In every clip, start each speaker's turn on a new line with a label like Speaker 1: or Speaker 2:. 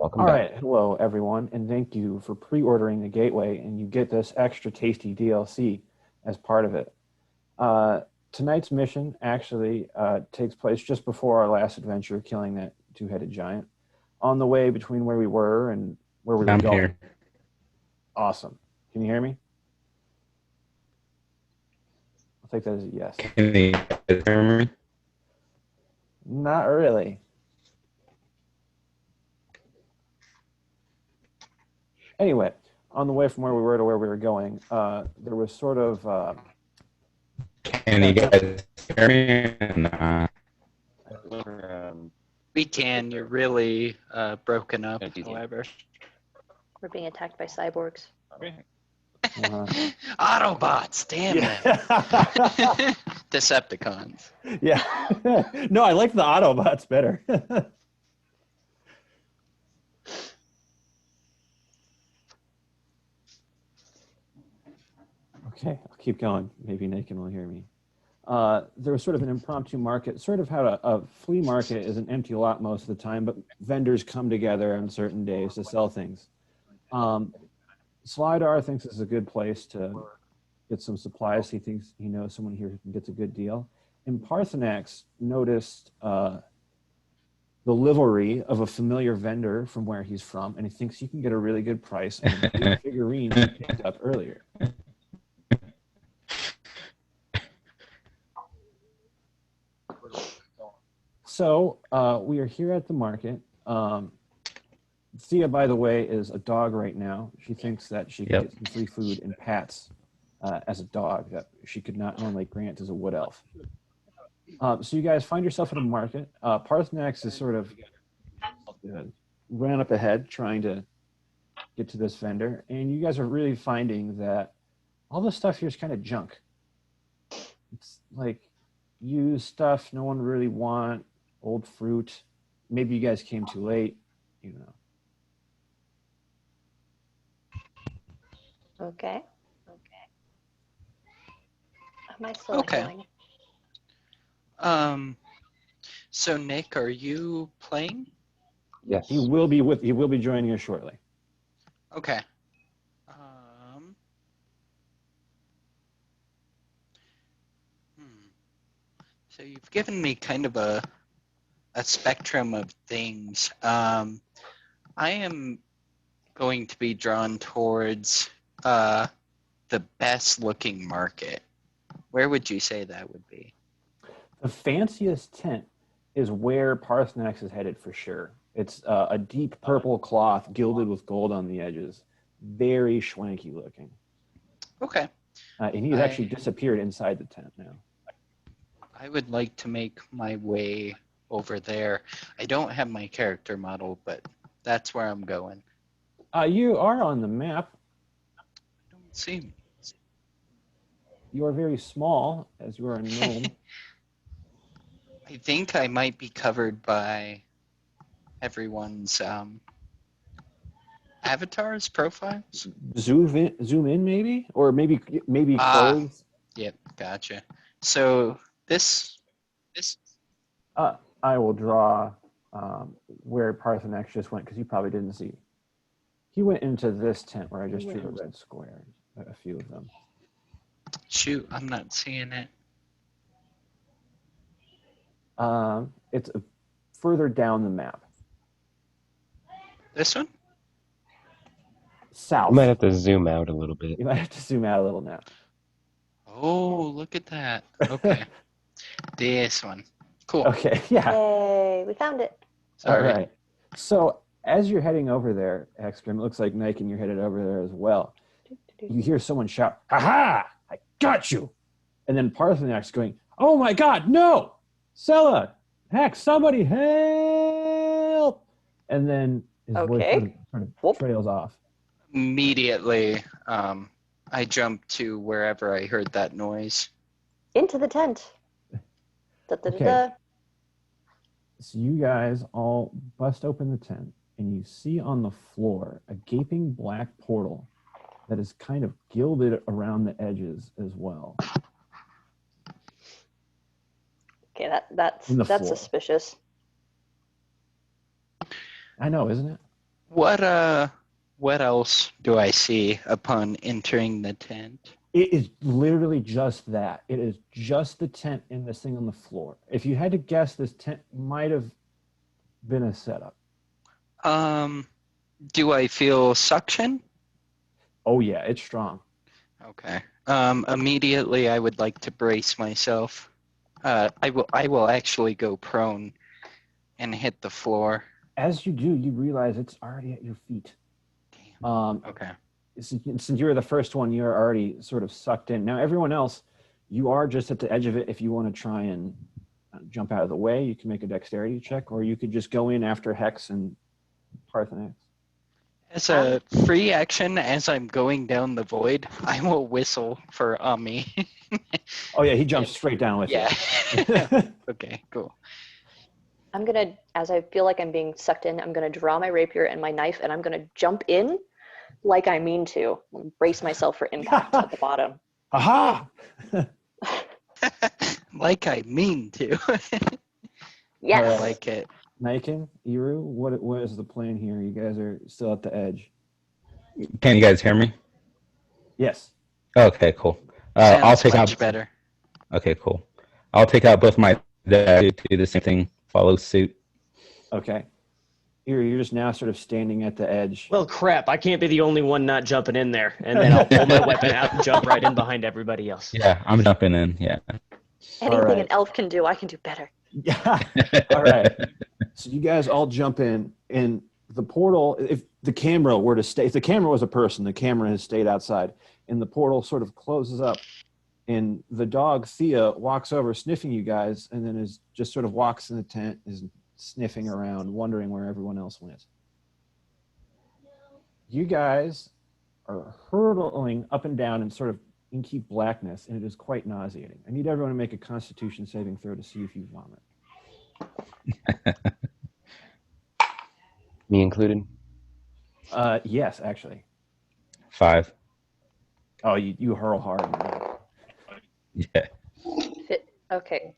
Speaker 1: Welcome
Speaker 2: All
Speaker 1: back.
Speaker 2: right, hello everyone, and thank you for pre-ordering the Gateway, and you get this extra tasty DLC as part of it. Tonight's mission actually takes place just before our last adventure, killing that two-headed giant. On the way between where we were and where we were
Speaker 1: I'm
Speaker 2: going.
Speaker 1: here.
Speaker 2: Awesome. Can you hear me? I'll take that as a yes.
Speaker 1: Can you hear me?
Speaker 2: Not really. Anyway, on the way from where we were to where we were going, there was sort of...
Speaker 1: Can you guys hear me?
Speaker 3: We can. You're really broken up, however.
Speaker 4: We're being attacked by cyborgs.
Speaker 3: Autobots, damn it. Decepticons.
Speaker 2: Yeah. No, I like the Autobots better. Okay, I'll keep going. Maybe Naked will hear me. There was sort of an impromptu market, sort of how a flea market is an empty lot most of the time, but vendors come together on certain days to sell things. Slidar thinks it's a good place to get some supplies. He thinks he knows someone here who gets a good deal. And Parthanax noticed the livery of a familiar vendor from where he's from, and he thinks he can get a really good price on a big figurine he picked up earlier. So we are here at the market. Thea, by the way, is a dog right now. She thinks that she can get some free food and pats as a dog that she could not normally grant as a wood elf. So you guys find yourself at a market. Parthanax is sort of ran up ahead trying to get to this vendor, and you guys are really finding that all this stuff here is kind of junk. It's like used stuff no one really want, old fruit. Maybe you guys came too late, you know.
Speaker 4: Okay. Am I still going?
Speaker 3: So Nick, are you playing?
Speaker 1: Yes.
Speaker 2: He will be joining us shortly.
Speaker 3: Okay. So you've given me kind of a spectrum of things. I am going to be drawn towards the best looking market. Where would you say that would be?
Speaker 2: The fanciest tent is where Parthanax is headed for sure. It's a deep purple cloth gilded with gold on the edges. Very schwanky looking.
Speaker 3: Okay.
Speaker 2: And he's actually disappeared inside the tent now.
Speaker 3: I would like to make my way over there. I don't have my character model, but that's where I'm going.
Speaker 2: You are on the map.
Speaker 3: I don't see me.
Speaker 2: You are very small, as you are a gnome.
Speaker 3: I think I might be covered by everyone's avatars, profiles.
Speaker 2: Zoom in, maybe, or maybe clothes.
Speaker 3: Yep, gotcha. So this.
Speaker 2: I will draw where Parthanax just went because you probably didn't see. He went into this tent where I just drew a red square, a few of them.
Speaker 3: Shoot, I'm not seeing it.
Speaker 2: It's further down the map.
Speaker 3: This one?
Speaker 2: South.
Speaker 1: You might have to zoom out a little bit.
Speaker 2: You might have to zoom out a little now.
Speaker 3: Oh, look at that. Okay. This one. Cool.
Speaker 2: Okay, yeah.
Speaker 4: Yay, we found it.
Speaker 3: Sorry.
Speaker 2: All right. So as you're heading over there, Hexgrim, it looks like Nike and you're headed over there as well. You hear someone shout, "Ha-ha! I got you!" And then Parthanax going, "Oh my God, no! Sella, Hex, somebody help!" And then his voice sort of trails off.
Speaker 3: Immediately, I jumped to wherever I heard that noise.
Speaker 4: Into the tent.
Speaker 2: Okay. So you guys all bust open the tent, and you see on the floor a gaping black portal that is kind of gilded around the edges as well.
Speaker 4: Okay, that's
Speaker 2: floor.
Speaker 4: suspicious.
Speaker 2: I know, isn't it?
Speaker 3: What else do I see upon entering the tent?
Speaker 2: It is literally just that. It is just the tent and this thing on the floor. If you had to guess, this tent might have been a setup.
Speaker 3: Do I feel suction?
Speaker 2: Oh yeah, it's strong.
Speaker 3: Okay. Immediately I would like to brace myself. I will actually go prone and hit the floor.
Speaker 2: As you do, you realize it's already at your feet.
Speaker 3: Damn. Okay.
Speaker 2: Since you were the first one, you're already sort of sucked in. Now, everyone else, you are just at the edge of it. If you want to try and jump out of the way, you can make a dexterity check, or you could just go in after Hex and Parthanax.
Speaker 3: As a free action, as I'm going down the void, I will whistle for Ami.
Speaker 2: Oh, yeah, he jumps straight down with
Speaker 3: you. Okay, cool.
Speaker 4: I'm going to, as I feel like I'm being sucked in, I'm going to draw my rapier and my knife, and I'm going to jump in like I mean to. Brace myself for impact at the bottom.
Speaker 2: Aha!
Speaker 3: Like I mean to.
Speaker 4: Yes.
Speaker 3: I like it.
Speaker 2: Naikin, Iru, what is the plan here? You guys are still at the edge.
Speaker 1: Can you guys hear me?
Speaker 2: Yes.
Speaker 1: Okay, cool.
Speaker 3: Sounds
Speaker 1: I'll take
Speaker 3: much
Speaker 1: out.
Speaker 3: better.
Speaker 1: Okay, cool. I'll take out both my to do the same thing. Follow suit.
Speaker 2: Okay. Iru, you're just now sort of standing at the edge.
Speaker 5: Well, crap! I can't be the only one not jumping in there, and then I'll pull my weapon out and jump right in behind everybody else.
Speaker 1: Yeah, I'm jumping in. Yeah.
Speaker 4: Anything an elf can do, I can do better.
Speaker 2: Yeah. All right. So you guys all jump in, and the portal, if the camera were to stay, if the camera was a person, the camera has stayed outside, and the portal sort of closes up, and the dog, Thea, walks over sniffing you guys, and then just sort of walks in the tent, is sniffing around, wondering where everyone else went. You guys are hurtling up and down in sort of inky blackness, and it is quite nauseating. I need everyone to make a Constitution saving throw to see if you vomit.
Speaker 6: Me included?
Speaker 2: Yes, actually.
Speaker 1: 5.
Speaker 2: Oh, you hurl hard.
Speaker 1: Yeah.
Speaker 4: Okay.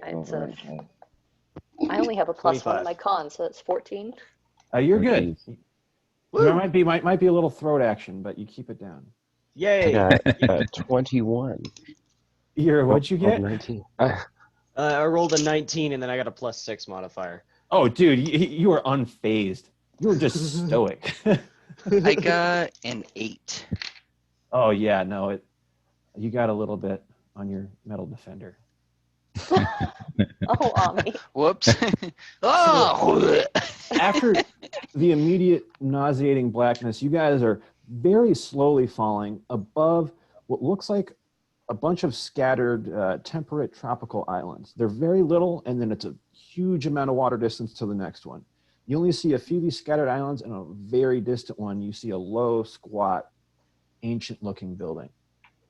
Speaker 4: It's I only have a +1 on my con, so it's 14.
Speaker 2: You're good. There might be a little throat action, but you keep it down.
Speaker 5: Yay!
Speaker 6: I got 21.
Speaker 2: What'd you get?
Speaker 6: 19.
Speaker 5: I rolled a 19, and then I got a +6 modifier.
Speaker 2: Oh, dude, you were unfazed. You were just stoic.
Speaker 3: I got an 8.
Speaker 2: Oh yeah, no, you got a little bit on your metal defender.
Speaker 4: Oh, Ami.
Speaker 3: Whoops. Oh!
Speaker 2: After the immediate nauseating blackness, you guys are very slowly falling above what looks like a bunch of scattered temperate tropical islands. They're very little, and then it's a huge amount of water distance to the next one. You only see a few of these scattered islands, and a very distant one, you see a low, squat, ancient-looking building.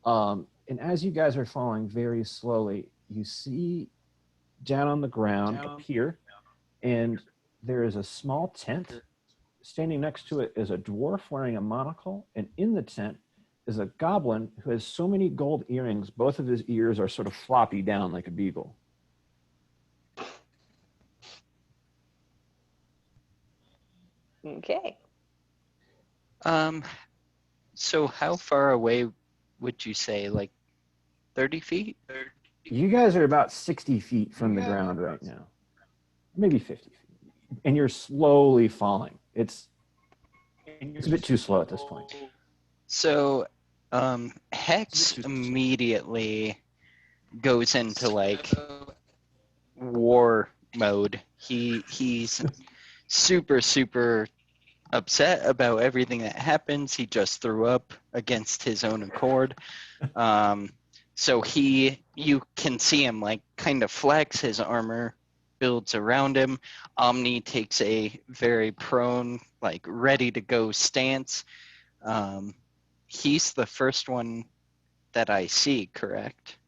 Speaker 2: And as you guys are falling very slowly, you see down on the ground a pier, and there is a small tent. Standing next to it is a dwarf wearing a monocle, and in the tent is a goblin who has so many gold earrings, both of his ears are sort of floppy down like a beagle.
Speaker 4: Okay.
Speaker 3: So how far away would you say? Like 30 feet?
Speaker 2: You guys are about 60 feet from the ground right now. Maybe 50 feet. And you're slowly falling. It's a bit too slow at this point.
Speaker 3: So Hex immediately goes into like war mode. He's super upset about everything that happens. He just threw up against his own accord. So you can see him like kind of flex, his armor builds around him. Omni takes a very prone, like ready to go stance. He's the first one that I see, correct?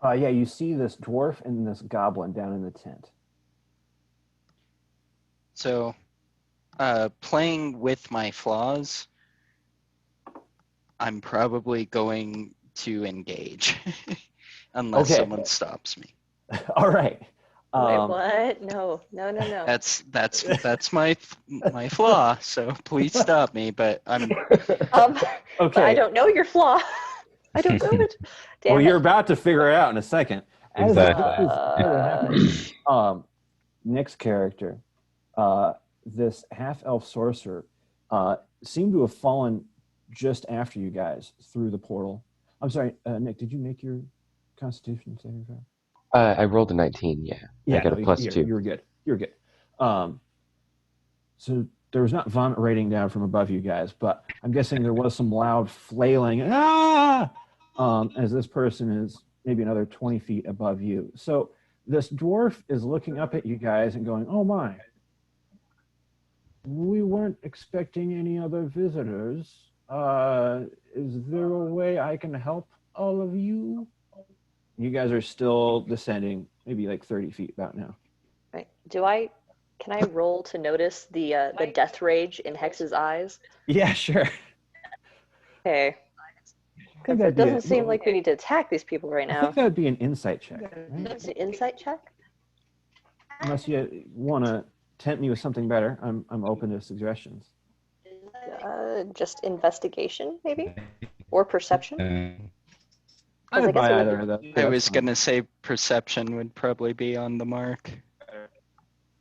Speaker 2: Yeah, you see this dwarf and this goblin down in the tent.
Speaker 3: So playing with my flaws, I'm probably going to engage unless someone stops me.
Speaker 2: All right.
Speaker 4: Wait, what? No.
Speaker 3: That's my flaw. So please stop me. But I'm
Speaker 4: But I
Speaker 2: Okay.
Speaker 4: don't know your flaw. I don't know it. Damn
Speaker 2: Well,
Speaker 4: it.
Speaker 2: you're about to figure it out in a second. As
Speaker 1: Exactly.
Speaker 2: this is sort of happening, Nick's character, this half-elf sorcerer, seemed to have fallen just after you guys through the portal. I'm sorry, Nick, did you make your Constitution saving throw?
Speaker 6: I rolled a 19, yeah. I got a plus 2.
Speaker 2: You were good. You were good. So there was not vomit raining down from above you guys, but I'm guessing there was some loud flailing, as this person is maybe another 20 feet above you. So this dwarf is looking up at you guys and going, "Oh my, we weren't expecting any other visitors. Is there a way I can help all of you?" You guys are still descending, maybe like 30 feet about now.
Speaker 4: Right. Can I roll to notice the death rage in Hex's eyes?
Speaker 2: Yeah, sure.
Speaker 4: Okay. Because it doesn't seem like we need to attack these people right
Speaker 2: I
Speaker 4: now.
Speaker 2: think that would be an insight check. Right?
Speaker 4: It's an insight check?
Speaker 2: Unless you want to tempt me with something better, I'm open to suggestions.
Speaker 4: Just investigation, maybe? Or perception?
Speaker 2: I
Speaker 4: guess
Speaker 2: would buy
Speaker 4: it would
Speaker 2: either
Speaker 4: be-
Speaker 2: of those.
Speaker 3: I was gonna say perception would probably be on the mark.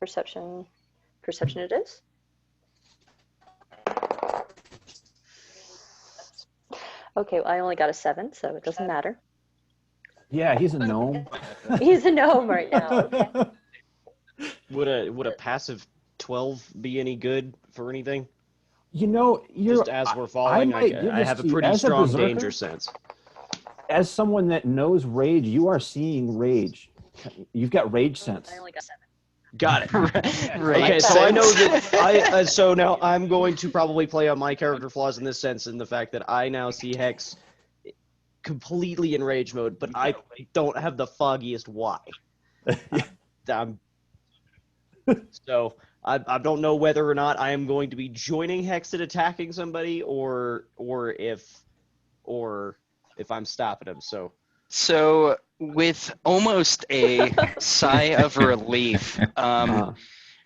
Speaker 4: Perception it is? Okay, well, I only got a 7, so it doesn't matter.
Speaker 2: Yeah, he's a gnome.
Speaker 4: He's a gnome right now. Okay.
Speaker 5: Would a passive 12 be any good for anything?
Speaker 2: You know,
Speaker 5: Just as we're falling, I have a pretty strong danger sense.
Speaker 2: As someone that knows rage, you are seeing rage. You've got rage sense.
Speaker 4: I only got 7.
Speaker 5: Got it.
Speaker 3: Right.
Speaker 5: Okay, so I know that so now I'm going to probably play on my character flaws in this sense, in the fact that I now see Hex completely in rage mode, but I don't have the foggiest why. So I don't know whether or not I am going to be joining Hex in attacking somebody, or if I'm stopping him.
Speaker 3: So with almost a sigh of relief,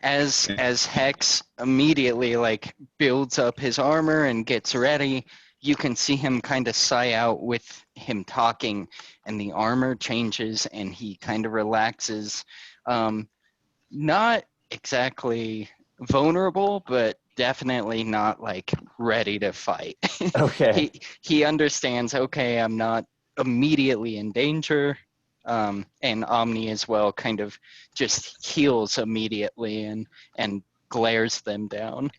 Speaker 3: as Hex immediately like builds up his armor and gets ready, you can see him kind of sigh out with him talking, and the armor changes and he kind of relaxes. Not exactly vulnerable, but definitely not like ready to fight.
Speaker 2: Okay.
Speaker 3: He understands, okay, I'm not immediately in danger, and Omni as well kind of just heals immediately and glares them down.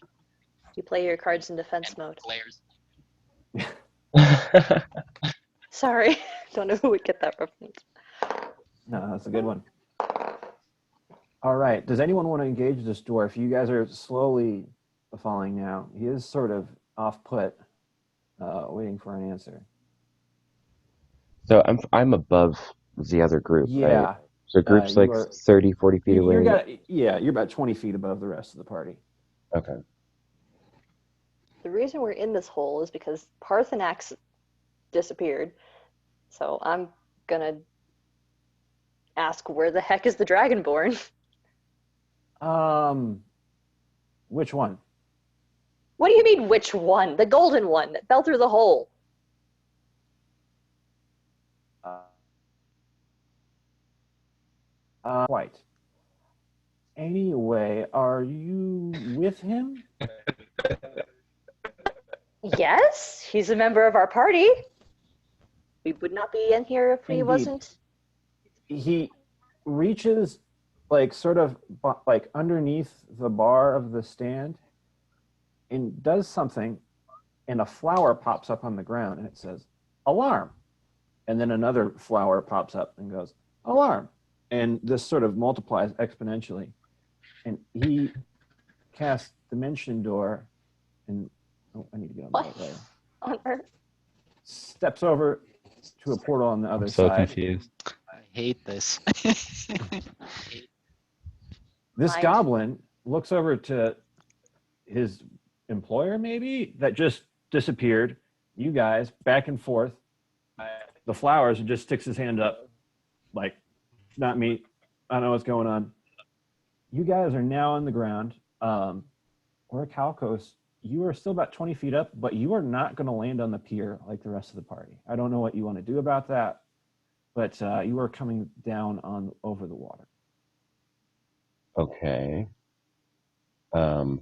Speaker 4: You play your cards in defense mode. Sorry, don't know who would get that reference.
Speaker 2: No, that's a good one. All right. Does anyone want to engage this dwarf? You guys are slowly falling now. He is sort of off put, waiting for an answer.
Speaker 6: So I'm above the other group,
Speaker 2: Yeah.
Speaker 6: right? So group's like 30, 40 feet away.
Speaker 2: You're about 20 feet above the rest of the party.
Speaker 6: Okay.
Speaker 4: The reason we're in this hole is because Parthanax disappeared. So I'm gonna ask, where the heck is the Dragonborn?
Speaker 2: Which one?
Speaker 4: What do you mean, which one? The golden one that fell through the hole.
Speaker 2: Quite. Anyway, are you with him?
Speaker 4: Yes, he's a member of our party. We would not be in here if he
Speaker 2: Indeed.
Speaker 4: wasn't.
Speaker 2: He reaches like sort of like underneath the bar of the stand and does something, and a flower pops up on the ground and it says alarm, and then another flower pops up and goes alarm, and this sort of multiplies exponentially, and he casts Dimension Door, and I need to get on the right layer.
Speaker 4: On Earth.
Speaker 2: Steps over to a portal on the other
Speaker 1: I'm so
Speaker 2: side.
Speaker 1: confused.
Speaker 3: I hate this.
Speaker 2: This
Speaker 4: Mind.
Speaker 2: goblin looks over to his employer, maybe, that just disappeared. You guys, back and forth. The flowers, and just sticks his hand up, like, not me. I don't know what's going on. You guys are now on the ground. Orichalcos, you are still about 20 feet up, but you are not going to land on the pier like the rest of the party. I don't know what you want to do about that, but you are coming down on over the water.
Speaker 6: Okay. Hmm.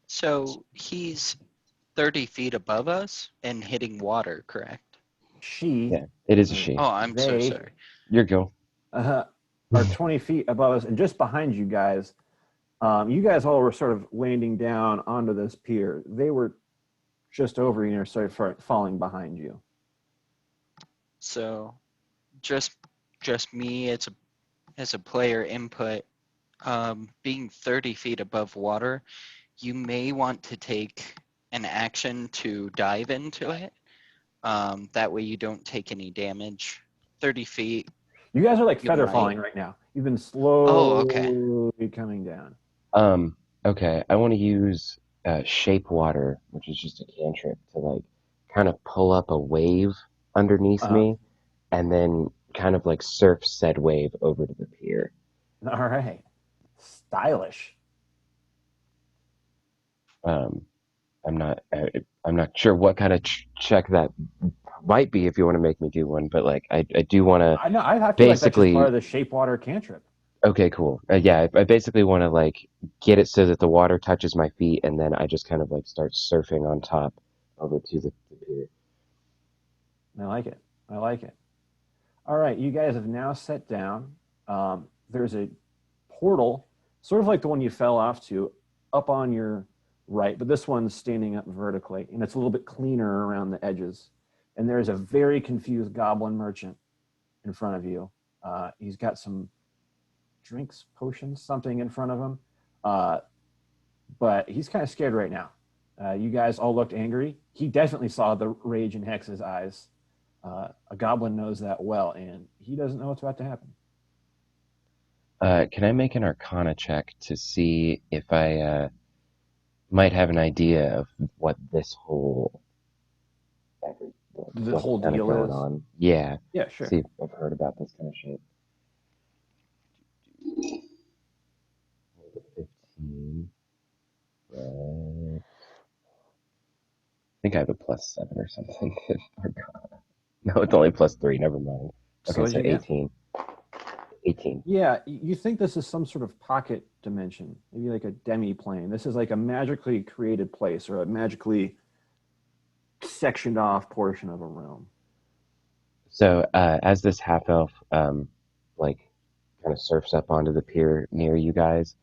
Speaker 3: So he's 30 feet above us and hitting water, correct?
Speaker 6: Yeah, it is a she.
Speaker 3: Oh, I'm so sorry.
Speaker 6: You're go.
Speaker 2: Are 20 feet above us, and just behind you guys. You guys all were sort of landing down onto this pier. They were just over you and started falling behind you.
Speaker 3: So, just me as a player input, being 30 feet above water, you may want to take an action to dive into it. That way you don't take any damage. 30 feet.
Speaker 2: You guys are like feather falling right now. You've been slowly coming down.
Speaker 6: Okay, I want to use shape water, which is just a cantrip, to like kind of pull up a wave underneath me, and then kind of like surf said wave over to the pier.
Speaker 2: All right, stylish.
Speaker 6: I'm not sure what kind of check that might be if you want to make me do one, but like I do want to.
Speaker 2: I know. I feel like that's just part of the shape water cantrip.
Speaker 6: Okay, cool. Yeah, I basically want to like get it so that the water touches my feet, and then I just kind of like start surfing on top over to the pier.
Speaker 2: I like it. I like it. All right, you guys have now sat down. There's a portal, sort of like the one you fell off to, up on your right, but this one's standing up vertically, and it's a little bit cleaner around the edges. And there's a very confused goblin merchant in front of you. He's got some drinks, potions, something in front of him. But he's kind of scared right now. You guys all looked angry. He definitely saw the rage in Hex's eyes. A goblin knows that well, and he doesn't know what's about to happen.
Speaker 6: Can I make an Arcana check to see if I might have an idea of what this whole
Speaker 2: whole deal
Speaker 6: going
Speaker 2: is?
Speaker 6: on? Yeah.
Speaker 2: Yeah, sure.
Speaker 6: See if I've heard about this kind of shit. 15. Right. I think I have a +7 or something. No, it's only +3. Never mind. Okay, so 18. 18.
Speaker 2: Yeah, you think this is some sort of pocket dimension, maybe like a demi-plane. This is like a magically created place or a magically sectioned off portion of a room.
Speaker 6: So as this half-elf like kind of surfs up onto the pier near you guys,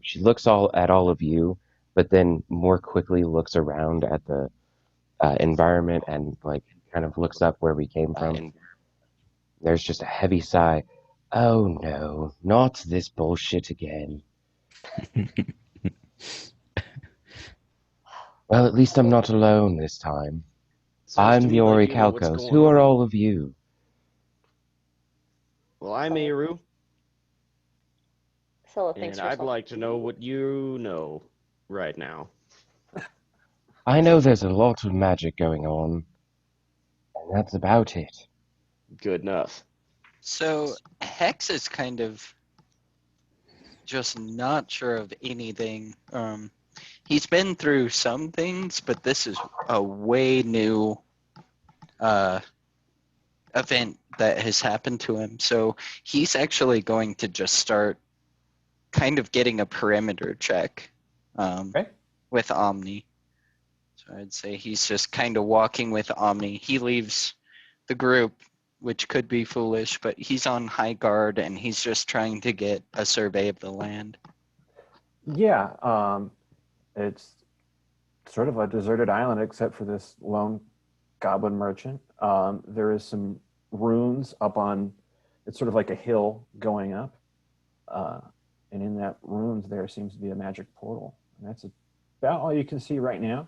Speaker 6: she looks at all of you, but then more quickly looks around at the environment and like kind of looks up where we came from. There's just a heavy sigh. Oh no, not this bullshit again. Well, at least I'm not alone this time. I'm the Orichalcos. Who are all of you?
Speaker 5: Well, I'm Eru.
Speaker 4: And
Speaker 5: I'd like to know what you know right now.
Speaker 6: I know there's a lot of magic going on, and that's about it.
Speaker 5: Good enough.
Speaker 3: So Hex is kind of just not sure of anything. He's been through some things, but this is a way new event that has happened to him. So he's actually going to just start kind of getting a perimeter check with Omni. So I'd say he's just kind of walking with Omni. He leaves the group, which could be foolish, but he's on high guard and he's just trying to get a survey of the land.
Speaker 2: Yeah, it's sort of a deserted island except for this lone goblin merchant. There is some runes up on, it's sort of like a hill going up. And in that runes there seems to be a magic portal. And that's about all you can see right now.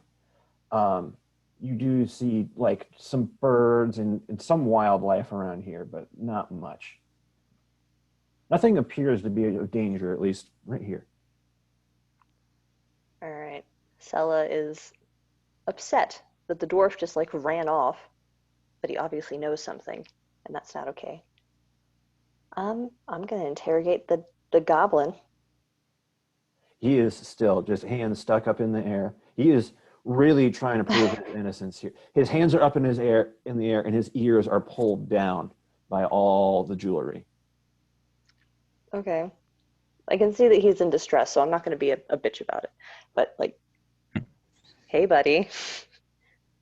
Speaker 2: You do see like some birds and some wildlife around here, but not much. Nothing appears to be of danger, at least right here.
Speaker 4: All right. Sella is upset that the dwarf just like ran off, but he obviously knows something, and that's not okay. I'm gonna interrogate the goblin.
Speaker 2: He is still just hands stuck up in the air. He is really trying to prove his innocence here. His hands are up in the air, and his ears are pulled down by all the jewelry.
Speaker 4: Okay. I can see that he's in distress, so I'm not gonna be a bitch about it. But like, hey buddy,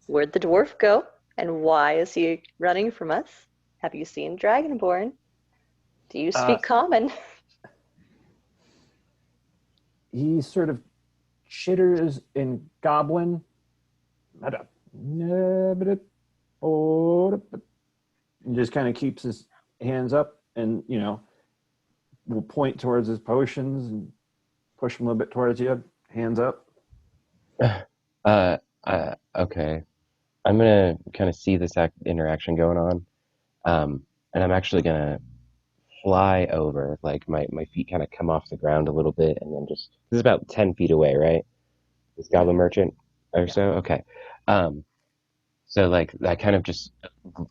Speaker 4: where'd the dwarf go? And why is he running from us? Have you seen Dragonborn? Do you speak common?
Speaker 2: He sort of chitters in goblin. And just kind of keeps his hands up and, will point towards his potions and push him a little bit towards you. Hands up.
Speaker 6: Okay. I'm gonna kind of see this interaction going on, and I'm actually gonna fly over. Like my feet kind of come off the ground a little bit, and then this is about 10 feet away, right? This goblin merchant or so. Okay. So like I kind of just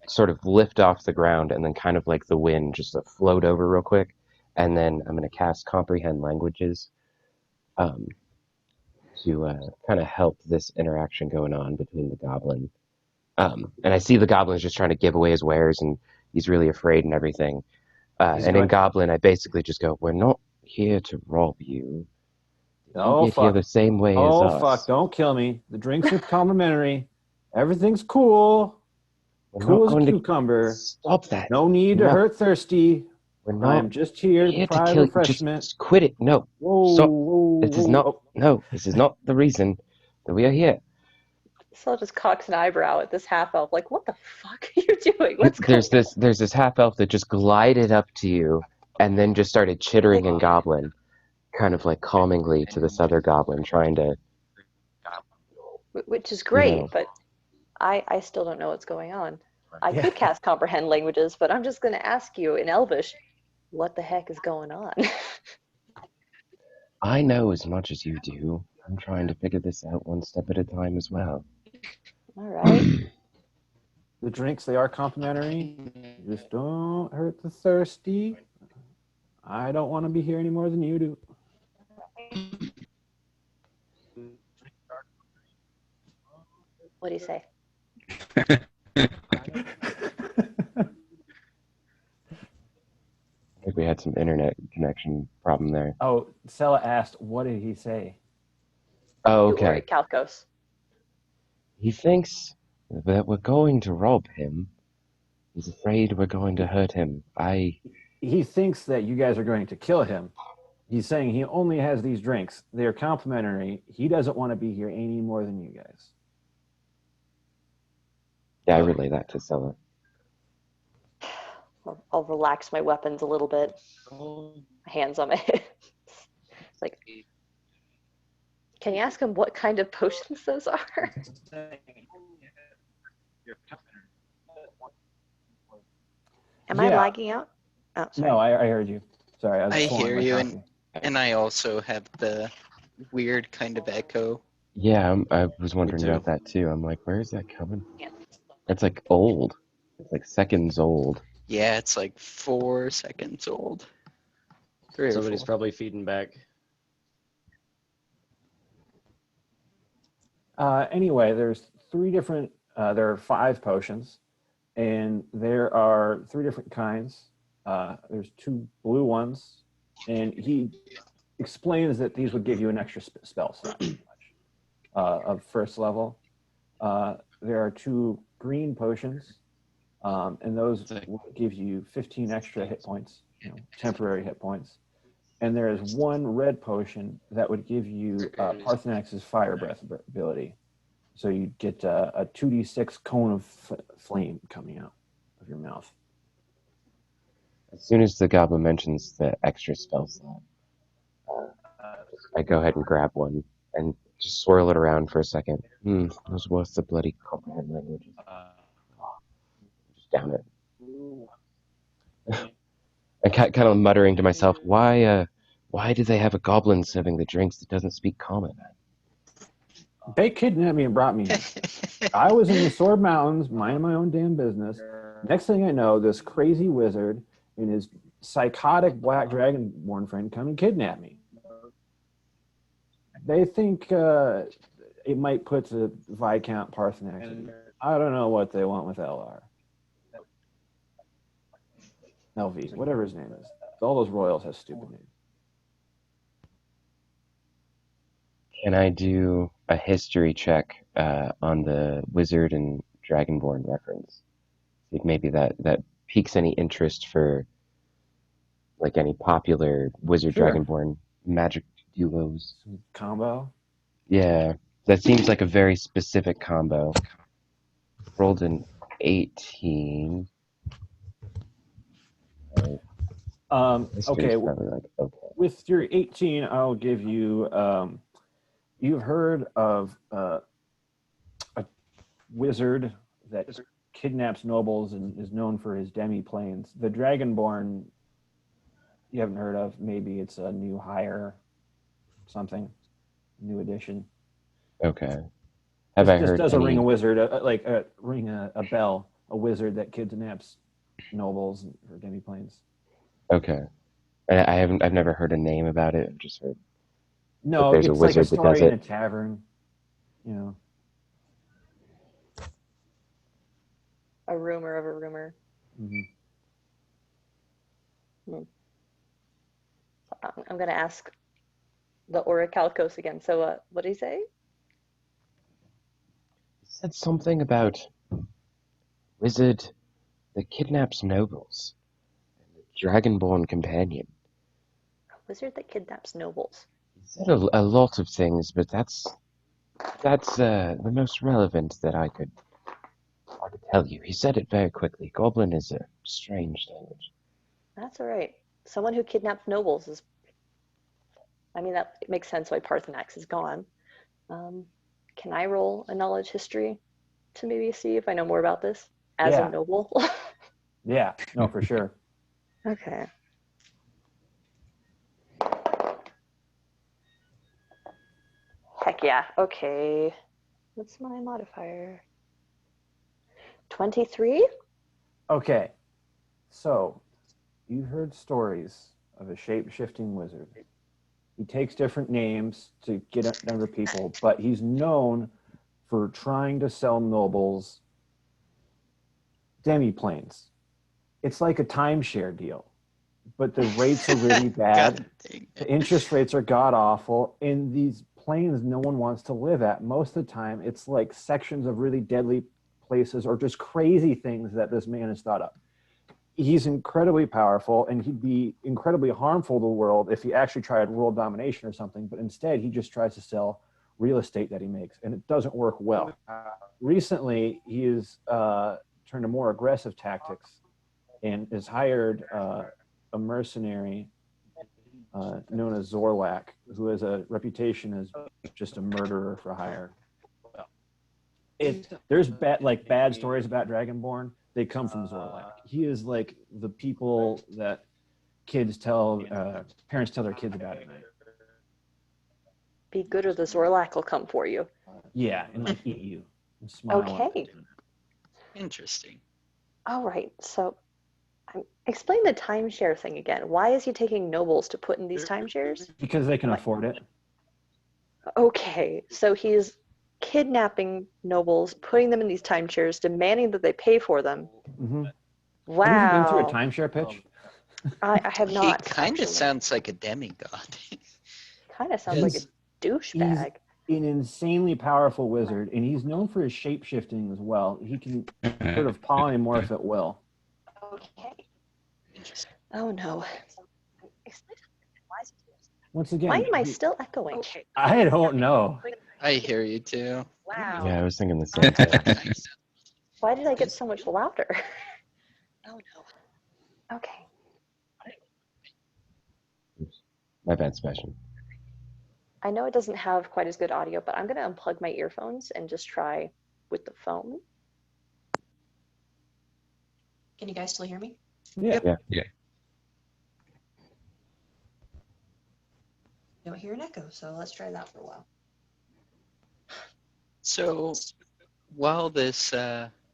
Speaker 6: sort of lift off the ground, and then kind of like the wind just float over real quick, and then I'm gonna cast comprehend languages. To kind of help this interaction going on between the goblin. And I see the goblin is just trying to give away his wares, and he's really afraid and everything. In Goblin, I basically just go, "We're not here to rob you.
Speaker 2: Oh,
Speaker 6: you get here
Speaker 2: fuck.
Speaker 6: the same way as us."
Speaker 2: Oh, fuck. Don't kill me. The drinks are complimentary. Everything's cool.
Speaker 6: We're
Speaker 2: Cool
Speaker 6: not
Speaker 2: as a
Speaker 6: going to
Speaker 2: cucumber.
Speaker 6: stop that.
Speaker 2: No need to hurt Thirsty.
Speaker 6: We're not
Speaker 2: I'm just here to
Speaker 6: here to
Speaker 2: provide
Speaker 6: kill you.
Speaker 2: refreshment.
Speaker 6: Just quit it. No.
Speaker 2: Whoa,
Speaker 6: Stop.
Speaker 2: whoa,
Speaker 6: This is
Speaker 2: whoa.
Speaker 6: not.
Speaker 2: Oh.
Speaker 6: No. This is not the reason that we are here.
Speaker 4: Sella just cocks an eyebrow at this half elf, like, what the fuck are you doing? What's going on?
Speaker 6: There's this half elf that just glided up to you, and then just started chittering in Goblin, kind of like calmingly to this other goblin, trying to.
Speaker 4: Which is great, but I still don't know what's going on. I could cast comprehend languages, but I'm just going to ask you in Elvish, what the heck is going on?
Speaker 6: I know as much as you do. I'm trying to figure this out one step at a time as well.
Speaker 4: All right.
Speaker 2: The drinks, they are complimentary. Just don't hurt the thirsty. I don't want to be here any more than you do.
Speaker 4: What do you say?
Speaker 6: I think we had some internet connection problem there.
Speaker 2: Oh, Sella asked, what did he say?
Speaker 6: Oh, okay.
Speaker 4: Calcos.
Speaker 6: He thinks that we're going to rob him. He's afraid we're going to hurt him.
Speaker 2: He thinks that you guys are going to kill him. He's saying he only has these drinks. They are complimentary. He doesn't want to be here any more than you guys.
Speaker 6: Yeah, I relay that to Sella.
Speaker 4: I'll relax my weapons a little bit. Hands on my hips. Like, can you ask him what kind of potions those are? Am I lagging out? Oh, sorry.
Speaker 2: No, I heard you. Sorry, I
Speaker 3: hear you, and I also have the weird kind of echo.
Speaker 6: Yeah, I was wondering about that too. I'm like, where is that coming from? It's like old. It's like seconds old.
Speaker 3: Yeah, it's like 4 seconds old.
Speaker 5: Somebody's probably feeding back.
Speaker 2: Anyway, there's there are 5 potions, and there are 3 different kinds. There's 2 blue ones, and he explains that these would give you an extra spell slot of first level. There are 2 green potions, and those will give you 15 extra hit points, temporary hit points. And there is 1 red potion that would give you Parthanax's fire breath ability. So you get a 2d6 cone of flame coming out of your mouth.
Speaker 6: As soon as the goblin mentions the extra spell slot, I go ahead and grab one and just swirl it around for a second. Those was the bloody comprehend languages. Just down it. And kind of muttering to myself, why do they have a goblin serving the drinks that doesn't speak common?
Speaker 2: They kidnapped me and brought me in. I was in the Sword Mountains, minding my own damn business. Next thing I know, this crazy wizard and his psychotic black dragonborn friend come and kidnap me. They think it might put the Viscount Parthanax. I don't know what they want with LR. LV, whatever his name is. All those royals have stupid names.
Speaker 6: Can I do a history check on the wizard and dragonborn reference? See if maybe that piques any interest for like any popular wizard
Speaker 2: Sure.
Speaker 6: dragonborn magic duos.
Speaker 2: Combo?
Speaker 6: Yeah, that seems like a very specific combo. Rolled an 18. History's
Speaker 2: Okay,
Speaker 6: probably like, okay.
Speaker 2: with your 18, I'll give you. You've heard of a wizard that kidnaps nobles and is known for his demi-planes. The Dragonborn, you haven't heard of. Maybe it's a new hire, something, new addition.
Speaker 6: Okay. Have I
Speaker 2: This
Speaker 6: heard
Speaker 2: doesn't
Speaker 6: any...
Speaker 2: ring a wizard, ring a bell, a wizard that kidnaps nobles or demi-planes.
Speaker 6: Okay. I've never heard a name about it. I've just heard.
Speaker 2: No,
Speaker 6: there's a
Speaker 2: it's like a
Speaker 6: wizard that does
Speaker 2: story in a
Speaker 6: it.
Speaker 2: tavern, you know.
Speaker 4: A rumor of a rumor.
Speaker 2: Mm-hmm.
Speaker 4: I'm going to ask the Orichalcos again. So what did he say?
Speaker 6: He said something about wizard that kidnaps nobles. And the dragonborn companion.
Speaker 4: A wizard that kidnaps nobles.
Speaker 6: He said a lot of things, but that's the most relevant that I could tell you. He said it very quickly. Goblin is a strange language.
Speaker 4: That's all right. Someone who kidnaps nobles is... I mean, that makes sense why Parthanax is gone. Can I roll a knowledge history to maybe see if I know more about this as a noble?
Speaker 2: Yeah, no, for sure.
Speaker 4: Okay. Heck yeah. Okay. What's my modifier? 23?
Speaker 2: Okay, so you've heard stories of a shape-shifting wizard. He takes different names to get under people, but he's known for trying to sell nobles demi-planes. It's like a timeshare deal, but the rates are really bad. The interest rates are god-awful, and these planes no one wants to live at. Most of the time, it's like sections of really deadly places or just crazy things that this man has thought up. He's incredibly powerful, and he'd be incredibly harmful to the world if he actually tried world domination or something, but instead he just tries to sell real estate that he makes, and it doesn't work well. Recently, he has turned to more aggressive tactics and has hired a mercenary known as Zorlak, who has a reputation as just a murderer for hire. There's bad stories about Dragonborn. They come from Zorlak. He is like the people that parents tell their kids about at night.
Speaker 4: Be good or the Zorlak will come for you.
Speaker 2: Yeah, and like eat you. And smile.
Speaker 4: Okay.
Speaker 3: Interesting.
Speaker 4: All right. So explain the timeshare thing again. Why is he taking nobles to put in these timeshares?
Speaker 2: Because they can afford it.
Speaker 4: Okay. So he's kidnapping nobles, putting them in these timeshares, demanding that they pay for them.
Speaker 2: Mm-hmm.
Speaker 4: Wow.
Speaker 2: Have you been to a timeshare pitch?
Speaker 4: I have not.
Speaker 3: He kind of
Speaker 4: actually.
Speaker 3: sounds like a demigod.
Speaker 4: Kind of sounds like a douchebag.
Speaker 2: He's an insanely powerful wizard, and he's known for his shape-shifting as well. He can sort of polymorph at will.
Speaker 4: Okay. Oh no.
Speaker 2: Once again,
Speaker 4: Why am I still echoing?
Speaker 2: I don't know.
Speaker 3: I hear you too.
Speaker 4: Wow.
Speaker 6: Yeah, I was thinking the same thing.
Speaker 4: Why did I get so much louder? Oh no. Okay.
Speaker 6: Oops. My bad, Sebastian.
Speaker 4: I know it doesn't have quite as good audio, but I'm going to unplug my earphones and just try with the phone.
Speaker 7: Can you guys still hear me?
Speaker 2: Yeah.
Speaker 1: Yeah.
Speaker 7: don't hear an echo, so let's try that for a while.
Speaker 3: So while this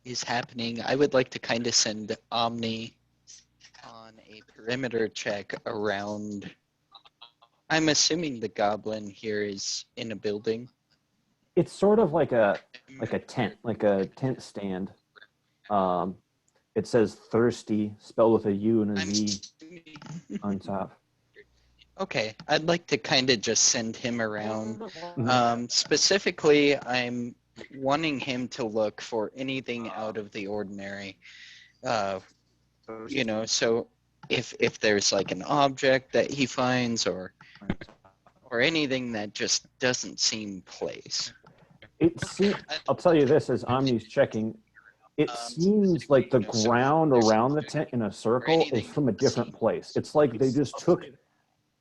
Speaker 3: is happening, I would like to kind of send Omni on a perimeter check around. I'm assuming the goblin here is in a building.
Speaker 2: It's sort of like a tent, like a tent stand. It says thirsty, spelled with a U and a Z on top.
Speaker 3: Okay, I'd like to kind of just send him around.
Speaker 2: Mhm.
Speaker 3: Specifically, I'm wanting him to look for anything out of the ordinary. So if there's like an object that he finds or anything that just doesn't seem place.
Speaker 2: I'll tell you this as Omni's checking. It seems like the ground around the tent in a circle is from a different place. It's like they just took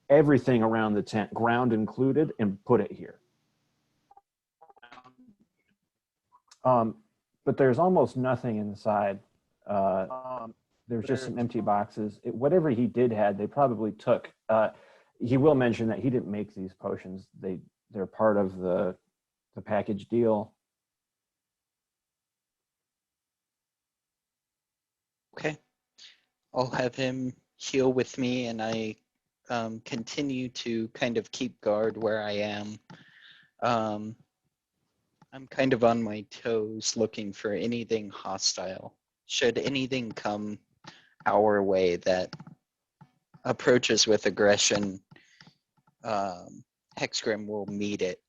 Speaker 2: everything around the tent, ground included, and put it here. But there's almost nothing inside. There's just some empty boxes. Whatever he did had, they probably took. He will mention that he didn't make these potions. They're part of the package deal.
Speaker 3: Okay. I'll have him heal with me, and I continue to kind of keep guard where I am. I'm kind of on my toes looking for anything hostile. Should anything come our way that approaches with aggression, Hexgrim will meet it.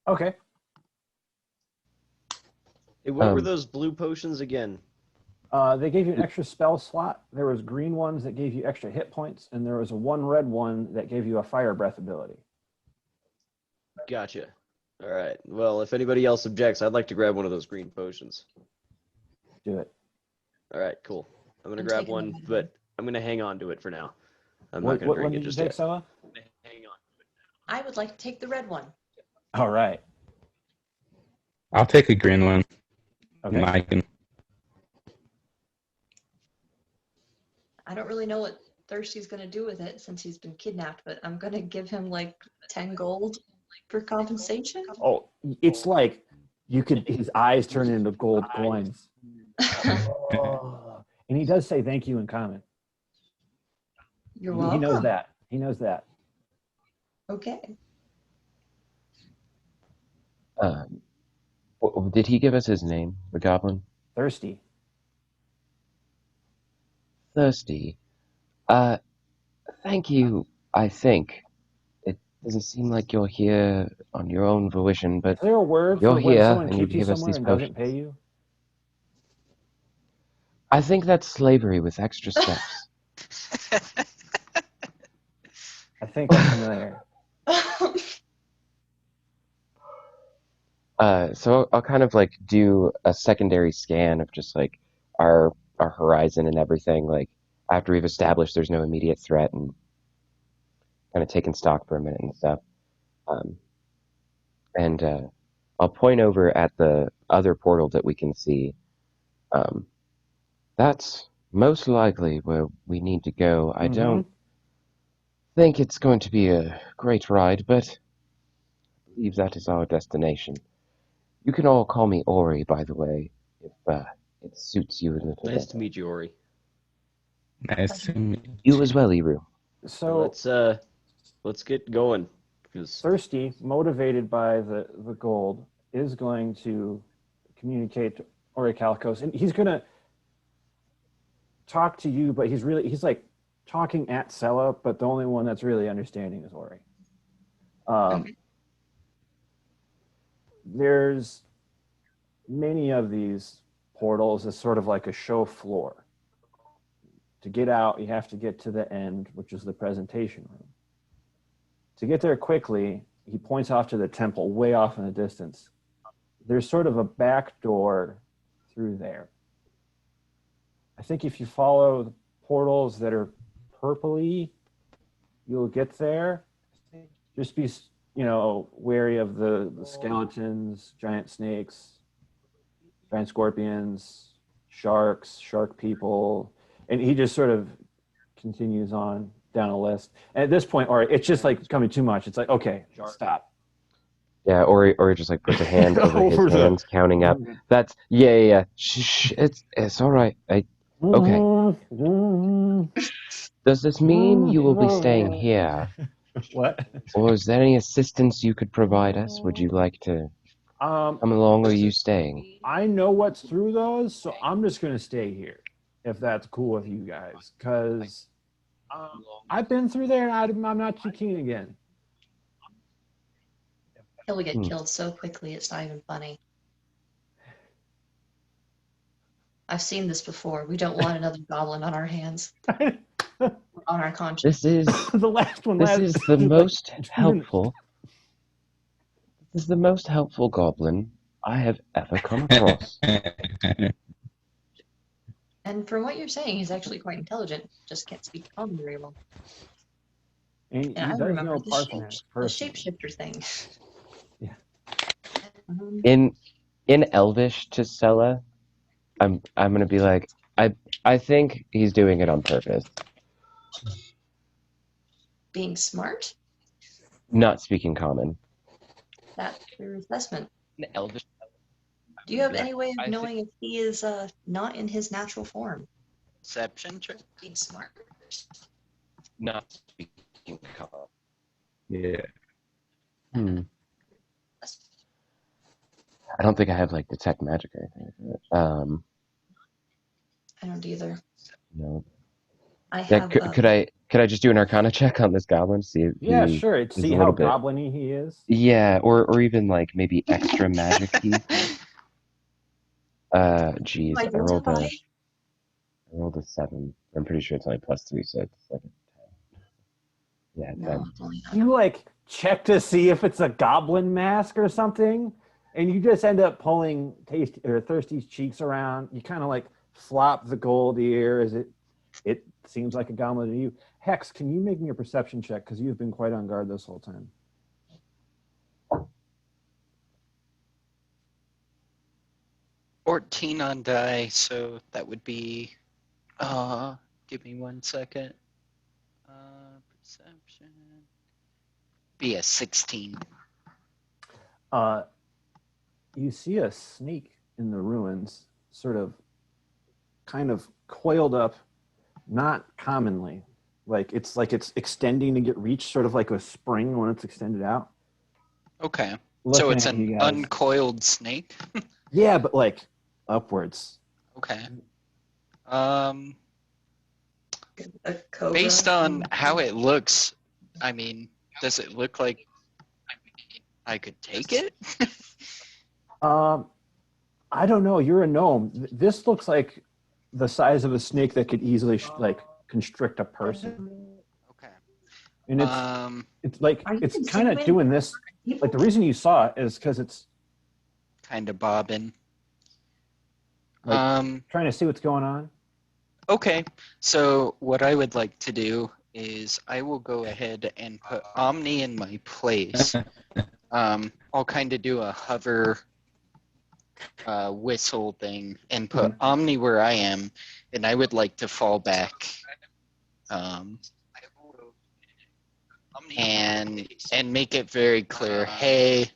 Speaker 2: Okay.
Speaker 5: Hey, what were those blue potions again?
Speaker 2: They gave you an extra spell slot. There was green ones that gave you extra hit points, and there was a one red one that gave you a fire breath ability.
Speaker 5: Gotcha. All right. Well, if anybody else objects, I'd like to grab one of those green potions.
Speaker 2: Do it.
Speaker 5: All right, cool. I'm going to
Speaker 7: I'm
Speaker 5: grab
Speaker 7: taking
Speaker 5: one,
Speaker 7: the red
Speaker 5: but I'm going to hang on to it for now. I'm
Speaker 2: What
Speaker 5: not going to
Speaker 2: one
Speaker 5: drink it
Speaker 2: did you
Speaker 5: just
Speaker 2: take,
Speaker 5: yet.
Speaker 2: Sella?
Speaker 5: Hang on.
Speaker 7: I would like to take the red one.
Speaker 2: All right.
Speaker 1: I'll take a green one.
Speaker 2: Okay.
Speaker 1: Mike and
Speaker 7: I don't really know what Thirsty's going to do with it since he's been kidnapped, but I'm going to give him like 10 gold for compensation.
Speaker 2: Oh, it's like his eyes turn into gold coins. Oh. And he does say thank you in common.
Speaker 7: You're
Speaker 2: He
Speaker 7: welcome.
Speaker 2: knows that. He knows that.
Speaker 7: Okay.
Speaker 6: Did he give us his name, the goblin?
Speaker 2: Thirsty.
Speaker 6: Thirsty. Thank you, I think. It doesn't seem like you're here on your own volition, but
Speaker 2: Is there a word
Speaker 6: you're
Speaker 2: for when
Speaker 6: here
Speaker 2: someone
Speaker 6: and you
Speaker 2: keeps you
Speaker 6: give us
Speaker 2: somewhere
Speaker 6: these
Speaker 2: and doesn't
Speaker 6: potions.
Speaker 2: pay you?
Speaker 6: I think that's slavery with extra steps.
Speaker 2: I think I'm familiar.
Speaker 6: So I'll kind of like do a secondary scan of just like our horizon and everything. Like after we've established there's no immediate threat and kind of taking stock for a minute and stuff. And I'll point over at the other portal that we can see. That's most likely where we need to go. I don't think it's going to be a great ride, but I believe that is our destination. You can all call me Ori, by the way, if it suits you a little
Speaker 5: Nice
Speaker 6: bit.
Speaker 5: to meet you, Ori.
Speaker 1: nice to meet
Speaker 6: You as well, Iru.
Speaker 2: So
Speaker 5: Let's get going. 'Cause
Speaker 2: Thirsty, motivated by the gold, is going to communicate to Orichalcos, and he's going to talk to you, but he's like talking at Sella, but the only one that's really understanding is Ori. There's many of these portals as sort of like a show floor. To get out, you have to get to the end, which is the presentation room. To get there quickly, he points off to the temple way off in the distance. There's sort of a back door through there. I think if you follow the portals that are purpley, you'll get there. Just be, wary of the skeletons, giant snakes, giant scorpions, sharks, shark people. And he just sort of continues on. down a list. And at this point, or it's just like becoming too much. It's like, okay, stop.
Speaker 6: Yeah, or just like puts a hand over his
Speaker 2: Over the-
Speaker 6: hands, counting up. That's yeah. Shh, it's all right. Okay. Does this mean you will be staying here,
Speaker 2: What?
Speaker 6: or is there any assistance you could provide us? Would you like to come along, or are you staying?
Speaker 2: I know what's through those, so I'm just gonna stay here, if that's cool with you guys, because I've been through there and I'm not too keen again.
Speaker 7: He'll get killed so quickly, it's not even funny. I've seen this before. We don't want another goblin on our hands. On our conscience.
Speaker 6: This is
Speaker 2: The last one.
Speaker 6: this is the most helpful. This is the most helpful goblin I have ever come across.
Speaker 7: And from what you're saying, he's actually quite intelligent. Just can't speak common very well.
Speaker 2: And he
Speaker 7: And I
Speaker 2: does
Speaker 7: remember
Speaker 2: know
Speaker 7: the,
Speaker 2: Parthanax
Speaker 7: the
Speaker 2: personally.
Speaker 7: shapeshifter thing.
Speaker 2: Yeah.
Speaker 6: In Elvish to Sella, I'm gonna be like, I think he's doing it on purpose.
Speaker 7: Being smart?
Speaker 6: Not speaking common.
Speaker 7: That's your assessment.
Speaker 6: In Elvish.
Speaker 7: Do you have any way of knowing if he is not in his natural form?
Speaker 3: Perception check.
Speaker 7: Being smart.
Speaker 6: Not speaking common.
Speaker 1: Yeah.
Speaker 6: I don't think I have like detect magic or anything like that.
Speaker 7: I don't either.
Speaker 6: No.
Speaker 7: I
Speaker 6: Yeah,
Speaker 7: have.
Speaker 6: could I just do an Arcana check on this goblin? See if
Speaker 2: Yeah,
Speaker 6: he
Speaker 2: sure.
Speaker 6: is
Speaker 2: See
Speaker 6: a
Speaker 2: how
Speaker 6: little bit.
Speaker 2: goblin-y he is.
Speaker 6: Yeah, or even like maybe extra magic-y. Geez, I rolled a 7. I'm pretty sure it's only +3, so it's like a 10. Yeah,
Speaker 7: No,
Speaker 6: 10.
Speaker 7: it's only not.
Speaker 2: You like check to see if it's a goblin mask or something, and you just end up pulling Thirsty's cheeks around. You kind of like flop the gold ear as it seems like a goblin to you. Hex, can you make me a perception check, because you've been quite on guard this whole time?
Speaker 3: Fourteen on die, so that would be. Give me 1 second. Perception. Be a 16.
Speaker 2: You see a snake in the ruins, kind of coiled up, not commonly. Like it's extending to get reached, sort of like a spring when it's extended out.
Speaker 3: Okay.
Speaker 2: Looking
Speaker 3: So it's
Speaker 2: at you
Speaker 3: an
Speaker 2: guys.
Speaker 3: uncoiled snake.
Speaker 2: Yeah, but like upwards.
Speaker 3: Okay.
Speaker 7: A cobra.
Speaker 3: Based on how it looks, I mean, does it look like I could take it?
Speaker 2: I don't know. You're a gnome. This looks like the size of a snake that could easily constrict a person.
Speaker 3: Okay.
Speaker 2: And it's like
Speaker 7: Are you
Speaker 2: it's kind
Speaker 7: insinuating
Speaker 2: of doing this.
Speaker 7: people?
Speaker 2: Like the reason you saw it is because it's
Speaker 3: Kind of bobbing.
Speaker 2: like, trying to see what's going on.
Speaker 3: Okay. So what I would like to do is I will go ahead and put Omni in my place. I'll kind of do a hover whistle thing and put Omni where I am, and I would like to fall back. And make it very clear, hey,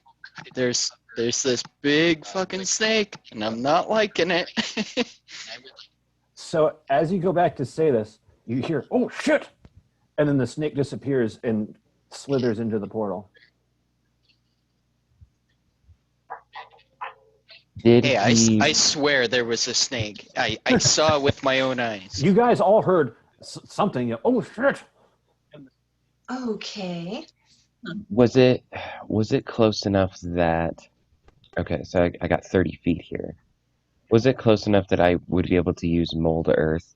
Speaker 3: there's this big fucking snake, and I'm not liking it.
Speaker 2: So as you go back to say this, you hear, "Oh shit!" and then the snake disappears and slithers into the portal.
Speaker 3: Hey, I swear there was a snake. I saw with my own eyes.
Speaker 2: You guys all heard something. Oh shit!
Speaker 7: Okay.
Speaker 6: Was it close enough that? Okay, so I got 30 feet here. Was it close enough that I would be able to use mold earth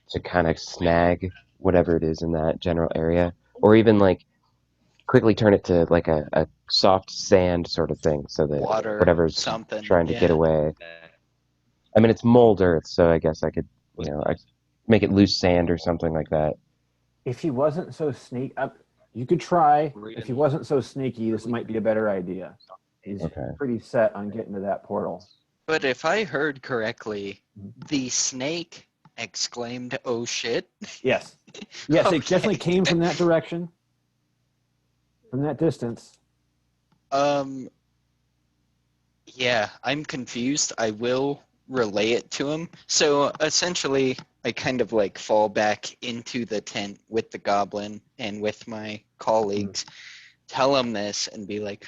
Speaker 6: to kind of snag whatever it is in that general area, or even like quickly turn it to like a soft sand sort of thing, so that
Speaker 3: Water,
Speaker 6: whatever's
Speaker 3: something,
Speaker 6: trying to
Speaker 3: yeah.
Speaker 6: get away. I mean, it's mold earth, so I guess I could, I make it loose sand or something like that.
Speaker 2: If he wasn't so you could try. If he wasn't so sneaky, this might be a better idea. He's pretty set on getting to that portal.
Speaker 3: But if I heard correctly, the snake exclaimed, "Oh shit!"
Speaker 2: Yes. Yes, it
Speaker 3: Okay.
Speaker 2: definitely came from that direction, from that distance.
Speaker 3: Yeah, I'm confused. I will relay it to him. So essentially, I kind of like fall back into the tent with the goblin and with my colleagues, tell him this and be like,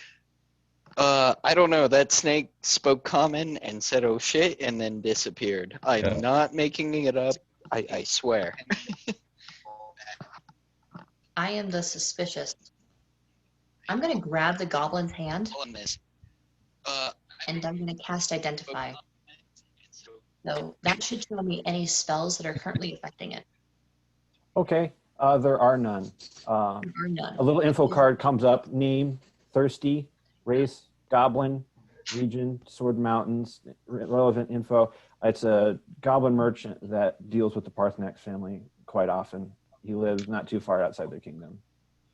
Speaker 3: I don't know, that snake spoke common and said, oh shit, and then disappeared. I'm
Speaker 1: Yeah.
Speaker 3: not making it up. I swear.
Speaker 7: I am the suspicious. I'm gonna grab the goblin's hand
Speaker 3: Tell him this.
Speaker 7: and I'm gonna cast Identify. So that should show me any spells that are currently affecting it.
Speaker 2: Okay, there are none.
Speaker 7: There are none.
Speaker 2: A little info card comes up: name, thirsty, race, goblin, region, Sword Mountains, relevant info. It's a goblin merchant that deals with the Parthanax family quite often. He lives not too far outside their kingdom.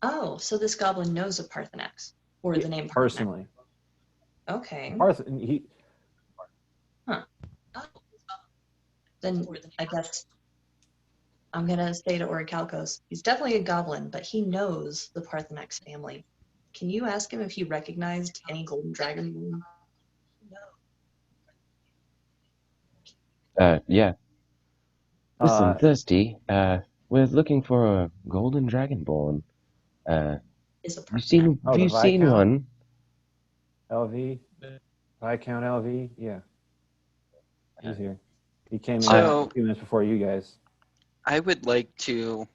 Speaker 7: Oh, so this goblin knows of Parthanax, or the name Parthanax.
Speaker 2: Personally.
Speaker 7: Okay. Then I guess I'm gonna say to Orichalcos, he's definitely a goblin, but he knows the Parthanax family. Can you ask him if he recognized any golden dragon?
Speaker 6: Yeah. Listen,
Speaker 2: Uh,
Speaker 6: Thirsty, we're looking for a golden dragonborn.
Speaker 7: Is a
Speaker 6: Have
Speaker 7: Parthanax.
Speaker 2: Oh, the
Speaker 6: you seen
Speaker 2: Viscount?
Speaker 6: one?
Speaker 2: LV, Viscount LV, yeah, he's here. He came in
Speaker 3: So-
Speaker 2: a few minutes before you guys.
Speaker 3: I would like to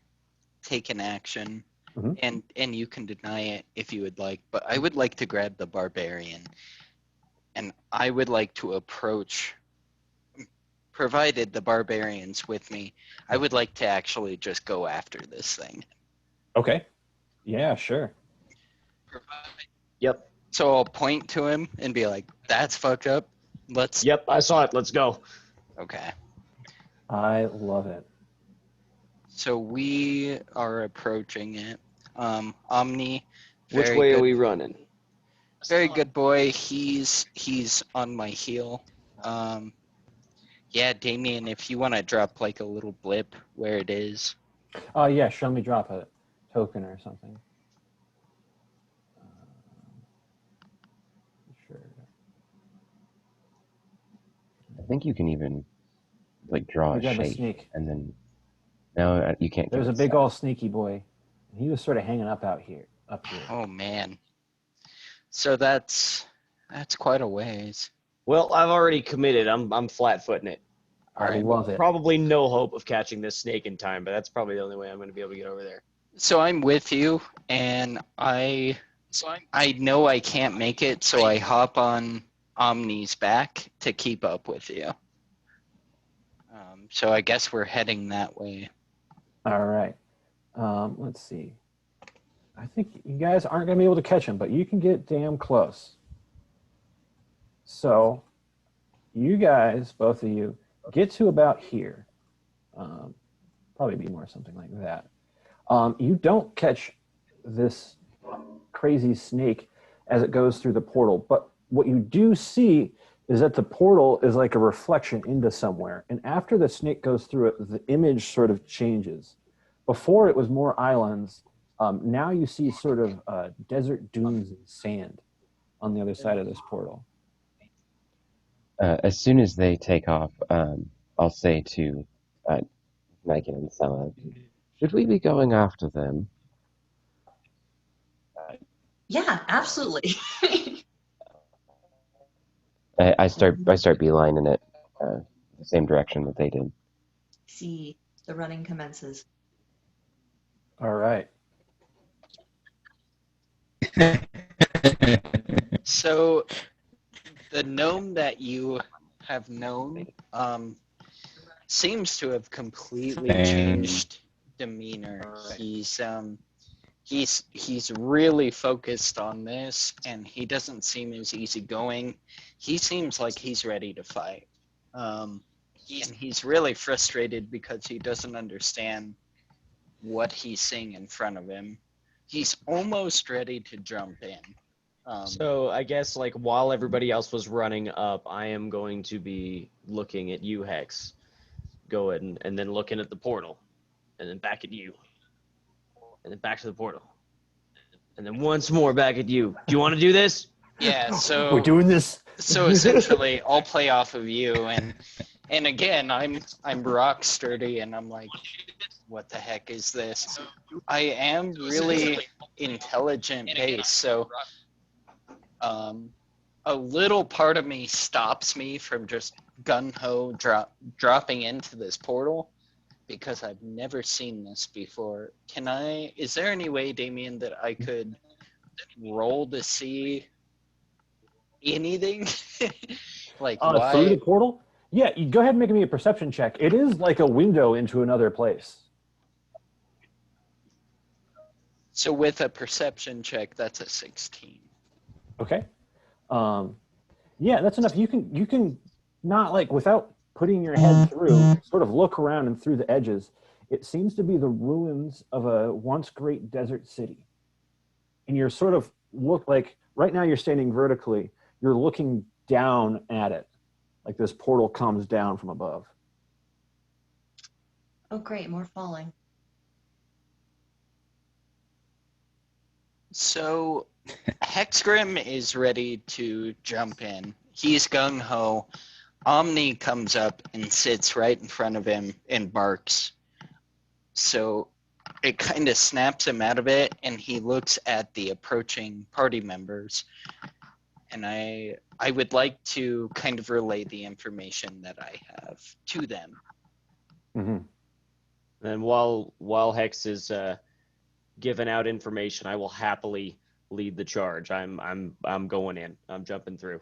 Speaker 3: take an action,
Speaker 2: Mhm.
Speaker 3: and you can deny it if you would like, but I would like to grab the barbarian, and I would like to approach, provided the barbarian's with me, I would like to actually just go after this thing.
Speaker 2: Okay. Yeah, sure.
Speaker 5: Yep.
Speaker 3: So I'll point to him and be like, that's fucked up. Let's,
Speaker 5: Yep, I saw it. Let's go.
Speaker 3: okay.
Speaker 2: I love it.
Speaker 3: So we are approaching it. Omni,
Speaker 5: Which
Speaker 3: very
Speaker 5: way
Speaker 3: good,
Speaker 5: are we running?
Speaker 3: very good boy. He's on my heel. Yeah, Damien, if you want to drop like a little blip where it is.
Speaker 2: Oh, yeah, show me drop a token or something. Sure.
Speaker 6: I think you can even like draw
Speaker 2: We
Speaker 6: a
Speaker 2: grab a
Speaker 6: shape,
Speaker 2: snake.
Speaker 6: and then no, you can't.
Speaker 2: There's
Speaker 6: give
Speaker 2: a
Speaker 6: it
Speaker 2: big
Speaker 6: size.
Speaker 2: old sneaky boy. He was sort of hanging up here.
Speaker 3: Oh man. So that's quite a ways.
Speaker 5: Well, I've already committed. I'm flat-footing it.
Speaker 2: I
Speaker 3: All right.
Speaker 2: love it.
Speaker 5: Probably no hope of catching this snake in time, but that's probably the only way I'm going to be able to get over there.
Speaker 3: So I'm with you, and I know I can't make it, so I hop on Omni's back to keep up with you. So I guess we're heading that way.
Speaker 2: All right. Let's see. I think you guys aren't going to be able to catch him, but you can get damn close. So you guys, both of you, get to about here. Probably be more something like that. You don't catch this crazy snake as it goes through the portal, but what you do see is that the portal is like a reflection into somewhere. And after the snake goes through it, the image sort of changes. Before it was more islands. Now you see sort of desert dunes and sand on the other side of this portal.
Speaker 6: As soon as they take off, I'll say to Megan and Sella, should we be going after them?
Speaker 7: Yeah, absolutely.
Speaker 6: I start beelining it the same direction that they did.
Speaker 7: See, the running commences.
Speaker 2: All right.
Speaker 3: So the gnome that you have known seems to have completely changed demeanor. He's really focused on this, and he doesn't seem as easygoing. He seems like he's ready to fight. And he's really frustrated because he doesn't understand what he's seeing in front of him. He's almost ready to jump in.
Speaker 5: So I guess like while everybody else was running up, I am going to be looking at you, Hex. Go ahead and then looking at the portal. and then back at you, and then back to the portal, and then once more back at you. Do you want to do this?
Speaker 3: Yeah, so
Speaker 2: We're doing this.
Speaker 3: so essentially I'll play off of you, and again I'm rock sturdy, and I'm like, what the heck is this? I am really intelligent based, so a little part of me stops me from just gung-ho dropping into this portal because I've never seen this before. Is there any way, Damien, that I could roll to see anything? Like
Speaker 2: Through
Speaker 3: why?
Speaker 2: the portal? Yeah, you go ahead and make me a perception check. It is like a window into another place.
Speaker 3: So with a perception check, that's a 16.
Speaker 2: Okay. Yeah, that's enough. You can not like without putting your head through, sort of look around and through the edges. It seems to be the ruins of a once great desert city. And you're sort of look like right now you're standing vertically. You're looking down at it. Like this portal comes down from above.
Speaker 7: Oh, great, more falling.
Speaker 3: So Hexgrim is ready to jump in. He's gung-ho. Omni comes up and sits right in front of him and barks. So it kind of snaps him out of it, and he looks at the approaching party members. And I would like to kind of relay the information that I have to them.
Speaker 2: Mm-hmm.
Speaker 5: And while Hex is giving out information, I will happily lead the charge. I'm going in. I'm jumping through.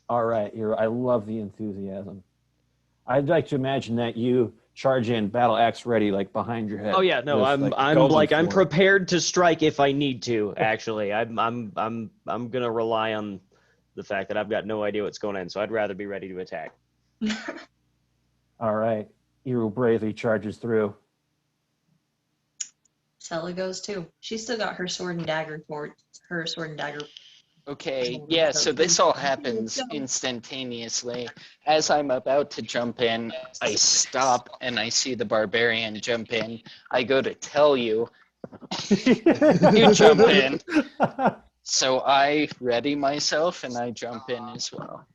Speaker 2: All right, I love the enthusiasm. I'd like to imagine that you charge in, battle axe ready, like behind your head.
Speaker 5: Oh yeah, no,
Speaker 2: Just,
Speaker 5: I'm prepared to strike if I need to. Actually, I'm gonna rely on the fact that I've got no idea what's going on, so I'd rather be ready to attack.
Speaker 2: All right, Eru bravely charges through.
Speaker 7: Sella goes too. She's still got her sword and dagger
Speaker 3: Okay, yeah, so this all happens instantaneously. As I'm about to jump in, I stop and I see the barbarian jump in. I go to tell you, you jump in. So I ready myself and I jump in as well.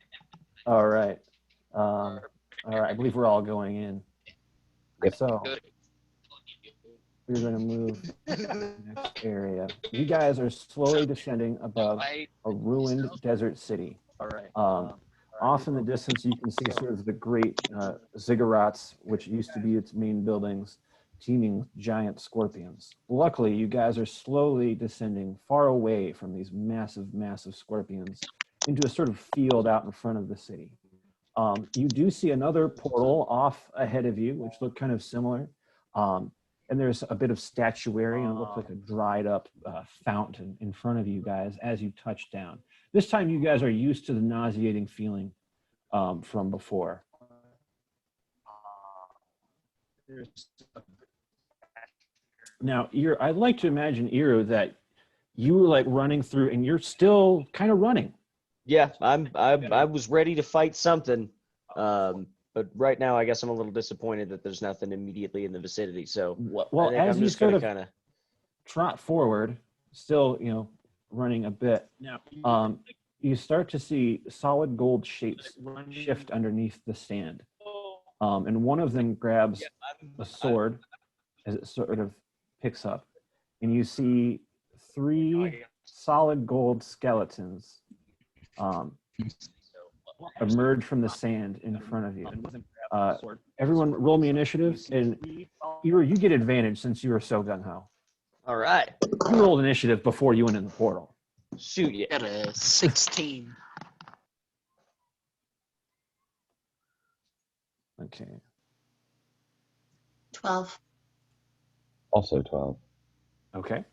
Speaker 2: All right. All right, I believe we're all going in.
Speaker 6: Yep.
Speaker 2: So we're going to move to the next area. You guys are slowly descending above a ruined desert city.
Speaker 3: All right.
Speaker 2: Off in the distance, you can see sort of the great ziggurats, which used to be its main buildings, teeming with giant scorpions. Luckily, you guys are slowly descending far away from these massive, massive scorpions into a sort of field out in front of the city. You do see another portal off ahead of you, which look kind of similar. And there's a bit of statuary, and it looks like a dried up fountain in front of you guys as you touch down. This time you guys are used to the nauseating feeling from before. Now, I'd like to imagine, Eru, that you were like running through and you're still kind of running.
Speaker 5: Yeah, I was ready to fight something. But right now, I guess I'm a little disappointed that there's nothing immediately in the vicinity. So,
Speaker 2: Well, as you sort of trot forward, still, running a bit, you start to see solid gold shapes shift underneath the stand. And one of them grabs a sword as it sort of picks up. And you see 3 solid gold skeletons emerge from the sand in front of you. Everyone roll me initiative, and you get advantage since you were so gung-ho.
Speaker 5: All right.
Speaker 2: You rolled initiative before you went in the portal.
Speaker 5: Shoot, yeah.
Speaker 3: Got a 16.
Speaker 2: Okay.
Speaker 7: 12.
Speaker 6: Also 12.
Speaker 2: Okay.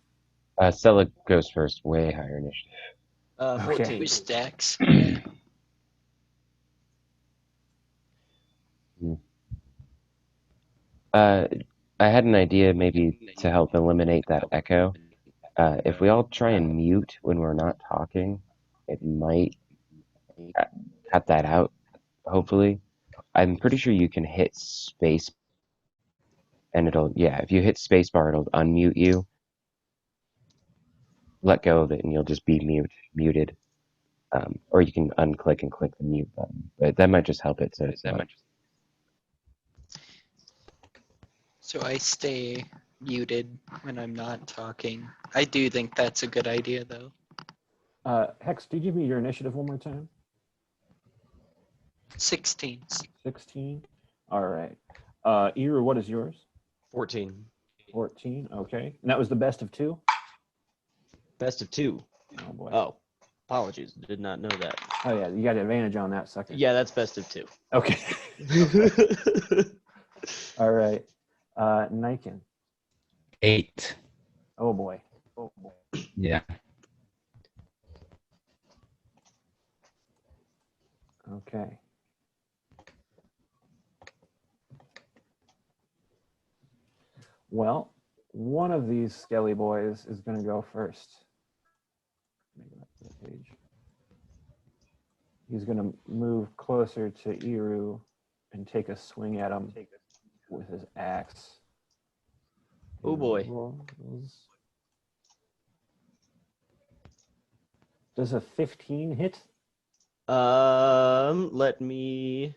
Speaker 6: Stella goes first, way higher initiative.
Speaker 5: 14.
Speaker 3: 2 stacks.
Speaker 6: I had an idea maybe to help eliminate that echo. If we all try and mute when we're not talking, it might cut that out, hopefully. I'm pretty sure you can hit space and it'll, yeah, if you hit spacebar, it'll unmute you. Let go of it, and you'll just be muted. Or you can unclick and click the mute button, but that might just help it.
Speaker 3: So I stay muted when I'm not talking. I do think that's a good idea, though.
Speaker 2: Hex, do you give me your initiative one more time?
Speaker 3: 16.
Speaker 2: 16. All right. Iru, what is yours?
Speaker 5: 14.
Speaker 2: 14. Okay. And that was the best of 2?
Speaker 5: Best of 2.
Speaker 2: Oh, boy.
Speaker 5: Oh, apologies. Did not know that.
Speaker 2: Oh, yeah. You got advantage on that sucker.
Speaker 5: Yeah, that's best of 2.
Speaker 2: Okay. All right. Niken.
Speaker 1: 8.
Speaker 2: Oh, boy.
Speaker 1: Yeah.
Speaker 2: Okay. Well, one of these skelly boys is going to go first. Let me go back to the page. He's going to move closer to Iru and take a swing at him with his axe.
Speaker 5: Oh boy.
Speaker 2: Does a 15 hit?
Speaker 5: Let me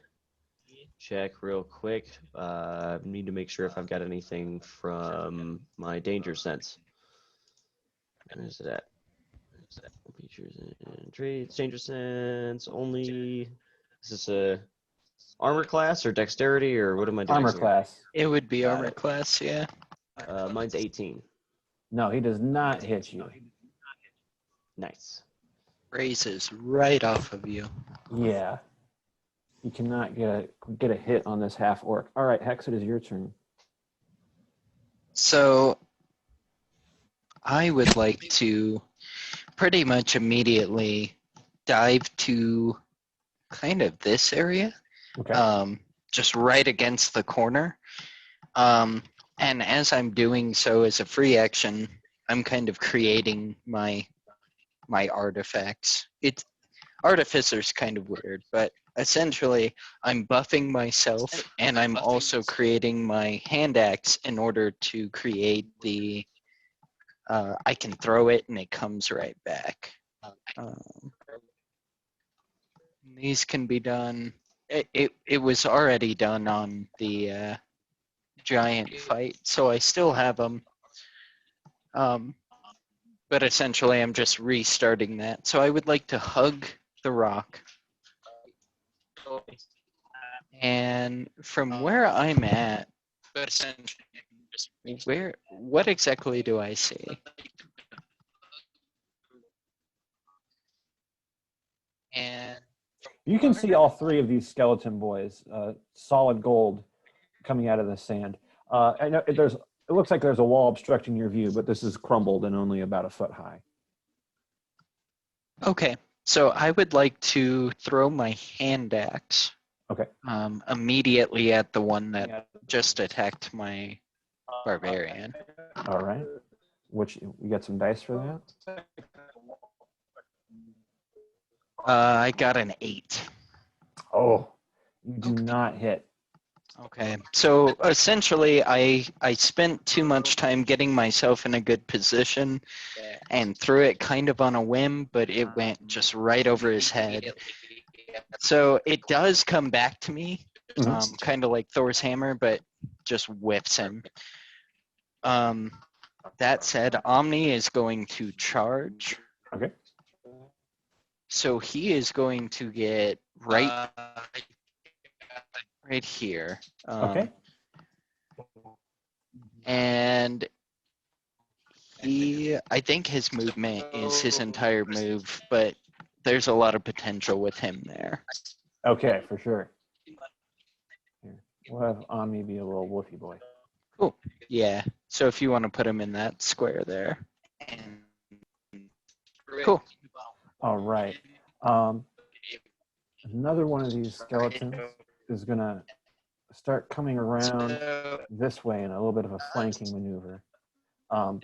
Speaker 5: check real quick. Need to make sure if I've got anything from my danger sense. Where's it at? Features and traits, danger sense only. Is this a armor class or dexterity or what am I doing?
Speaker 2: Armor class.
Speaker 3: It would be
Speaker 2: Got
Speaker 3: armor
Speaker 2: it.
Speaker 3: class, yeah.
Speaker 5: Mine's 18.
Speaker 2: No, he does not hit you.
Speaker 5: Nice.
Speaker 3: Raises right off of you.
Speaker 2: Yeah. You cannot get a hit on this half orc. All right, Hex, it is your turn.
Speaker 3: So I would like to pretty much immediately dive to kind of this area,
Speaker 2: Okay.
Speaker 3: just right against the corner. And as I'm doing so as a free action, I'm kind of creating my artifacts. Artificer's kind of weird, but essentially I'm buffing myself and I'm also creating my hand axe in order to create the I can throw it and it comes right back. These can be done. It was already done on the giant fight, so I still have them. But essentially I'm just restarting that. So I would like to hug the rock. And from where I'm at, but essentially, what exactly do I see? And
Speaker 2: You can see all 3 of these skeleton boys, solid gold coming out of the sand. I know it looks like there's a wall obstructing your view, but this is crumbled and only about a foot high.
Speaker 3: Okay, so I would like to throw my hand axe.
Speaker 2: Okay.
Speaker 3: Immediately at the one that just attacked my barbarian.
Speaker 2: All right. You got some dice for that?
Speaker 3: I got an 8.
Speaker 2: Oh, you do not hit.
Speaker 3: Okay, so essentially I spent too much time getting myself in a good position and threw it kind of on a whim, but it went just right over his head. So it does come back to me, kind of like Thor's hammer, but just whiffs him. That said, Omni is going to charge.
Speaker 2: Okay.
Speaker 3: So he is going to get right here.
Speaker 2: Okay.
Speaker 3: And I think his movement is his entire move, but there's a lot of potential with him there.
Speaker 2: Okay, for sure. Here, we'll have Omni be a little woofy boy.
Speaker 3: Cool. Yeah. So if you want to put him in that square there. Cool.
Speaker 2: All right. Another one of these skeletons is going to start coming around this way in a little bit of a flanking maneuver.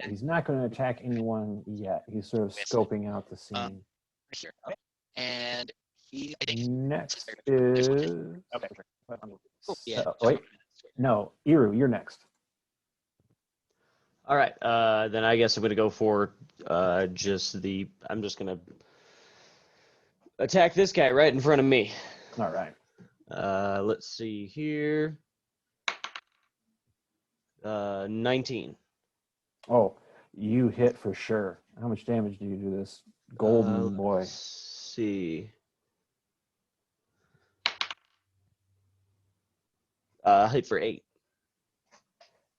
Speaker 2: He's not going to attack anyone yet. He's sort of scoping out the scene.
Speaker 3: And
Speaker 2: Next is...
Speaker 3: Okay.
Speaker 2: wait. No, Iru, you're next.
Speaker 5: All right. Then I guess I'm gonna go for I'm just gonna attack this guy right in front of me.
Speaker 2: All right.
Speaker 5: Let's see here. 19.
Speaker 2: Oh, you hit for sure. How much damage do you do this golden boy?
Speaker 5: Let's see. Hit for 8.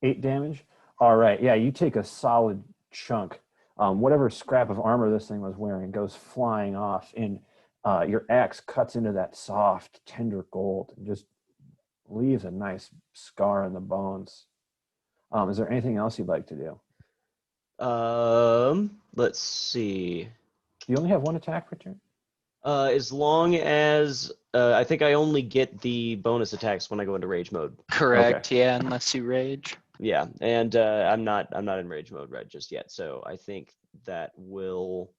Speaker 2: 8 damage. All right. Yeah, you take a solid chunk. Whatever scrap of armor this thing was wearing goes flying off, and your axe cuts into that soft, tender gold and just leaves a nice scar in the bones. Is there anything else you'd like to do?
Speaker 5: Let's see.
Speaker 2: You only have one attack per turn?
Speaker 5: As long as I think I only get the bonus attacks when I go into rage mode.
Speaker 3: Correct. Yeah, unless you rage.
Speaker 5: Yeah, and I'm not in rage mode right just yet, so I think that will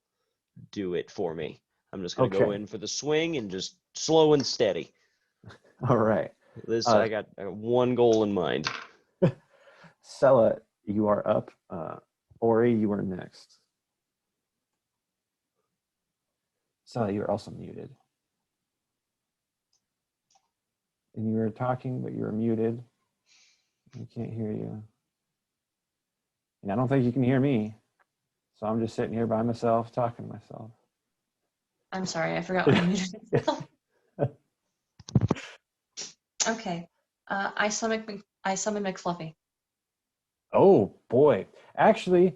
Speaker 5: do it for me. I'm just gonna go
Speaker 2: Okay.
Speaker 5: in for the swing and just slow and steady.
Speaker 2: All right.
Speaker 5: I got one goal in mind.
Speaker 2: Sella, you are up. Ori, you are next. Sella, you're also muted. And you were talking, but you were muted. I can't hear you. And I don't think you can hear me. So I'm just sitting here by myself, talking to myself.
Speaker 7: I'm sorry, I forgot when I muted myself. Okay. I summon McFluffy.
Speaker 2: Oh, boy. Actually,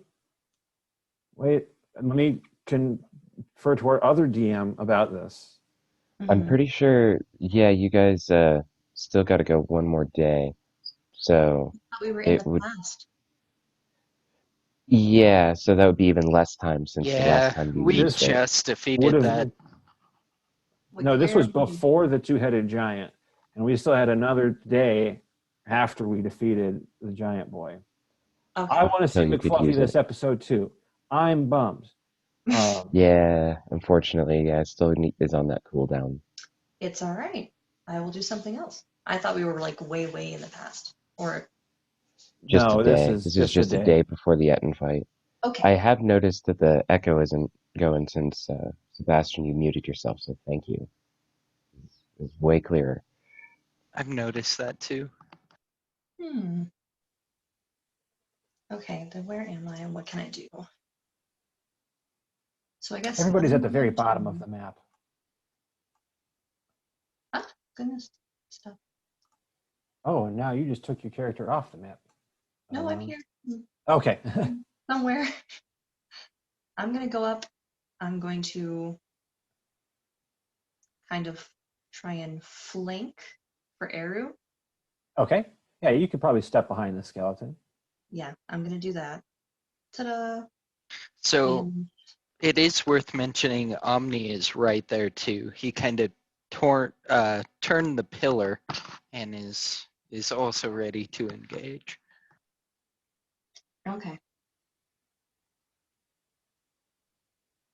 Speaker 2: wait, let me confer to our other DM about this.
Speaker 6: I'm
Speaker 7: Mhm.
Speaker 6: pretty sure, yeah, you guys still got to go one more day. So
Speaker 7: I thought we were in
Speaker 6: it
Speaker 7: the
Speaker 6: would,
Speaker 7: past.
Speaker 6: yeah, so that would be even less time since the last
Speaker 3: Yeah,
Speaker 6: time you
Speaker 3: we
Speaker 6: used
Speaker 2: This
Speaker 6: it.
Speaker 3: just
Speaker 2: would
Speaker 3: defeated
Speaker 2: have
Speaker 3: that.
Speaker 7: Wait,
Speaker 2: No, this
Speaker 7: where
Speaker 2: was before the two-headed giant, and we still had another day after we defeated the giant boy.
Speaker 7: Okay.
Speaker 2: I want to see
Speaker 6: So you could
Speaker 2: McFluffy
Speaker 6: use
Speaker 2: this
Speaker 6: it.
Speaker 2: episode too. I'm bummed.
Speaker 6: Yeah, unfortunately, yeah, it still is on that cooldown.
Speaker 7: It's all right. I will do something else. I thought we were like way, way in the past. Or
Speaker 6: Just a
Speaker 2: No, this
Speaker 6: day.
Speaker 2: is
Speaker 6: This is
Speaker 2: just a
Speaker 6: just a
Speaker 2: day.
Speaker 6: day before the Ettin fight.
Speaker 7: okay.
Speaker 6: I have noticed that the echo isn't going since Sebastian, you muted yourself, so thank you. It's way clearer.
Speaker 3: I've noticed that too.
Speaker 7: Hmm. Okay, then where am I and what can I do? So I guess
Speaker 2: Everybody's
Speaker 7: other
Speaker 2: at the very
Speaker 7: than
Speaker 2: bottom of the map.
Speaker 7: Ah, goodness. Stop.
Speaker 2: Oh, and now you just took your character off the map.
Speaker 7: No, I'm here.
Speaker 2: Okay.
Speaker 7: Somewhere. I'm gonna go up. I'm going to kind of try and flank for Eru.
Speaker 2: Okay. Yeah, you could probably step behind the skeleton.
Speaker 7: Yeah, I'm gonna do that. Ta-da!
Speaker 3: So
Speaker 7: And
Speaker 3: it is worth mentioning Omni is right there too. He kind of turned the pillar and is also ready to engage.
Speaker 7: okay.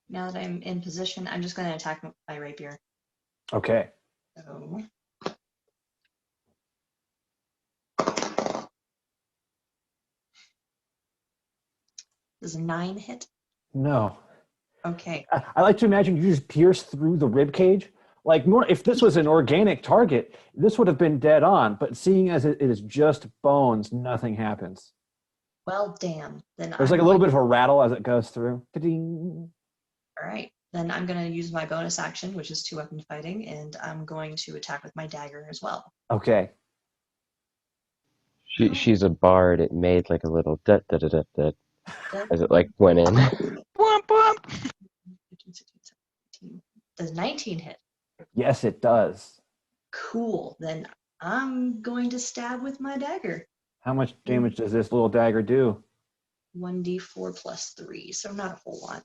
Speaker 7: Now that I'm in position, I'm just gonna attack my rapier.
Speaker 2: Okay.
Speaker 7: So does a 9 hit?
Speaker 2: No.
Speaker 7: Okay.
Speaker 2: I like to imagine you just pierce through the rib cage. Like if this was an organic target, this would have been dead on. But seeing as it is just bones, nothing happens.
Speaker 7: Well, damn. Then
Speaker 2: There's
Speaker 7: I'm
Speaker 2: like a little
Speaker 7: going.
Speaker 2: bit of a rattle as it goes through. Ta-ding.
Speaker 7: All right. Then I'm gonna use my bonus action, which is 2-weapon fighting, and I'm going to attack with my dagger as well.
Speaker 2: Okay.
Speaker 6: She's a bard. It made like a little dut dut dut dut dut as it like went in.
Speaker 3: Womp womp.
Speaker 7: 15, 16, 17. Does 19 hit?
Speaker 2: Yes, it does.
Speaker 7: Cool. Then I'm going to stab with my dagger.
Speaker 2: How much damage does this little dagger do?
Speaker 7: 1d4 plus 3, so not a whole lot.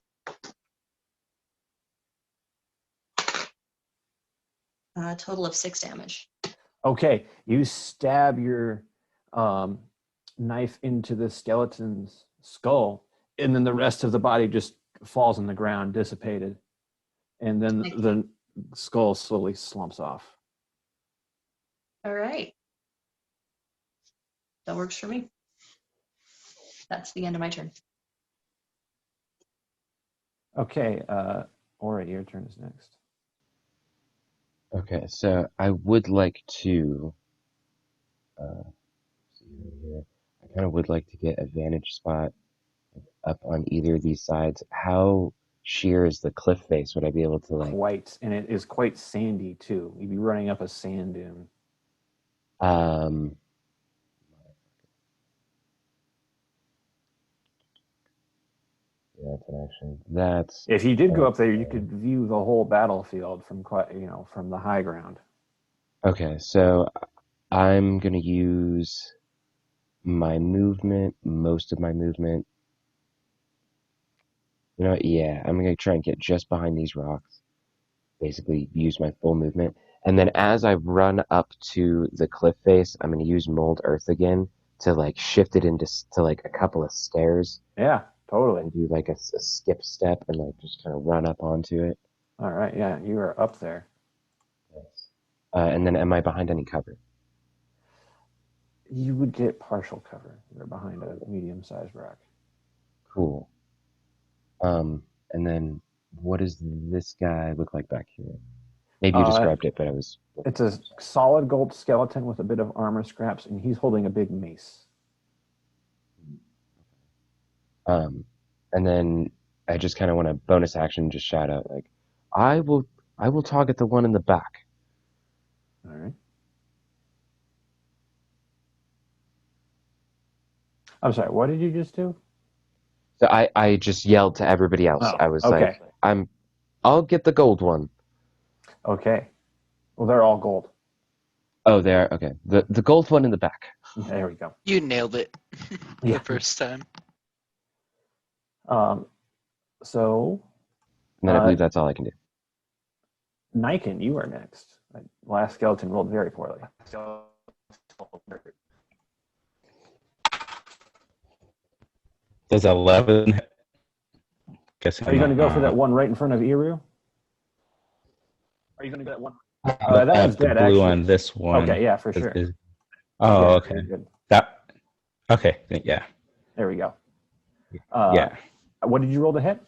Speaker 7: Total of 6 damage.
Speaker 2: Okay, you stab your knife into the skeleton's skull, and then the rest of the body just falls on the ground, dissipated. And then the skull slowly slumps off.
Speaker 7: All right. That works for me. That's the end of my turn.
Speaker 2: Okay, Ori, your turn is next.
Speaker 6: Okay, so I would like to. See here. I kind of would like to get a vantage spot up on either of these sides. How sheer is the cliff face? Would I be able to
Speaker 2: Quite, and it is quite sandy too. You'd be running up a sand dune.
Speaker 6: um? Yeah, that's an action. That's
Speaker 2: If you did go up there, you could view the whole battlefield from from the high ground.
Speaker 6: okay. So I'm gonna use my movement, most of my movement. You know what? Yeah, I'm gonna try and get just behind these rocks. Basically, use my full movement, and then as I run up to the cliff face, I'm gonna use mold earth again to shift it into to a couple of stairs
Speaker 2: Yeah, totally.
Speaker 6: and do a skip step and just kind of run up onto it.
Speaker 2: All right, yeah, you are up there.
Speaker 6: Yes. And then, am I behind any cover?
Speaker 2: You would get partial cover. You're behind a medium-sized rock.
Speaker 6: Cool. And then what does this guy look like back here? Maybe you described it, but I was.
Speaker 2: It's a solid gold skeleton with a bit of armor scraps, and he's holding a big mace.
Speaker 6: And then I just kind of want to bonus action, just shout out I will target the one in the back.
Speaker 2: All right. I'm sorry. What did you just do?
Speaker 6: So I just yelled to everybody else.
Speaker 2: Oh,
Speaker 6: I was
Speaker 2: okay.
Speaker 6: I'll get the gold one.
Speaker 2: Okay. Well, they're all gold.
Speaker 6: Oh, there. Okay. The gold one in the back.
Speaker 2: There we go.
Speaker 3: You nailed it
Speaker 2: Yeah.
Speaker 3: the first time.
Speaker 2: So,
Speaker 6: And then I believe that's all I can do.
Speaker 2: Niken, you are next. Last skeleton rolled very poorly.
Speaker 1: Does 11? Guessing
Speaker 2: Are you going to go for
Speaker 1: not.
Speaker 2: that one right in front of Iru? Are you going to get that one?
Speaker 1: But
Speaker 2: That
Speaker 1: I
Speaker 2: one's
Speaker 1: have the
Speaker 2: dead,
Speaker 1: blue
Speaker 2: actually.
Speaker 1: one. This one.
Speaker 2: Okay, yeah, for sure.
Speaker 1: Oh,
Speaker 2: Yeah,
Speaker 1: okay.
Speaker 2: you're good.
Speaker 1: That. Okay. Yeah.
Speaker 2: There we go.
Speaker 1: Yeah.
Speaker 2: What did you roll to hit?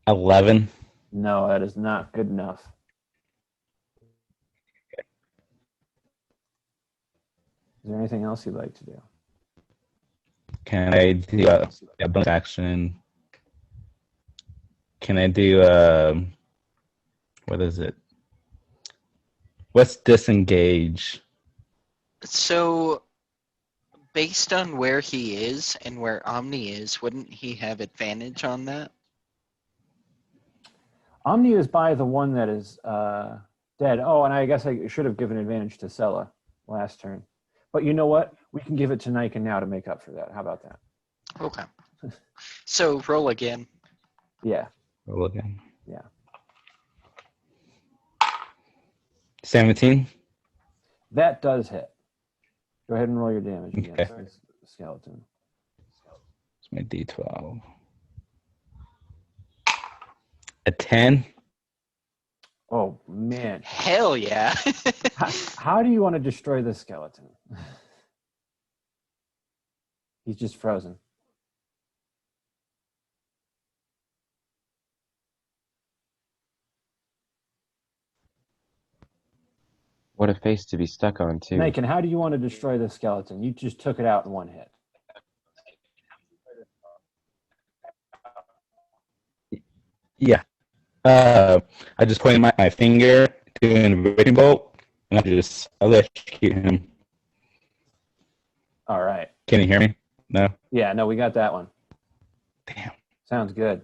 Speaker 1: 11.
Speaker 2: No, that is not good enough. Is there anything else you'd like to do?
Speaker 1: Can I do a bonus action? Can I do what is it? What's disengage?
Speaker 3: So, based on where he is and where Omni is, wouldn't he have advantage on that?
Speaker 2: Omni is by the one that is dead. Oh, and I guess I should have given advantage to Sella last turn. But you know what? We can give it to Niken now to make up for that. How about that?
Speaker 3: Okay. So, roll again.
Speaker 2: Yeah.
Speaker 1: Roll again.
Speaker 2: Yeah.
Speaker 1: 17.
Speaker 2: That does hit. Go ahead and roll your damage against
Speaker 1: Okay.
Speaker 2: this skeleton.
Speaker 1: It's my D12. A 10.
Speaker 2: Oh, man.
Speaker 3: Hell yeah.
Speaker 2: How do you want to destroy this skeleton? He's just frozen.
Speaker 6: What a face to be stuck on, too.
Speaker 2: Niken, how do you want to destroy this skeleton? You just took it out in one hit.
Speaker 1: Yeah. I just pointed my finger to an invitation bolt, and I just electrocute him.
Speaker 2: All right.
Speaker 1: Can you hear me? No?
Speaker 2: Yeah, no, we got that one.
Speaker 1: Damn.
Speaker 2: Sounds good.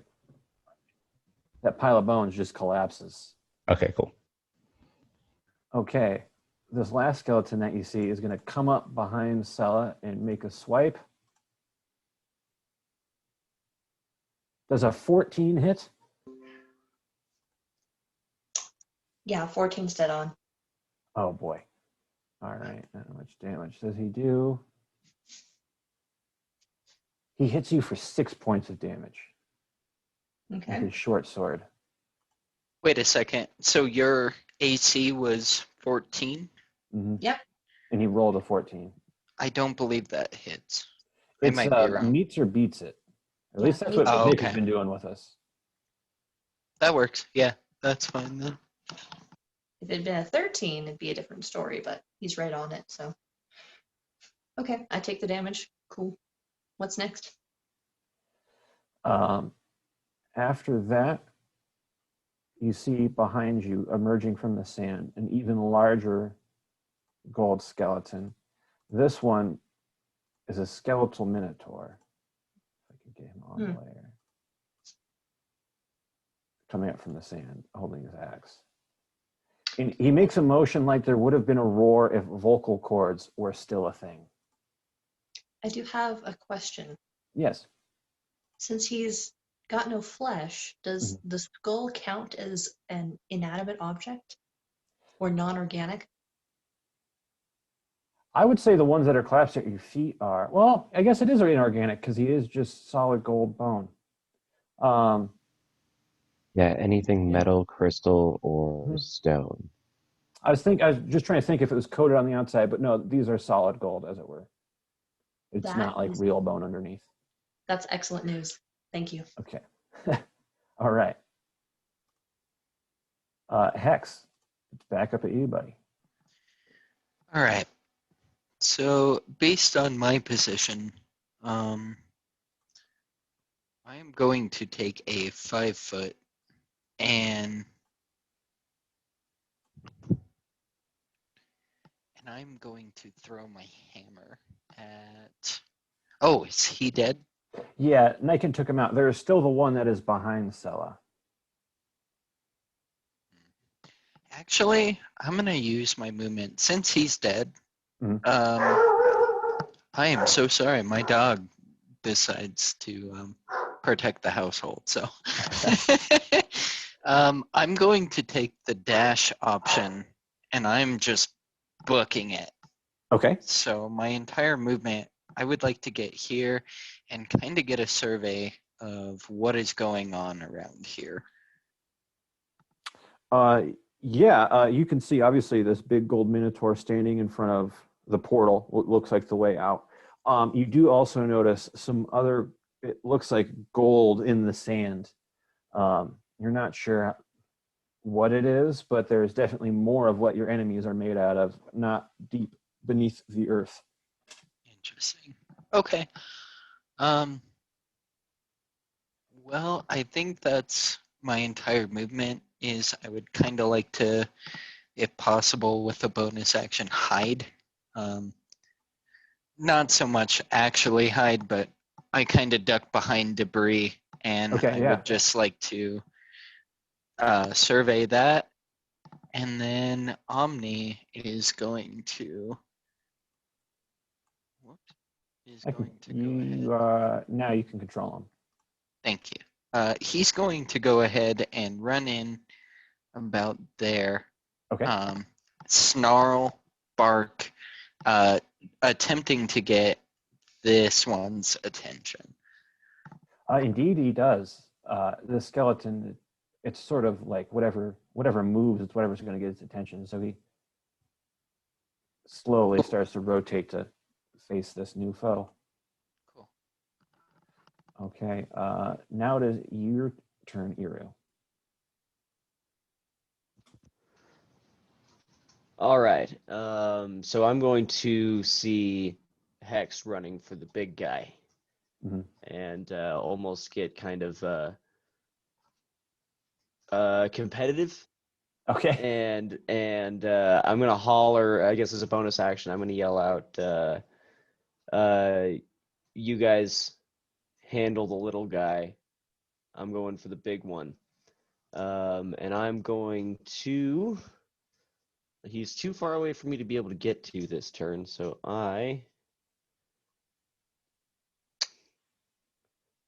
Speaker 2: That pile of bones just collapses.
Speaker 1: Okay, cool.
Speaker 2: Okay. This last skeleton that you see is going to come up behind Sella and make a swipe. Does a 14 hit?
Speaker 7: Yeah, 14's dead on.
Speaker 2: Oh, boy. All right. How much damage does he do? He hits you for 6 points of damage with
Speaker 7: Okay.
Speaker 2: his short sword.
Speaker 3: Wait a second. So, your AC was 14?
Speaker 2: Mm-hmm.
Speaker 7: Yep.
Speaker 2: And he rolled a 14.
Speaker 3: I don't believe that hits. I
Speaker 2: It's
Speaker 3: might be wrong.
Speaker 2: meets or beats it. At
Speaker 7: Yeah,
Speaker 2: least that's
Speaker 7: meets
Speaker 2: what
Speaker 3: or
Speaker 2: Nick
Speaker 3: beats
Speaker 2: has
Speaker 3: it.
Speaker 2: been doing with us.
Speaker 3: That works. Yeah, that's fine then.
Speaker 7: If it had been a 13, it'd be a different story, but he's right on it, so. Okay, I take the damage. Cool. What's next?
Speaker 2: After that, you see behind you, emerging from the sand, an even larger gold skeleton. This one is a skeletal minotaur. If I could get him on the layer. Coming up from the sand, holding his axe. And he makes a motion like there would have been a roar if vocal cords were still a thing.
Speaker 7: I do have a question.
Speaker 2: Yes.
Speaker 7: Since he's got no flesh, does the skull count as an inanimate object or non-organic?
Speaker 2: I would say the ones that are collapsed at your feet are, well, I guess it is inorganic because he is just solid gold bone.
Speaker 6: Yeah, anything
Speaker 2: Yeah.
Speaker 6: metal, crystal, or stone.
Speaker 2: I was just trying to think if it was coated on the outside, but no, these are solid gold, as it were. It's
Speaker 7: That
Speaker 2: not like
Speaker 7: is-
Speaker 2: real bone underneath.
Speaker 7: That's excellent news. Thank you.
Speaker 2: Okay. All right. Hex, it's back up at you, buddy.
Speaker 3: All right. So based on my position, I am going to take a 5-foot and I'm going to throw my hammer at. Oh, is he dead?
Speaker 2: Yeah, Niken took him out. There is still the one that is behind Sella.
Speaker 3: Actually, I'm gonna use my movement since he's dead.
Speaker 2: Mhm.
Speaker 3: I am so sorry. My dog decides to protect the household, so I'm going to take the dash option, and I'm just booking it.
Speaker 2: Okay.
Speaker 3: So my entire movement, I would like to get here and kind of get a survey of what is going on around here.
Speaker 2: You can see obviously this big gold minotaur standing in front of the portal, what looks like the way out. You do also notice some other, it looks like gold in the sand. You're not sure what it is, but there's definitely more of what your enemies are made out of, not deep beneath the earth.
Speaker 3: Interesting. Okay. Well, I think that's my entire movement is I would kind of like to, if possible, with a bonus action, hide. Not so much actually hide, but I kind of duck behind debris, and I would just like to survey that. And then Omni is going to. Whoops. Is going to go ahead.
Speaker 2: Now you can control him.
Speaker 3: Thank you. He's going to go ahead and run in about there.
Speaker 2: Okay.
Speaker 3: Snarl, bark, attempting to get this one's attention.
Speaker 2: Indeed, he does. The skeleton, it's sort of like whatever moves, it's whatever's going to get its attention. So he slowly starts to rotate to face this new foe.
Speaker 3: Cool.
Speaker 2: Okay. Now it is your turn, Iru.
Speaker 5: All right. So I'm going to see Hex running for the big guy, and almost get kind of competitive.
Speaker 2: Okay.
Speaker 5: And I'm gonna holler. I guess as a bonus action, I'm gonna yell out, "You guys handle the little guy. I'm going for the big one." And I'm going to. He's too far away for me to be able to get to this turn, so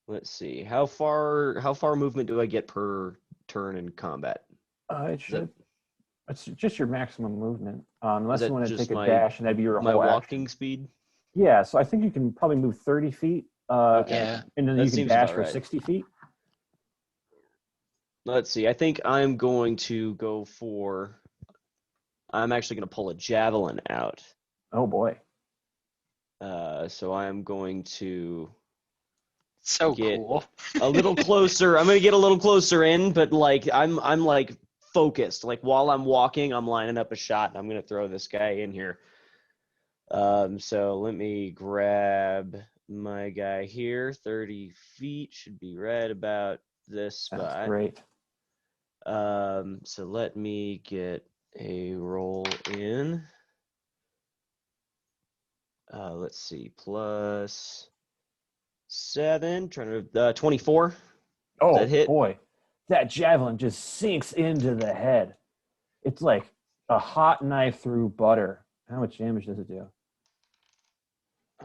Speaker 5: let's see. How far movement do I get per turn in combat?
Speaker 2: It's just your maximum movement. Unless you want to take a
Speaker 5: my-
Speaker 2: dash, and that'd be your
Speaker 5: My
Speaker 2: whole
Speaker 5: walking
Speaker 2: action.
Speaker 5: speed?
Speaker 2: Yeah, so I think you can probably move 30 feet.
Speaker 3: Yeah.
Speaker 2: And then
Speaker 5: That
Speaker 2: you can
Speaker 5: seems
Speaker 2: dash
Speaker 5: about
Speaker 2: for
Speaker 5: right.
Speaker 2: 60 feet.
Speaker 5: Let's see. I think I'm going to go for. I'm actually going to pull a javelin out.
Speaker 2: Oh boy.
Speaker 5: So I am going to
Speaker 3: So
Speaker 5: get
Speaker 3: cool.
Speaker 5: a little closer. I'm gonna get a little closer in, but like I'm like focused. Like while I'm walking, I'm lining up a shot, and I'm gonna throw this guy in here. So let me grab my guy here. 30 feet should be right about this
Speaker 2: That's
Speaker 5: spot.
Speaker 2: great.
Speaker 5: So let me get a roll in. Let's see, plus 7, trying to 24.
Speaker 2: Oh
Speaker 5: that hit?
Speaker 2: boy, that javelin just sinks into the head. It's like a hot knife through butter. How much damage does it do?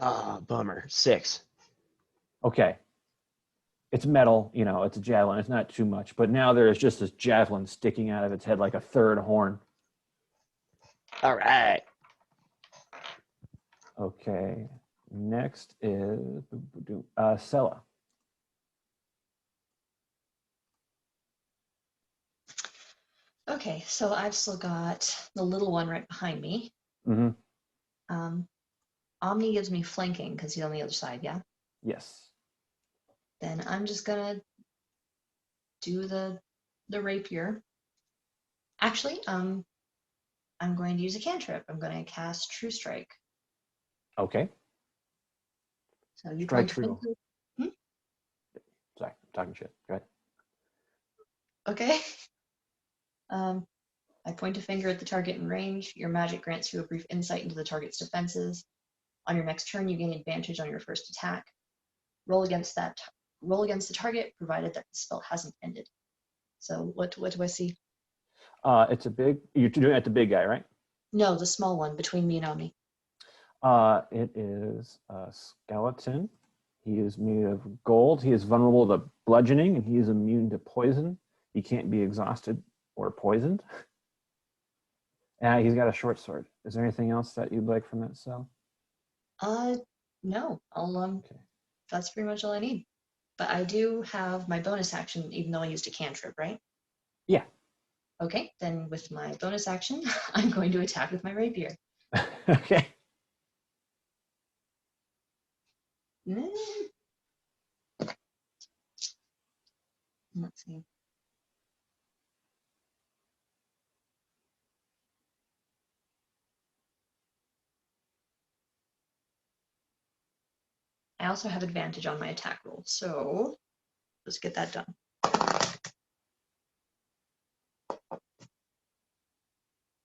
Speaker 5: Ah, bummer. 6.
Speaker 2: Okay. It's metal, it's a javelin. It's not too much. But now there's just this javelin sticking out of its head like a third horn.
Speaker 5: All right.
Speaker 2: Okay. Next is Sella.
Speaker 7: Okay, so I've still got the little one right behind me.
Speaker 2: Mm-hmm.
Speaker 7: Omni gives me flanking because he's on the other side, yeah?
Speaker 2: Yes.
Speaker 7: Then I'm just gonna do the rapier. Actually, I'm going to use a cantrip. I'm going to cast True Strike.
Speaker 2: Okay.
Speaker 7: So you
Speaker 2: Strike
Speaker 7: point
Speaker 2: true.
Speaker 7: finger.
Speaker 2: Sorry, I'm talking shit. Go ahead.
Speaker 7: Okay. I point a finger at the target in range. Your magic grants you a brief insight into the target's defenses. On your next turn, you gain advantage on your first attack. Roll against the target, provided that the spell hasn't ended. So what do I see?
Speaker 2: It's a big. You're doing it at the big guy, right?
Speaker 7: No, the small one between me and Omni.
Speaker 2: It is a skeleton. He is made of gold. He is vulnerable to bludgeoning, and he is immune to poison. He can't be exhausted or poisoned. He's got a short sword. Is there anything else that you'd like from that cell?
Speaker 7: No.
Speaker 2: Okay.
Speaker 7: That's pretty much all I need. But I do have my bonus action, even though I used a cantrip, right?
Speaker 2: Yeah.
Speaker 7: Okay, then with my bonus action, I'm going to attack with my rapier.
Speaker 2: Okay.
Speaker 7: Let's see. I also have advantage on my attack roll, so let's get that done.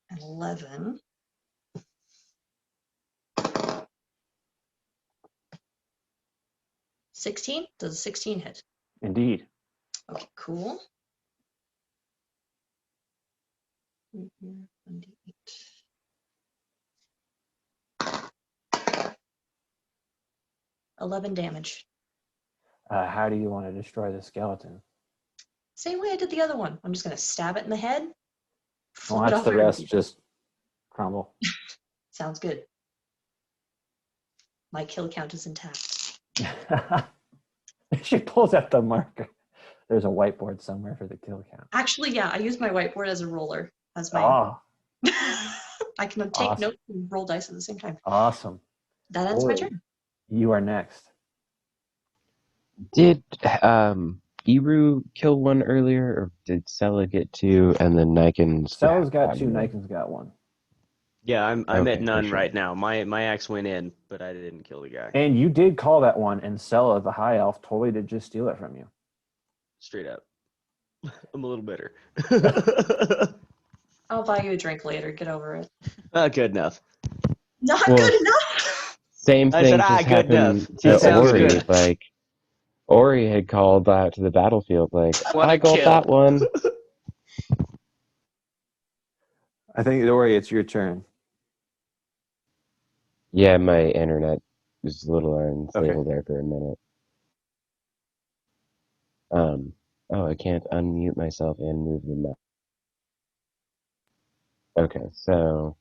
Speaker 7: An 11. $16? Does a 16 hit?
Speaker 2: Indeed.
Speaker 7: Okay, cool. 11 damage.
Speaker 2: How do you want to destroy the skeleton?
Speaker 7: Same way I did the other one. I'm just going to stab it in the head.
Speaker 2: Well,
Speaker 7: Flip it
Speaker 2: that's
Speaker 7: off
Speaker 2: the
Speaker 7: my
Speaker 2: rest.
Speaker 7: rapier.
Speaker 2: Just crumble.
Speaker 7: Sounds good. My kill count is intact.
Speaker 2: She pulls out the marker. There's a whiteboard somewhere for the kill count.
Speaker 7: Actually, yeah, I use my whiteboard as a roller. As my.
Speaker 2: Oh,
Speaker 7: I can take
Speaker 2: awesome.
Speaker 7: notes and roll dice at the same time.
Speaker 2: Awesome.
Speaker 7: That ends my turn.
Speaker 2: You are next.
Speaker 6: Did Eru kill one earlier, or did Sella get 2, and then Niken's
Speaker 2: Stella's got 2,
Speaker 6: one?
Speaker 2: Niken's got 1.
Speaker 5: Yeah, I'm
Speaker 6: Okay,
Speaker 5: at none
Speaker 6: for sure.
Speaker 5: right now. My axe went in, but I didn't kill the guy.
Speaker 2: And you did call that one, and Sella, the high elf, totally did just steal it from you.
Speaker 5: Straight up. I'm a little bitter.
Speaker 7: I'll buy you a drink later. Get over it.
Speaker 5: Not good enough.
Speaker 7: Not
Speaker 6: Well,
Speaker 7: good enough.
Speaker 6: Same
Speaker 5: I
Speaker 6: thing
Speaker 5: said,
Speaker 6: just
Speaker 5: good enough.
Speaker 6: happened
Speaker 5: That
Speaker 6: to
Speaker 5: sounds
Speaker 6: Ori.
Speaker 5: good.
Speaker 6: Like, Ori had called out to the battlefield, like,
Speaker 3: What
Speaker 6: I
Speaker 3: a
Speaker 6: got
Speaker 3: kill.
Speaker 6: that one.
Speaker 2: I think, Ori, it's your turn.
Speaker 6: Yeah, my internet was a little unstable there for a minute. Oh, I can't unmute myself and move the mouse. Okay, so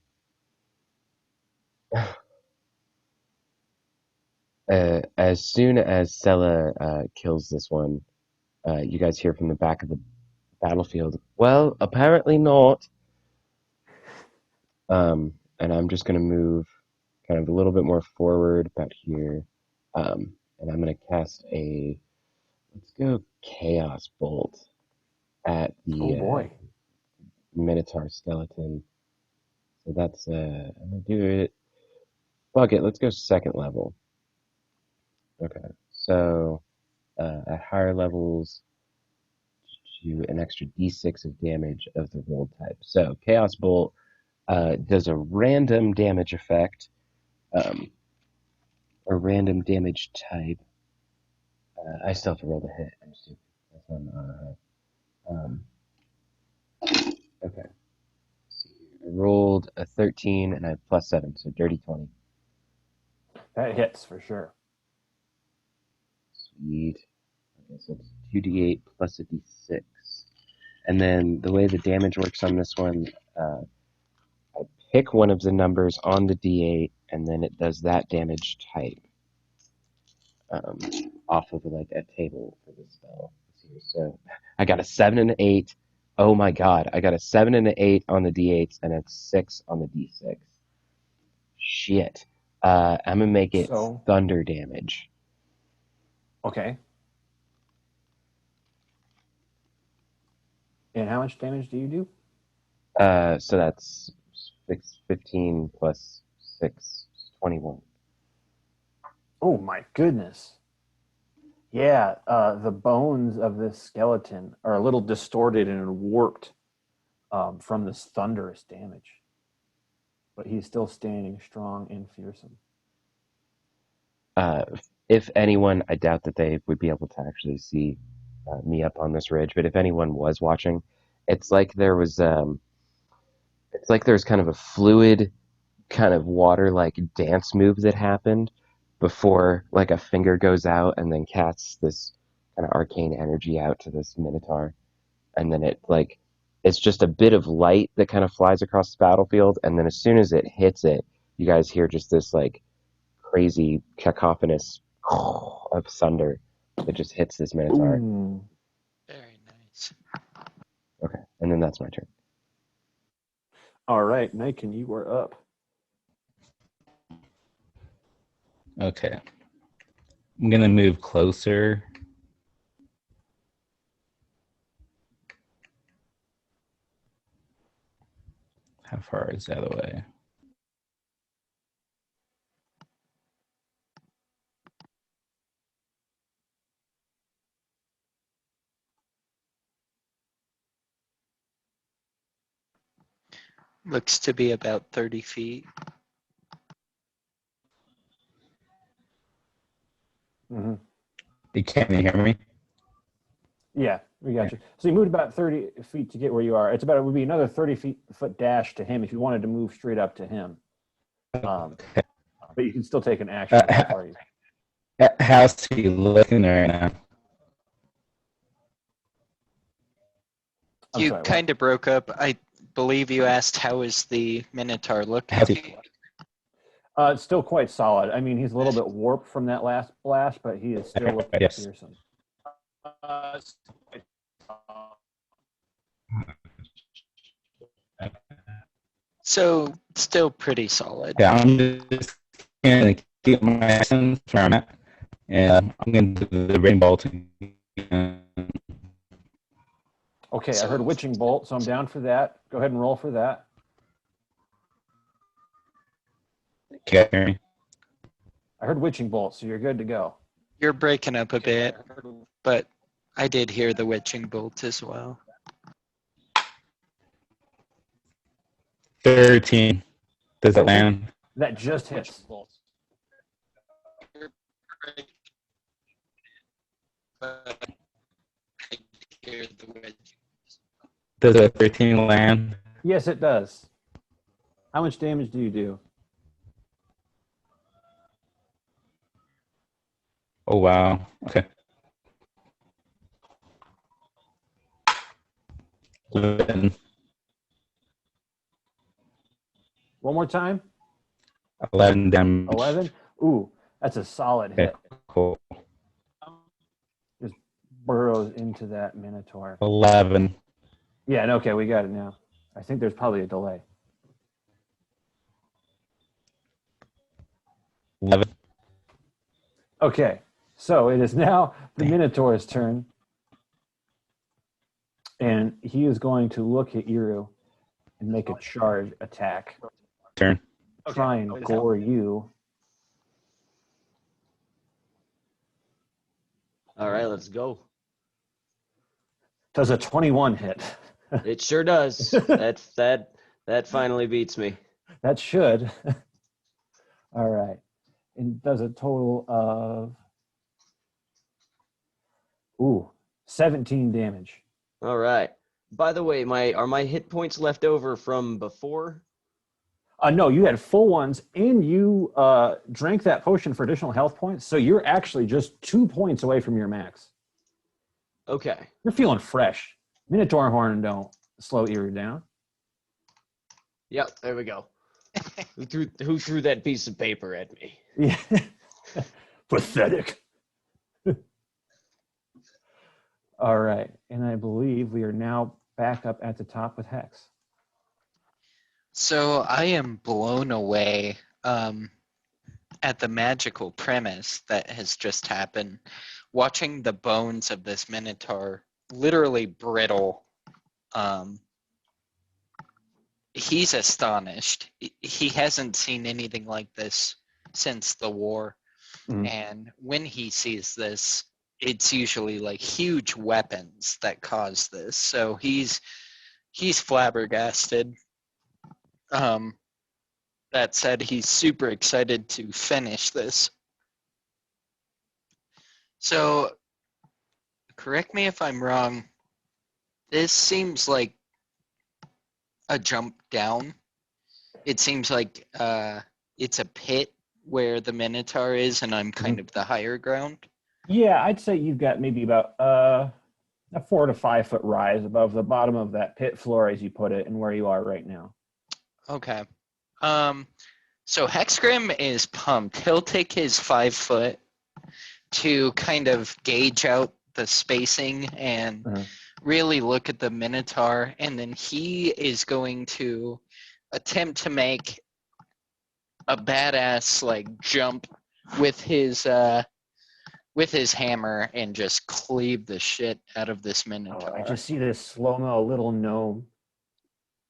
Speaker 6: as soon as Sella kills this one, you guys hear from the back of the battlefield, well, apparently not. And I'm just gonna move kind of a little bit more forward, about here. And I'm going to cast a, let's go Chaos Bolt at
Speaker 2: Oh
Speaker 6: the
Speaker 2: boy.
Speaker 6: Minotaur skeleton. So that's, I'm going to do it. Fuck it, let's go second level. Okay, so at higher levels, do an extra d6 of damage of the rolled type. So Chaos Bolt does a random damage effect, a random damage type. I still have to roll the hit. I'm stupid. That's not okay. Let's see here. I rolled a 13 and I have +7, so dirty 20.
Speaker 2: That hits for sure.
Speaker 6: Sweet. Okay, so it's 2d8 plus a d6. And then the way the damage works on this one, I pick one of the numbers on the d8, and then it does that damage type off of like a table for the spell. So I got a 7 and an 8. Oh my god, I got a 7 and an 8 on the d8s and a 6 on the d6. Shit. I'm gonna make it
Speaker 2: So-
Speaker 6: thunder damage.
Speaker 2: Okay. And how much damage do you do?
Speaker 6: So that's 15 plus 6, 21.
Speaker 2: Oh my goodness. Yeah, the bones of this skeleton are a little distorted and warped from this thunderous damage. But he's still standing strong and fearsome.
Speaker 6: If anyone, I doubt that they would be able to actually see me up on this ridge, but if anyone was watching, it's like there was kind of a fluid kind of water like dance move that happened before like a finger goes out and then casts this kind of arcane energy out to this minotaur, and then it's just a bit of light that kind of flies across the battlefield, and then as soon as it hits it, you guys hear just this like crazy cacophonous of thunder that just hits this minotaur.
Speaker 2: Ooh.
Speaker 3: Very nice.
Speaker 6: Okay, and then that's my turn.
Speaker 2: All right, Niken, you are up.
Speaker 1: Okay. I'm gonna move closer. How far is that away?
Speaker 3: Looks to be about 30 feet.
Speaker 2: Mm-hmm.
Speaker 1: You can't hear me?
Speaker 2: Yeah, we got you. So you moved about 30 feet to get where you are. It would be another 30-foot dash to him if you wanted to move straight up to him. But you can still take an action. Before you.
Speaker 1: How's he looking right now?
Speaker 2: I'm
Speaker 3: You
Speaker 2: sorry, what?
Speaker 3: kind of broke up. I believe you asked how is the Minotaur
Speaker 1: How's
Speaker 3: looking?
Speaker 1: he?
Speaker 2: It's still quite solid. I mean, he's a little bit warped from that last blast, but he is still looking
Speaker 1: Yes.
Speaker 2: fearsome.
Speaker 3: So still pretty solid.
Speaker 1: Yeah, I'm just gonna keep my essence where I'm at. And I'm gonna do the rainbow to
Speaker 2: Okay, I
Speaker 3: So-
Speaker 2: heard Witching Bolt, so I'm down for that. Go ahead and roll for that.
Speaker 1: get me.
Speaker 2: I heard Witching Bolt, so you're good to go.
Speaker 3: You're breaking up a bit, but I did hear the witching bolt as well.
Speaker 1: 13. Does it land?
Speaker 2: That just hits.
Speaker 1: Does a 13 land?
Speaker 2: Yes, it does. How much damage do you do?
Speaker 1: Oh wow. Okay. 11.
Speaker 2: One more time.
Speaker 1: 11 damage.
Speaker 2: 11. Ooh, that's a solid
Speaker 1: Okay,
Speaker 2: hit.
Speaker 1: cool.
Speaker 2: Just burrows into that Minotaur.
Speaker 1: 11.
Speaker 2: Yeah, and okay, we got it now. I think there's probably a delay.
Speaker 1: 11.
Speaker 2: Okay, so it is now the Minotaur's turn. And he is going to look at Iru and make a charge attack.
Speaker 1: Turn.
Speaker 2: Try and gore you.
Speaker 5: All right, let's go.
Speaker 2: Does a 21 hit?
Speaker 5: It sure does. That finally beats me.
Speaker 2: That should. All right. And does a total of 17 damage.
Speaker 5: All right. By the way, are my hit points left over from before?
Speaker 2: No, you had full ones, and you drank that potion for additional health points, so you're actually just 2 points away from your max.
Speaker 5: Okay.
Speaker 2: You're feeling fresh. Minotaur horn don't slow Iru down.
Speaker 5: Yep, there we go. Who threw that piece of paper at me?
Speaker 2: Yeah. Pathetic. All right, and I believe we are now back up at the top with Hex.
Speaker 3: So I am blown away at the magical premise that has just happened. Watching the bones of this Minotaur literally brittle. He's astonished. He hasn't seen anything like this since the war. And when he sees this, it's usually like huge weapons that cause this. So he's flabbergasted. That said, he's super excited to finish this. So, correct me if I'm wrong. This seems like a jump down. It seems like it's a pit where the Minotaur is, and I'm kind of the higher ground.
Speaker 2: Yeah, I'd say you've got maybe about a 4 to 5 foot rise above the bottom of that pit floor, as you put it, and where you are right now.
Speaker 3: Okay. So Hexgrim is pumped. He'll take his 5 foot to kind of gauge out the spacing and really look at the Minotaur, and then he is going to attempt to make a badass like jump with his hammer and just cleave the shit out of this Minotaur.
Speaker 2: I just see this slow-mo little gnome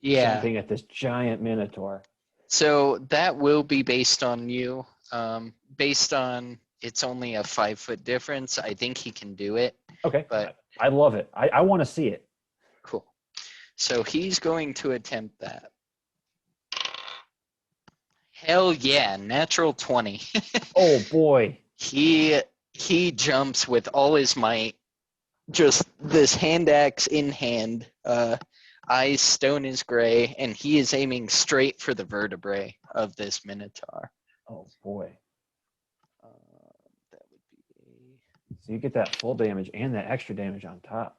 Speaker 2: jumping at this giant Minotaur.
Speaker 3: So that will be based on you. Based on it's only a 5 foot difference, I think he can do it.
Speaker 2: Okay,
Speaker 3: but
Speaker 2: I love it. I want to see it.
Speaker 3: Cool. So he's going to attempt that. Hell yeah, natural 20.
Speaker 2: Oh boy.
Speaker 3: He jumps with all his might, just this hand axe in hand, eyes stone is gray, and he is aiming straight for the vertebrae of this Minotaur.
Speaker 2: Oh boy.
Speaker 3: That would be
Speaker 2: So you get that full damage and that extra damage on top.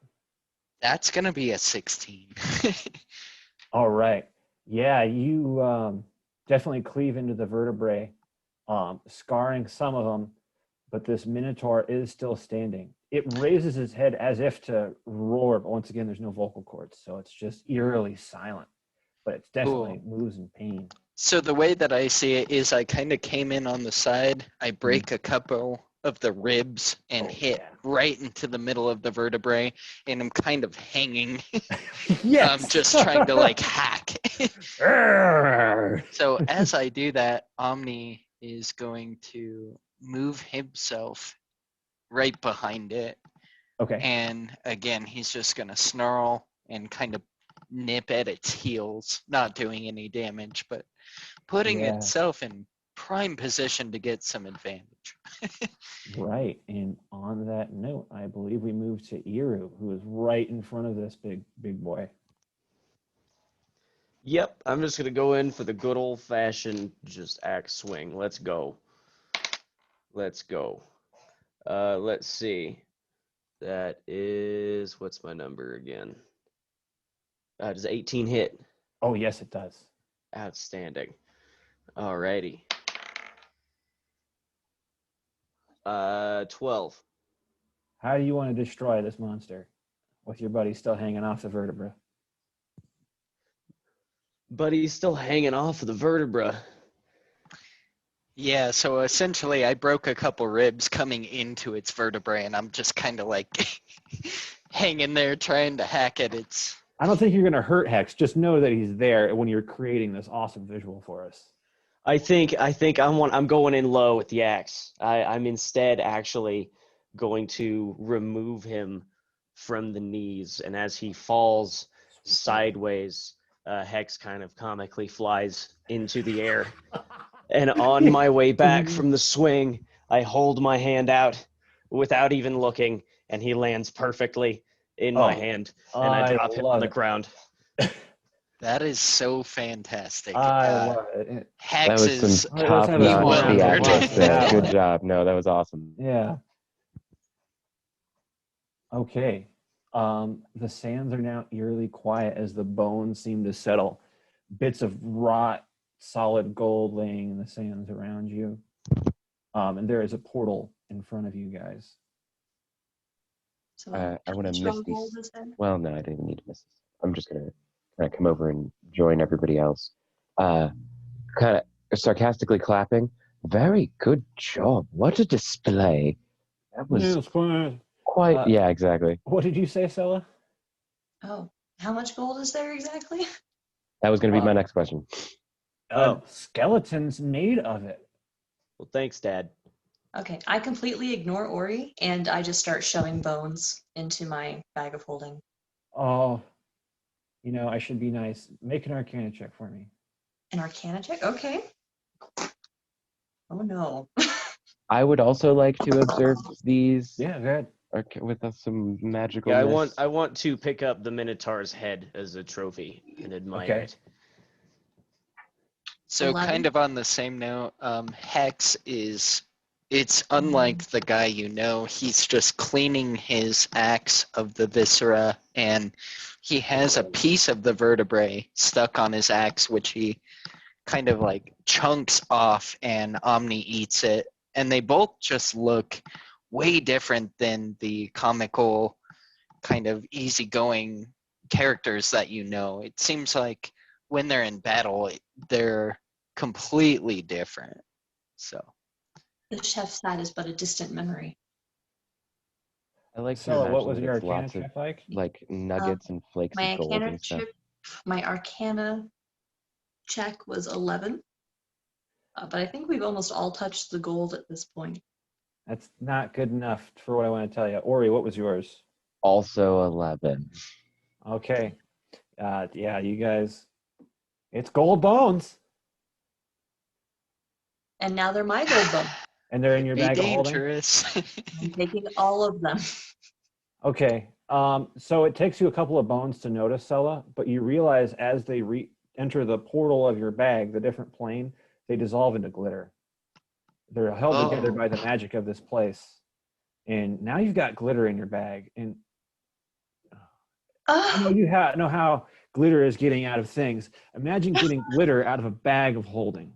Speaker 3: That's going to be a 16.
Speaker 2: All right. Yeah, you definitely cleave into the vertebrae, scarring some of them, but this Minotaur is still standing. It raises its head as if to roar, but once again, there's no vocal cords, so it's just eerily silent. But it's definitely moves in pain.
Speaker 3: So the way that I see it is I kind of came in on the side, I break a couple of the ribs and hit right into the middle of the vertebrae, and I'm kind of hanging.
Speaker 2: Yes.
Speaker 3: I'm just trying to like hack. So as I do that, Omni is going to move himself right behind it.
Speaker 2: Okay.
Speaker 3: And again, he's just going to snarl and kind of nip at its heels, not doing any damage, but putting itself in prime position to get some advantage.
Speaker 2: Right. And on that note, I believe we move to Iru, who is right in front of this big boy.
Speaker 5: Yep, I'm just going to go in for the good old-fashioned just axe swing. Let's go. Let's go. Let's see. That is, what's my number again? Does 18 hit?
Speaker 2: Oh, yes, it does.
Speaker 5: Outstanding. Alrighty. 12.
Speaker 2: How do you want to destroy this monster with your buddy still hanging off the vertebra?
Speaker 5: Buddy's still hanging off of the vertebra.
Speaker 3: Yeah, so essentially I broke a couple ribs coming into its vertebrae, and I'm just kind of like hanging there trying to hack at its...
Speaker 2: I don't think you're going to hurt Hex. Just know that he's there when you're creating this awesome visual for us.
Speaker 5: I think I'm going in low with the axe. I'm instead actually going to remove him from the knees, and as he falls sideways, Hex kind of comically flies into the air. And on my way back from the swing, I hold my hand out without even looking, and he lands perfectly in my hand, and I drop him on the ground.
Speaker 3: That is so fantastic.
Speaker 2: I love it.
Speaker 6: That was
Speaker 3: Hex is
Speaker 6: some top-notch
Speaker 3: bewildered.
Speaker 6: theatrics there. Good job. No, that was awesome.
Speaker 2: Yeah. Okay. The sands are now eerily quiet as the bones seem to settle. Bits of wrought solid gold laying in the sands around you. And there is a portal in front of you guys.
Speaker 7: So
Speaker 6: I want to
Speaker 7: how
Speaker 6: miss
Speaker 7: much gold
Speaker 6: these.
Speaker 7: is there?
Speaker 6: Well, no, I didn't even need to miss this. I'm just going to kind of come over and join everybody else. Kind of sarcastically clapping. Very good job. What a display. That was quite... yeah, exactly.
Speaker 2: What did you say, Sella?
Speaker 7: Oh, how much gold is there exactly?
Speaker 6: That was going to be my next question.
Speaker 2: Skeletons made of it.
Speaker 5: Well, thanks, Dad.
Speaker 7: Okay, I completely ignore Ori and I just start shoving bones into my bag of holding.
Speaker 2: Oh, you know, I should be nice. Make an Arcana check for me.
Speaker 7: An Arcana check? Okay. Oh no.
Speaker 6: I would also like to observe these.
Speaker 2: Yeah, good.
Speaker 6: With some magical.
Speaker 5: Yeah, I want to pick up the Minotaur's head as a trophy and admire it.
Speaker 3: So
Speaker 7: 11.
Speaker 3: kind of on the same note, Hex is, it's unlike the guy you know. He's just cleaning his axe of the viscera, and he has a piece of the vertebrae stuck on his axe, which he kind of like chunks off, and Omni eats it. And they both just look way different than the comical kind of easygoing characters that you know. It seems like when they're in battle, they're completely different. So
Speaker 7: The chef's side is but a distant memory.
Speaker 6: I like
Speaker 2: So, what was
Speaker 6: that
Speaker 2: your
Speaker 6: it's
Speaker 2: Arcana
Speaker 6: lots of
Speaker 2: check like?
Speaker 6: like nuggets and flakes
Speaker 7: My
Speaker 6: of gold
Speaker 7: Arcana
Speaker 6: and stuff.
Speaker 7: check, my Arcana check was 11. But I think we've almost all touched the gold at this point.
Speaker 2: That's not good enough for what I want to tell you. Ori, what was yours?
Speaker 6: Also 11.
Speaker 2: Okay. Yeah, you guys. It's gold bones.
Speaker 7: And now they're my gold bones.
Speaker 2: And they're in your
Speaker 3: be
Speaker 2: bag of holding?
Speaker 3: dangerous.
Speaker 7: I'm taking all of them.
Speaker 2: Okay. So it takes you a couple of bones to notice, Sella, but you realize as they enter the portal of your bag, the different plane, they dissolve into glitter. They're held together by the magic of this place. And now you've got glitter in your bag. And I know you know how glitter is getting out of things. Imagine getting glitter out of a bag of holding.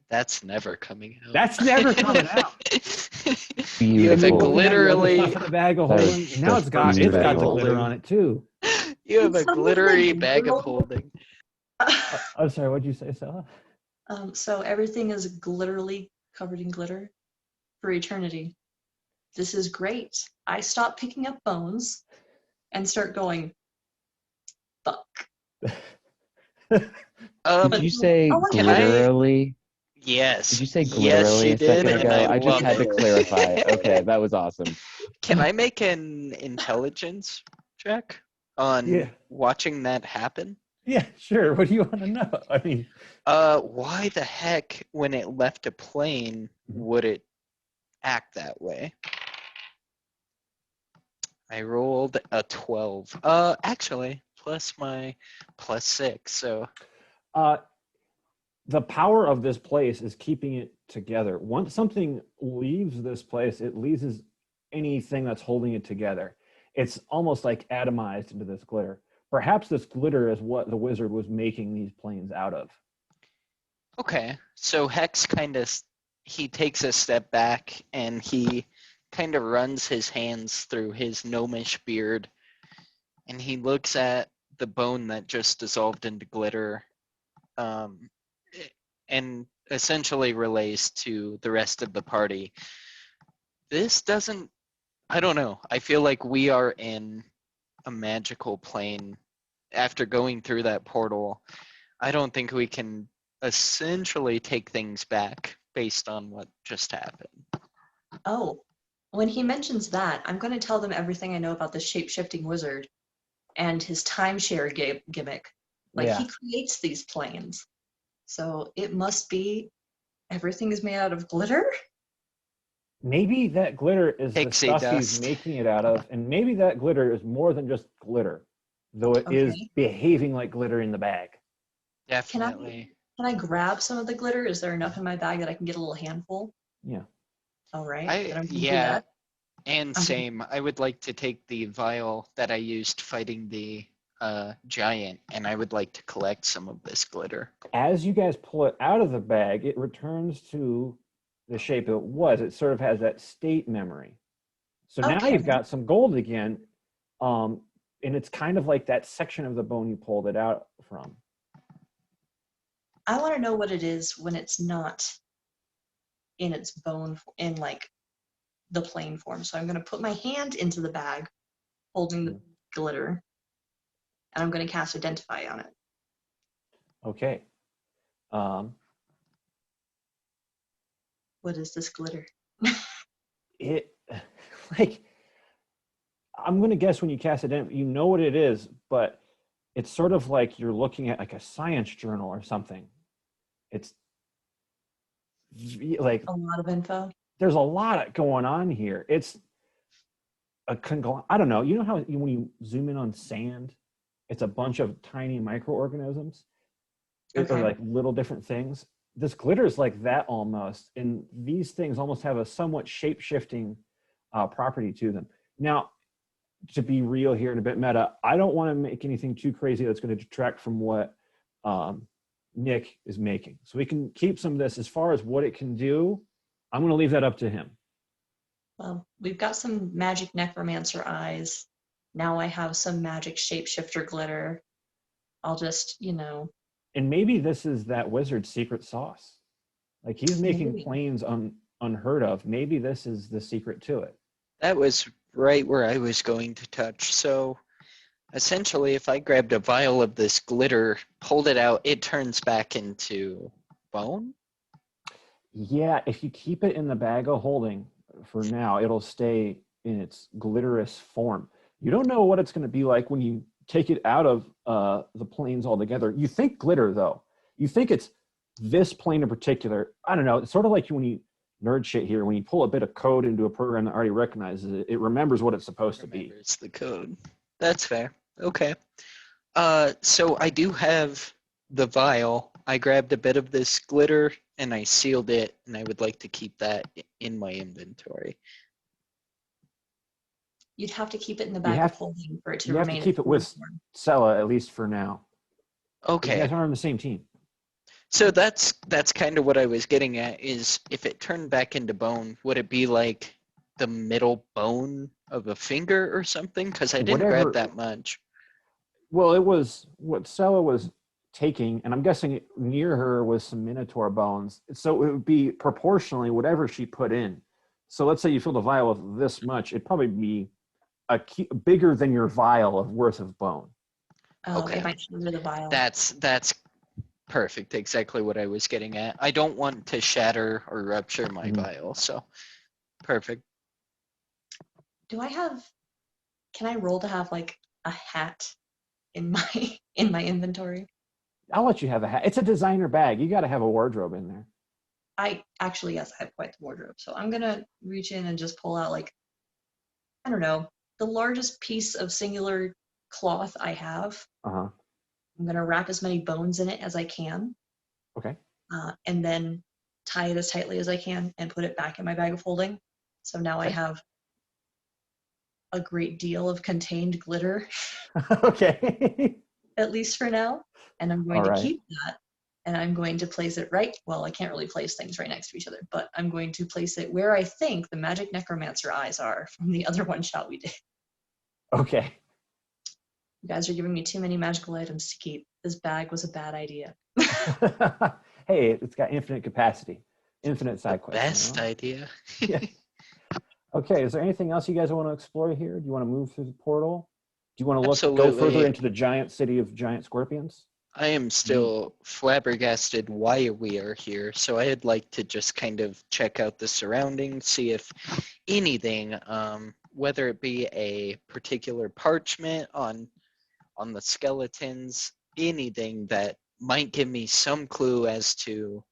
Speaker 3: That's never coming out.
Speaker 2: That's never coming out.
Speaker 3: You have a
Speaker 6: Beautiful.
Speaker 3: glitterly.
Speaker 2: Stuff in the bag of holding. And now it's got the glitter on it too.
Speaker 3: You have a
Speaker 7: Some of
Speaker 3: glittery
Speaker 7: them
Speaker 3: bag of
Speaker 7: glittle.
Speaker 3: holding.
Speaker 2: I'm sorry, what'd you say, Sella?
Speaker 7: So everything is glitterly covered in glitter for eternity. This is great. I stop picking up bones and start going, fuck.
Speaker 6: Did you say
Speaker 3: can I-
Speaker 6: glitterily?
Speaker 3: Yes.
Speaker 6: Did you say
Speaker 3: Yes,
Speaker 6: glitterally
Speaker 3: you
Speaker 6: a second
Speaker 3: did, and
Speaker 6: ago?
Speaker 3: I
Speaker 6: just
Speaker 3: love
Speaker 6: had to
Speaker 3: it.
Speaker 6: clarify. Okay, that was awesome.
Speaker 3: Can I make an intelligence check on watching that happen?
Speaker 2: Yeah, sure. What do you want to know? I mean,
Speaker 3: why the heck, when it left a plane, would it act that way? I rolled a 12. Actually, plus my +6. So,
Speaker 2: the power of this place is keeping it together. Once something leaves this place, it loses anything that's holding it together. It's almost like atomized into this glitter. Perhaps this glitter is what the wizard was making these planes out of.
Speaker 3: okay. So Hex he takes a step back and he kind of runs his hands through his gnomish beard, and he looks at the bone that just dissolved into glitter, and essentially relays to the rest of the party. This doesn't, I don't know. I feel like we are in a magical plane. After going through that portal, I don't think we can essentially take things back based on what just happened.
Speaker 7: Oh, when he mentions that, I'm going to tell them everything I know about the shape-shifting wizard and his timeshare gimmick. Like,
Speaker 2: Yeah.
Speaker 7: he creates these planes. So it must be everything is made out of glitter?
Speaker 2: Maybe that glitter is the
Speaker 3: Pixie
Speaker 2: stuff he's
Speaker 3: dust.
Speaker 2: making it out of, and maybe that glitter is more than just glitter, though it is
Speaker 7: Okay.
Speaker 2: behaving like glitter in the bag.
Speaker 3: Definitely.
Speaker 7: Can I grab some of the glitter? Is there enough in my bag that I can get a little handful?
Speaker 2: Yeah.
Speaker 7: All right. Then I'm going to do
Speaker 3: Yeah,
Speaker 7: that.
Speaker 3: and same. I would like to take the vial that I used fighting the giant, and I would like to collect some of this glitter.
Speaker 2: As you guys pull it out of the bag, it returns to the shape it was. It sort of has that state memory. So now
Speaker 7: Okay.
Speaker 2: you've got some gold again, and it's kind of like that section of the bone you pulled it out from.
Speaker 7: I want to know what it is when it's not in its bone, in like the plain form. So I'm going to put my hand into the bag holding the glitter, and I'm going to cast Identify on it.
Speaker 2: Okay.
Speaker 7: What is this glitter?
Speaker 2: It like I'm gonna guess when you cast it in, you know what it is, but it's sort of like you're looking at like a science journal or something. It's like
Speaker 7: A lot of info.
Speaker 2: there's a lot going on here. It's a I don't know. You know how when you zoom in on sand, it's a bunch of tiny microorganisms,
Speaker 7: Okay.
Speaker 2: or like little different things. This glitter is like that almost, and these things almost have a somewhat shape-shifting property to them. Now, to be real here and a bit meta, I don't want to make anything too crazy that's going to detract from what Nick is making. So we can keep some of this. As far as what it can do, I'm going to leave that up to him.
Speaker 7: Well, we've got some magic necromancer eyes. Now I have some magic shapeshifter glitter. I'll just,
Speaker 2: And maybe this is that wizard's secret sauce. Like he's making
Speaker 7: Maybe.
Speaker 2: planes unheard of. Maybe this is the secret to it.
Speaker 3: That was right where I was going to touch. So essentially, if I grabbed a vial of this glitter, pulled it out, it turns back into bone?
Speaker 2: Yeah, if you keep it in the bag of holding for now, it'll stay in its glitterous form. You don't know what it's going to be like when you take it out of the planes altogether. You think glitter, though. You think it's this plane in particular. I don't know. It's sort of like when you nerd shit here, when you pull a bit of code into a program that already recognizes it, it remembers what it's supposed to be.
Speaker 3: Remembers the code. That's fair. Okay. So I do have the vial. I grabbed a bit of this glitter and I sealed it, and I would like to keep that in my inventory.
Speaker 7: you'd have to keep it in the bag
Speaker 2: have-
Speaker 7: of holding for it to
Speaker 2: You have
Speaker 7: remain.
Speaker 2: to keep it with Sella, at least for now. You
Speaker 3: Okay.
Speaker 2: guys are on the same team.
Speaker 3: So that's kind of what I was getting at, is if it turned back into bone, would it be like the middle bone of a finger or something? Because I didn't
Speaker 2: Whatever-
Speaker 3: grab that much.
Speaker 2: Well, it was what Sella was taking, and I'm guessing near her was some minotaur bones. So it would be proportionally whatever she put in. So let's say you filled a vial of this much, it'd probably be bigger than your vial of worth of bone.
Speaker 3: Okay.
Speaker 7: It might shatter the vial.
Speaker 3: That's perfect. Exactly what I was getting at. I don't want to shatter or rupture my
Speaker 2: Mhm.
Speaker 3: vial, so perfect.
Speaker 7: Can I roll to have like a hat in my in my inventory?
Speaker 2: I'll let you have a hat. It's a designer bag. You got to have a wardrobe in there.
Speaker 7: Yes, I have quite the wardrobe. So I'm gonna reach in and just pull out like, I don't know, the largest piece of singular cloth I have.
Speaker 2: Uh-huh.
Speaker 7: I'm gonna wrap as many bones in it as I can,
Speaker 2: Okay.
Speaker 7: and then tie it as tightly as I can and put it back in my bag of holding. So now I
Speaker 2: Okay.
Speaker 7: have a great deal of contained glitter,
Speaker 2: Okay.
Speaker 7: at least for now. And I'm going
Speaker 2: All
Speaker 7: to
Speaker 2: right.
Speaker 7: keep that, and I'm going to place it well, I can't really place things right next to each other, but I'm going to place it where I think the magic necromancer eyes are from the other one shot we did.
Speaker 2: Okay.
Speaker 7: You guys are giving me too many magical items to keep. This bag was a bad idea.
Speaker 2: hey, it's got infinite capacity, infinite side
Speaker 3: The
Speaker 2: quests.
Speaker 3: best idea.
Speaker 2: Yeah. Okay, is there anything else you guys want to explore here? Do you want to move through the portal? Do you want to go further
Speaker 3: Absolutely.
Speaker 2: into the giant city of giant scorpions?
Speaker 3: I am still flabbergasted why we are here, so I'd like to just kind of check out the surroundings, see if anything, whether it be a particular parchment on the skeletons, anything that might give me some clue as to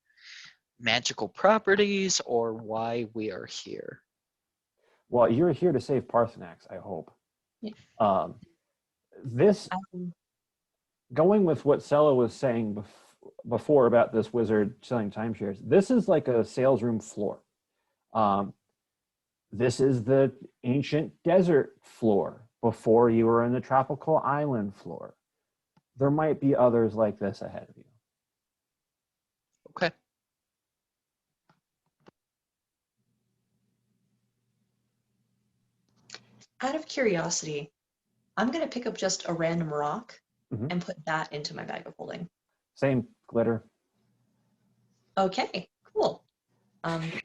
Speaker 3: magical properties or why we are here.
Speaker 2: Well, you're here to save Parthanax, I hope.
Speaker 7: Yeah.
Speaker 2: This, going with what Sella was saying before about this wizard selling timeshares, this is like a sales room floor. This is the ancient desert floor before you were in the tropical island floor. There might be others like this ahead of you.
Speaker 3: Okay.
Speaker 7: Out of curiosity, I'm going to pick up just a random rock
Speaker 2: Mhm.
Speaker 7: and put that into my bag of holding.
Speaker 2: Same glitter.
Speaker 7: Okay, cool.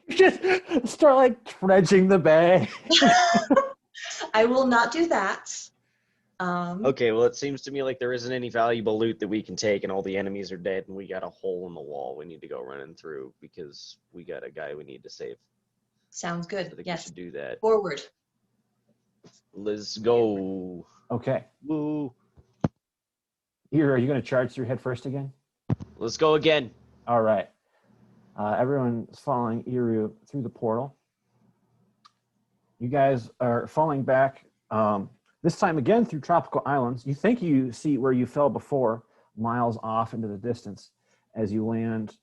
Speaker 2: Just start like dredging the bag.
Speaker 7: I will not do that.
Speaker 5: Okay, well, it seems to me like there isn't any valuable loot that we can take, and all the enemies are dead, and we got a hole in the wall we need to go running through because we got a guy we need to save.
Speaker 7: Sounds
Speaker 5: I
Speaker 7: good.
Speaker 5: think we
Speaker 7: Yes.
Speaker 5: should do that.
Speaker 7: Forward.
Speaker 5: Let's go.
Speaker 2: Okay.
Speaker 5: Woo.
Speaker 2: Here, are you going to charge through head first again?
Speaker 5: Let's go again.
Speaker 2: All right. Everyone's following Iru through the portal. You guys are falling back, this time again through tropical islands. You think you see where you fell before, miles off into the distance, as you land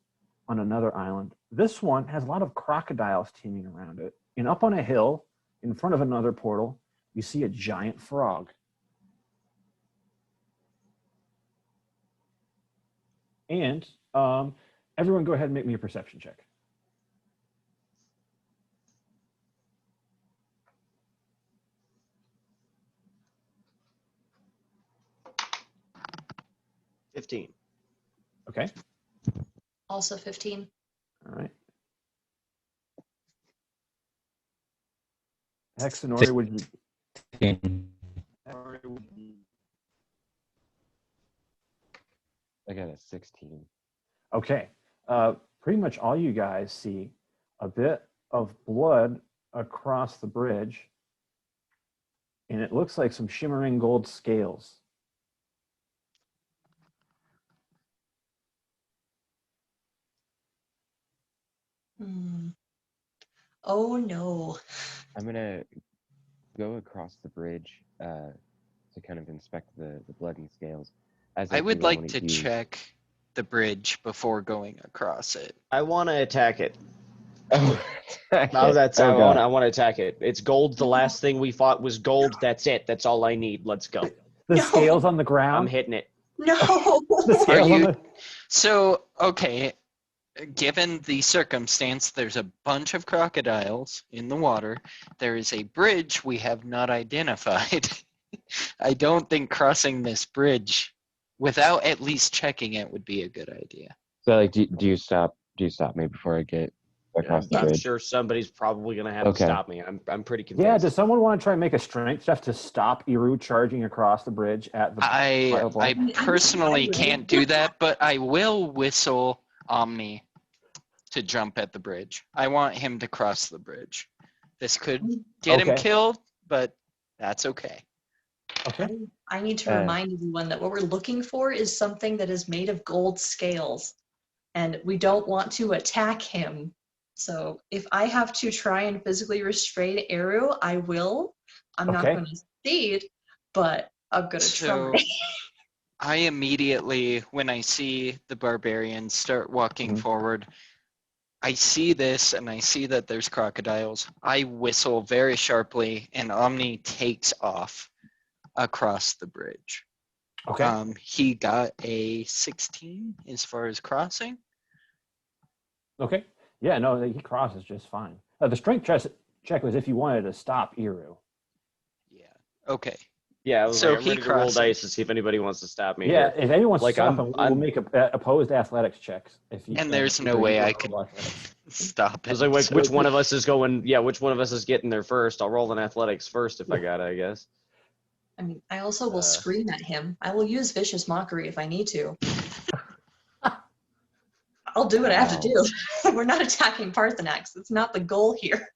Speaker 2: on another island. This one has a lot of crocodiles teeming around it. And up on a hill, in front of another portal, you see a giant frog. And everyone go ahead and make me a perception check.
Speaker 5: $15.
Speaker 2: Okay.
Speaker 7: Also 15.
Speaker 2: All right. Hexanori, would you?
Speaker 6: I got a 16.
Speaker 2: Okay. Pretty much all you guys see a bit of blood across the bridge, and it looks like some shimmering gold scales.
Speaker 7: Oh no.
Speaker 6: I'm gonna go across the bridge to kind of inspect the blood and scales. As
Speaker 3: I would
Speaker 6: do,
Speaker 3: like
Speaker 6: wanna
Speaker 3: to
Speaker 6: use-
Speaker 3: check the bridge before going across it.
Speaker 5: I want to attack it.
Speaker 6: Oh,
Speaker 5: No, that's
Speaker 6: oh, God.
Speaker 5: I want to attack it. It's gold. The last thing we fought was gold. That's it. That's all I need. Let's go.
Speaker 2: The
Speaker 7: No.
Speaker 2: scales on the
Speaker 5: I'm
Speaker 2: ground.
Speaker 5: hitting it.
Speaker 7: No.
Speaker 2: The scales on
Speaker 3: you-
Speaker 2: the.
Speaker 3: So, okay, given the circumstance, there's a bunch of crocodiles in the water. There is a bridge we have not identified. I don't think crossing this bridge without at least checking it would be a good idea.
Speaker 6: So, like, do you stop? Do you stop me before I get across the
Speaker 5: I'm
Speaker 6: bridge?
Speaker 5: sure somebody's probably gonna have to
Speaker 6: Okay.
Speaker 5: stop me. I'm pretty convinced.
Speaker 2: Yeah. Does someone want to try and make a strength check to stop Iru charging across the bridge at the fireball?
Speaker 3: I personally can't do that, but I will whistle Omni to jump at the bridge. I want him to cross the bridge. This could get him
Speaker 2: Okay.
Speaker 3: killed, but that's okay.
Speaker 2: Okay.
Speaker 7: I need to remind everyone that what we're looking for is something that is made of gold scales. And we don't want to attack him. So if I have to try and physically restrain Eru, I will. I'm not
Speaker 2: Okay.
Speaker 7: going to succeed, but I'm going to
Speaker 3: So
Speaker 7: try.
Speaker 3: I immediately, when I see the barbarians start walking
Speaker 2: Mhm.
Speaker 3: forward, I see this and I see that there's crocodiles. I whistle very sharply and Omni takes off across the bridge.
Speaker 2: Okay.
Speaker 3: He got a 16 as far as crossing.
Speaker 2: Okay. Yeah. No, he crosses just fine. The strength check was if you wanted to stop Iru.
Speaker 3: Yeah. Okay.
Speaker 5: Yeah, I was
Speaker 3: So
Speaker 5: like, I'm
Speaker 3: he
Speaker 5: ready to roll
Speaker 3: crosses.
Speaker 5: dice to see if anybody wants to stab me
Speaker 2: Yeah,
Speaker 5: here.
Speaker 2: if anyone wants
Speaker 5: Like,
Speaker 2: to stop
Speaker 5: I'm-
Speaker 2: him, we'll
Speaker 5: I'm-
Speaker 2: make opposed athletics checks. If you,
Speaker 3: And there's
Speaker 2: either
Speaker 3: no way
Speaker 2: you or
Speaker 3: I
Speaker 2: I'll
Speaker 3: could
Speaker 2: roll athletics.
Speaker 3: stop
Speaker 5: I was
Speaker 3: him.
Speaker 5: like,
Speaker 3: so-
Speaker 5: which one of us is going? Yeah, which one of us is getting there first? I'll roll an athletics first if I got it, I guess.
Speaker 7: I mean, I also will
Speaker 5: Uh.
Speaker 7: scream at him. I will use vicious mockery if I need to. I'll do what I have to do. We're not attacking Parthanax. That's not the goal here.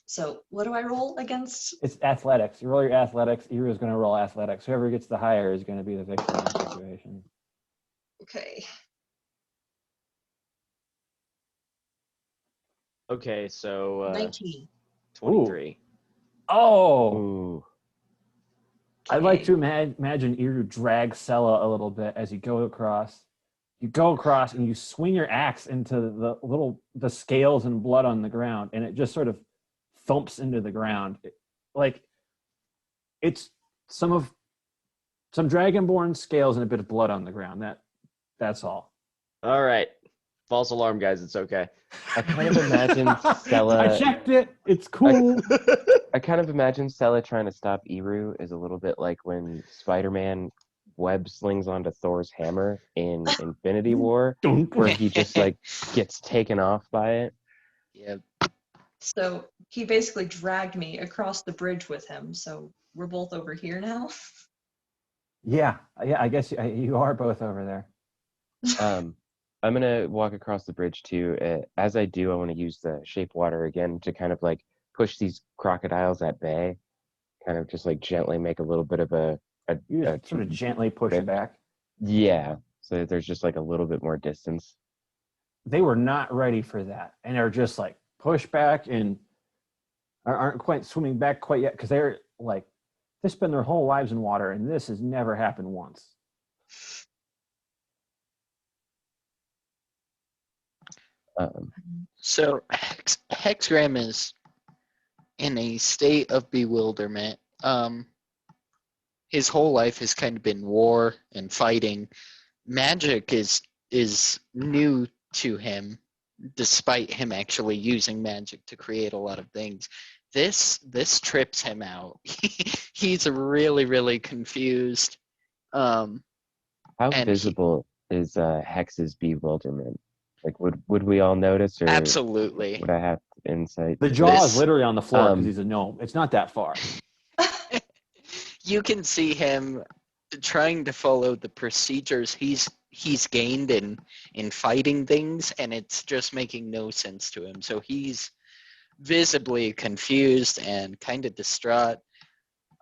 Speaker 7: So what do I roll against?
Speaker 2: It's athletics. You roll your athletics. Eru is going to roll athletics. Whoever gets the higher is going to be the victim in the situation.
Speaker 7: Okay.
Speaker 5: Okay, so
Speaker 7: 19.
Speaker 5: 23.
Speaker 2: Oh,
Speaker 6: Ooh.
Speaker 2: I'd like
Speaker 7: Okay.
Speaker 2: to imagine Eru drag Sella a little bit as you go across. You go across and you swing your axe into the scales and blood on the ground, and it just sort of thumps into the ground. Like it's some dragonborn scales and a bit of blood on the ground. That's all.
Speaker 5: All right. False alarm, guys. It's okay.
Speaker 6: I kind of imagine Stella.
Speaker 2: I checked it. It's cool.
Speaker 6: I kind of imagine Stella trying to stop Eru is a little bit like when Spider-Man web slings onto Thor's hammer in Infinity War, where he just like gets taken off by it.
Speaker 3: Yeah.
Speaker 7: So he basically dragged me across the bridge with him. So we're both over here now.
Speaker 2: Yeah. I guess you are both over there.
Speaker 6: I'm gonna walk across the bridge too. As I do, I want to use the shape water again to kind of like push these crocodiles at bay, kind of just like gently make a little bit of
Speaker 2: You just sort of gently push it back.
Speaker 6: Yeah, so that there's just like a little bit more distance.
Speaker 2: They were not ready for that, and they're just like push back and aren't quite swimming back quite yet because they're like they spend their whole lives in water, and this has never happened once.
Speaker 3: So Hexgram is in a state of bewilderment. His whole life has kind of been war and fighting. Magic is new to him, despite him actually using magic to create a lot of things. This trips him out. He's really confused.
Speaker 6: How
Speaker 3: And
Speaker 6: visible is Hex's bewilderment? Like, would we all notice, or
Speaker 3: absolutely.
Speaker 6: would I have insight?
Speaker 2: The jaw is
Speaker 3: This-
Speaker 2: literally on the floor because he's a gnome. It's not that far.
Speaker 3: You can see him trying to follow the procedures he's gained in fighting things, and it's just making no sense to him. So he's visibly confused and kind of distraught.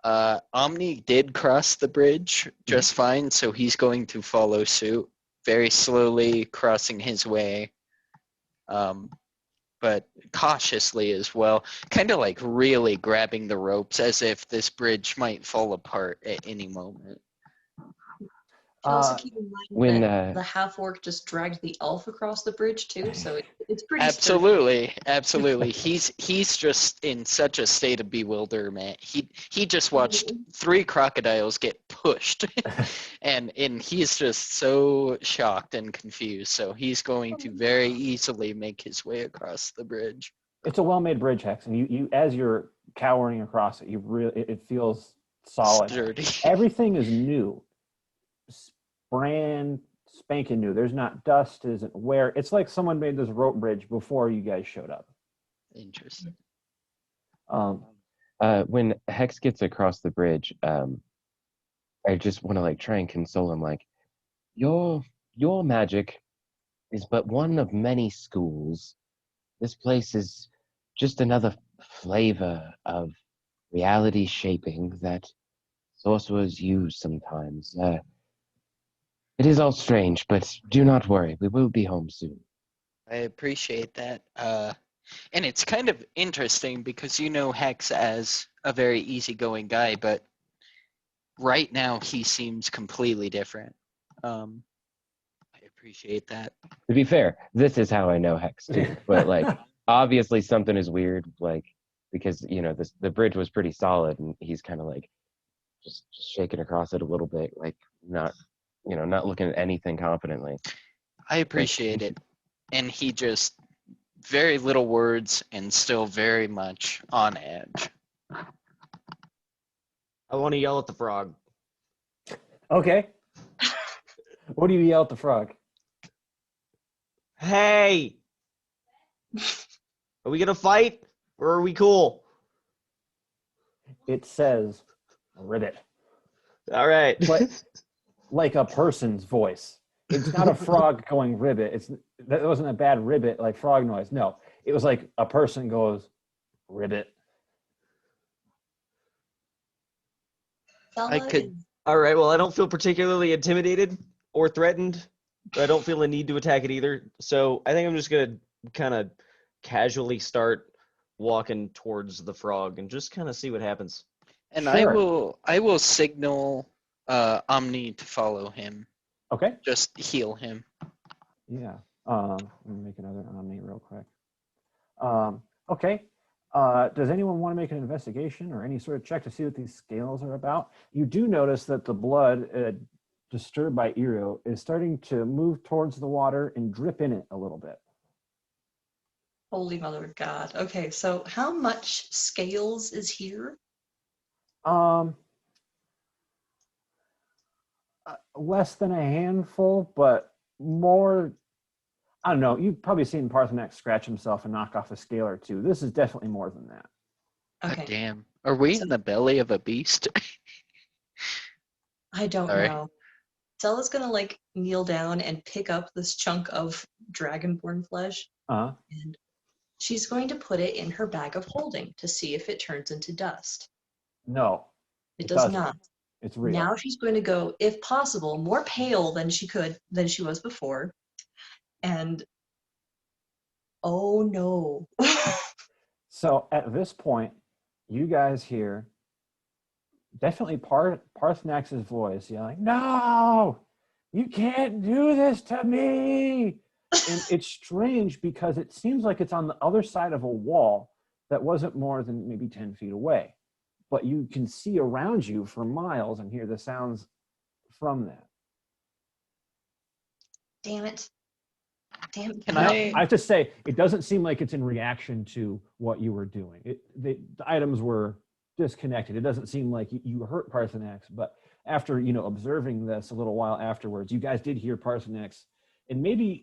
Speaker 3: Omni did cross the bridge just fine, so he's going to follow suit, very slowly crossing his way, but cautiously as well, kind of like really grabbing the ropes as if this bridge might fall apart at any moment.
Speaker 7: You can also keep in mind
Speaker 6: when,
Speaker 7: that the half-orc just dragged the elf across the bridge too, so it's pretty
Speaker 3: Absolutely. He's just in such a state of bewilderment. He just watched 3 crocodiles get pushed, and he's just so shocked and confused. So he's going to very easily make his way across the bridge.
Speaker 2: It's a well-made bridge, Hex, and you as you're cowering across it, it feels solid.
Speaker 3: Sturdy.
Speaker 2: Everything is new, brand spanking new. There's not dust, isn't wear. It's like someone made this rope bridge before you guys showed up.
Speaker 3: Interesting.
Speaker 6: When Hex gets across the bridge, I just want to like try and console him. Like, your magic is but one of many schools. This place is just another flavor of reality shaping that sorcerers use sometimes. It is all strange, but do not worry. We will be home soon.
Speaker 3: I appreciate that. And it's kind of interesting because you know Hex as a very easygoing guy, but right now he seems completely different. I appreciate that.
Speaker 6: To be fair, this is how I know Hex too. But like, obviously something is weird. Like, because the bridge was pretty solid, and he's kind of like just shaking across it a little bit, like not looking at anything confidently.
Speaker 3: I appreciate it. And he just, very little words and still very much on edge.
Speaker 5: I want to yell at the frog.
Speaker 2: Okay. What do you yell at the frog?
Speaker 5: Hey! Are we gonna fight? Or are we cool?
Speaker 2: It says, ribbit.
Speaker 5: All right.
Speaker 2: But like a person's voice. It's not a frog going ribbit. That wasn't a bad ribbit like frog noise. No, it was like a person goes ribbit.
Speaker 7: Fella
Speaker 3: could-
Speaker 7: is
Speaker 5: All right. Well, I don't feel particularly intimidated or threatened. But I don't feel a need to attack it either. So I think I'm just gonna kind of casually start walking towards the frog and just kind of see what happens.
Speaker 3: And
Speaker 2: Sure.
Speaker 3: I will signal Omni to follow him.
Speaker 2: Okay.
Speaker 3: Just heal him.
Speaker 2: Yeah. Let me make another Omni real quick. Okay. Does anyone want to make an investigation or any sort of check to see what these scales are about? You do notice that the blood, disturbed by Iro, is starting to move towards the water and drip in it a little bit.
Speaker 7: holy mother of God. Okay, so how much scales is here?
Speaker 2: Less than a handful, but more. I don't know. You've probably seen Parthanax scratch himself and knock off a scale or two. This is definitely more than that.
Speaker 3: God
Speaker 7: Okay,
Speaker 3: damn. Are we in the belly of a beast?
Speaker 7: I don't
Speaker 3: Sorry.
Speaker 7: know. Stella's gonna like kneel down and pick up this chunk of dragonborn flesh,
Speaker 2: Uh,
Speaker 7: and she's going to put it in her bag of holding to see if it turns into dust.
Speaker 2: no,
Speaker 7: It
Speaker 2: It
Speaker 7: does
Speaker 2: doesn't.
Speaker 7: not.
Speaker 2: it's real.
Speaker 7: Now she's going to go, if possible, more pale than she was before. And oh no.
Speaker 2: So at this point, you guys hear definitely Parthanax's voice yelling, "No, you can't do this to me!" And it's strange because it seems like it's on the other side of a wall that wasn't more than maybe 10 feet away. But you can see around you for miles and hear the sounds from that.
Speaker 7: Damn it. Damn it.
Speaker 3: Can
Speaker 2: Now,
Speaker 3: I-
Speaker 2: I have to say, it doesn't seem like it's in reaction to what you were doing. The items were disconnected. It doesn't seem like you hurt Parthanax, but after observing this a little while afterwards, you guys did hear Parthanax, and maybe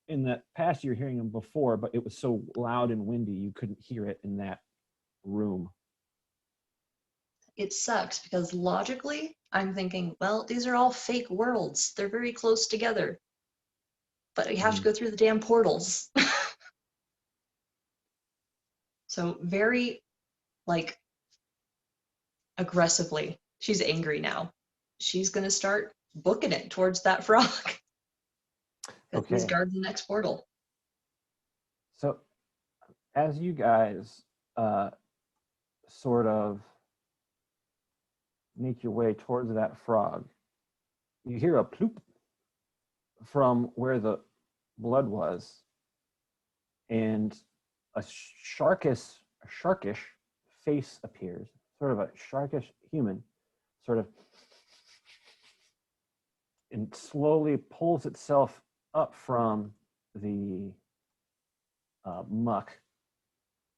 Speaker 2: in the past you were hearing him before, but it was so loud and windy you couldn't hear it in that room.
Speaker 7: It sucks because logically, I'm thinking, well, these are all fake worlds. They're very close together. But you have to go through the damn portals. So very, like, aggressively, she's angry now. She's going to start booking it towards that frog. He's
Speaker 2: Okay.
Speaker 7: guarding the next portal.
Speaker 2: So as you guys sort of make your way towards that frog, you hear a ploop from where the blood was, and a sharkish face appears, sort of a sharkish human, sort of, and slowly pulls itself up from the muck,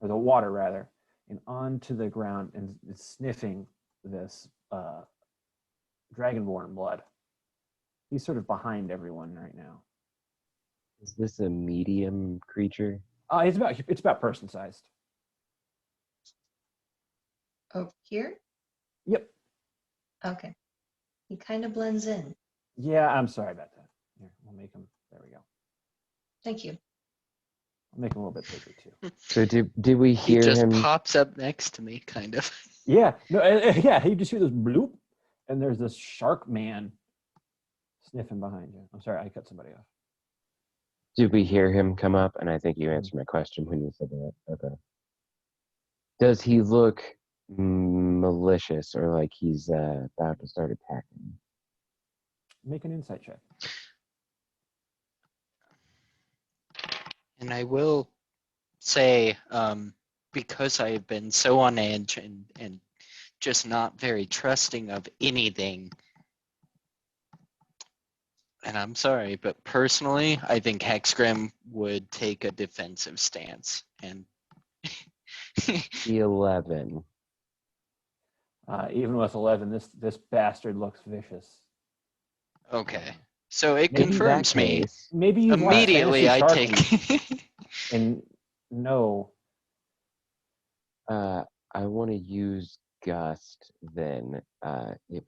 Speaker 2: or the water rather, and onto the ground, and is sniffing this dragonborn blood. He's sort of behind everyone right now.
Speaker 6: Is this a medium creature?
Speaker 2: It's about person sized.
Speaker 7: Oh, here?
Speaker 2: Yep.
Speaker 7: Okay. He kind of blends in.
Speaker 2: Yeah, I'm sorry about that. Here, we'll make him. There we go.
Speaker 7: Thank you.
Speaker 2: I'll make him a little bit bigger too.
Speaker 6: So did we
Speaker 3: He
Speaker 6: hear
Speaker 3: just
Speaker 6: him?
Speaker 3: pops up next to me, kind of.
Speaker 2: Yeah, no, yeah. You just hear this bloop, and there's this shark man sniffing behind you. I'm sorry, I cut somebody off.
Speaker 6: Did we hear him come up? And I think you answered my question when you said that. Okay. Does he look malicious or like he's about to start attacking?
Speaker 2: Make an insight check.
Speaker 3: And I will say, because I have been so on edge and just not very trusting of anything, and I'm sorry, but personally, I think Hexgrim would take a defensive stance. And
Speaker 6: The 11.
Speaker 2: Even with 11, this bastard looks vicious.
Speaker 3: Okay. So it
Speaker 6: Maybe
Speaker 3: confirms
Speaker 6: that
Speaker 3: me.
Speaker 6: case.
Speaker 2: Maybe you watch
Speaker 3: Immediately
Speaker 2: Fantasy
Speaker 3: I
Speaker 2: Shark
Speaker 3: take.
Speaker 2: Week and no.
Speaker 6: I want to use Gust then. If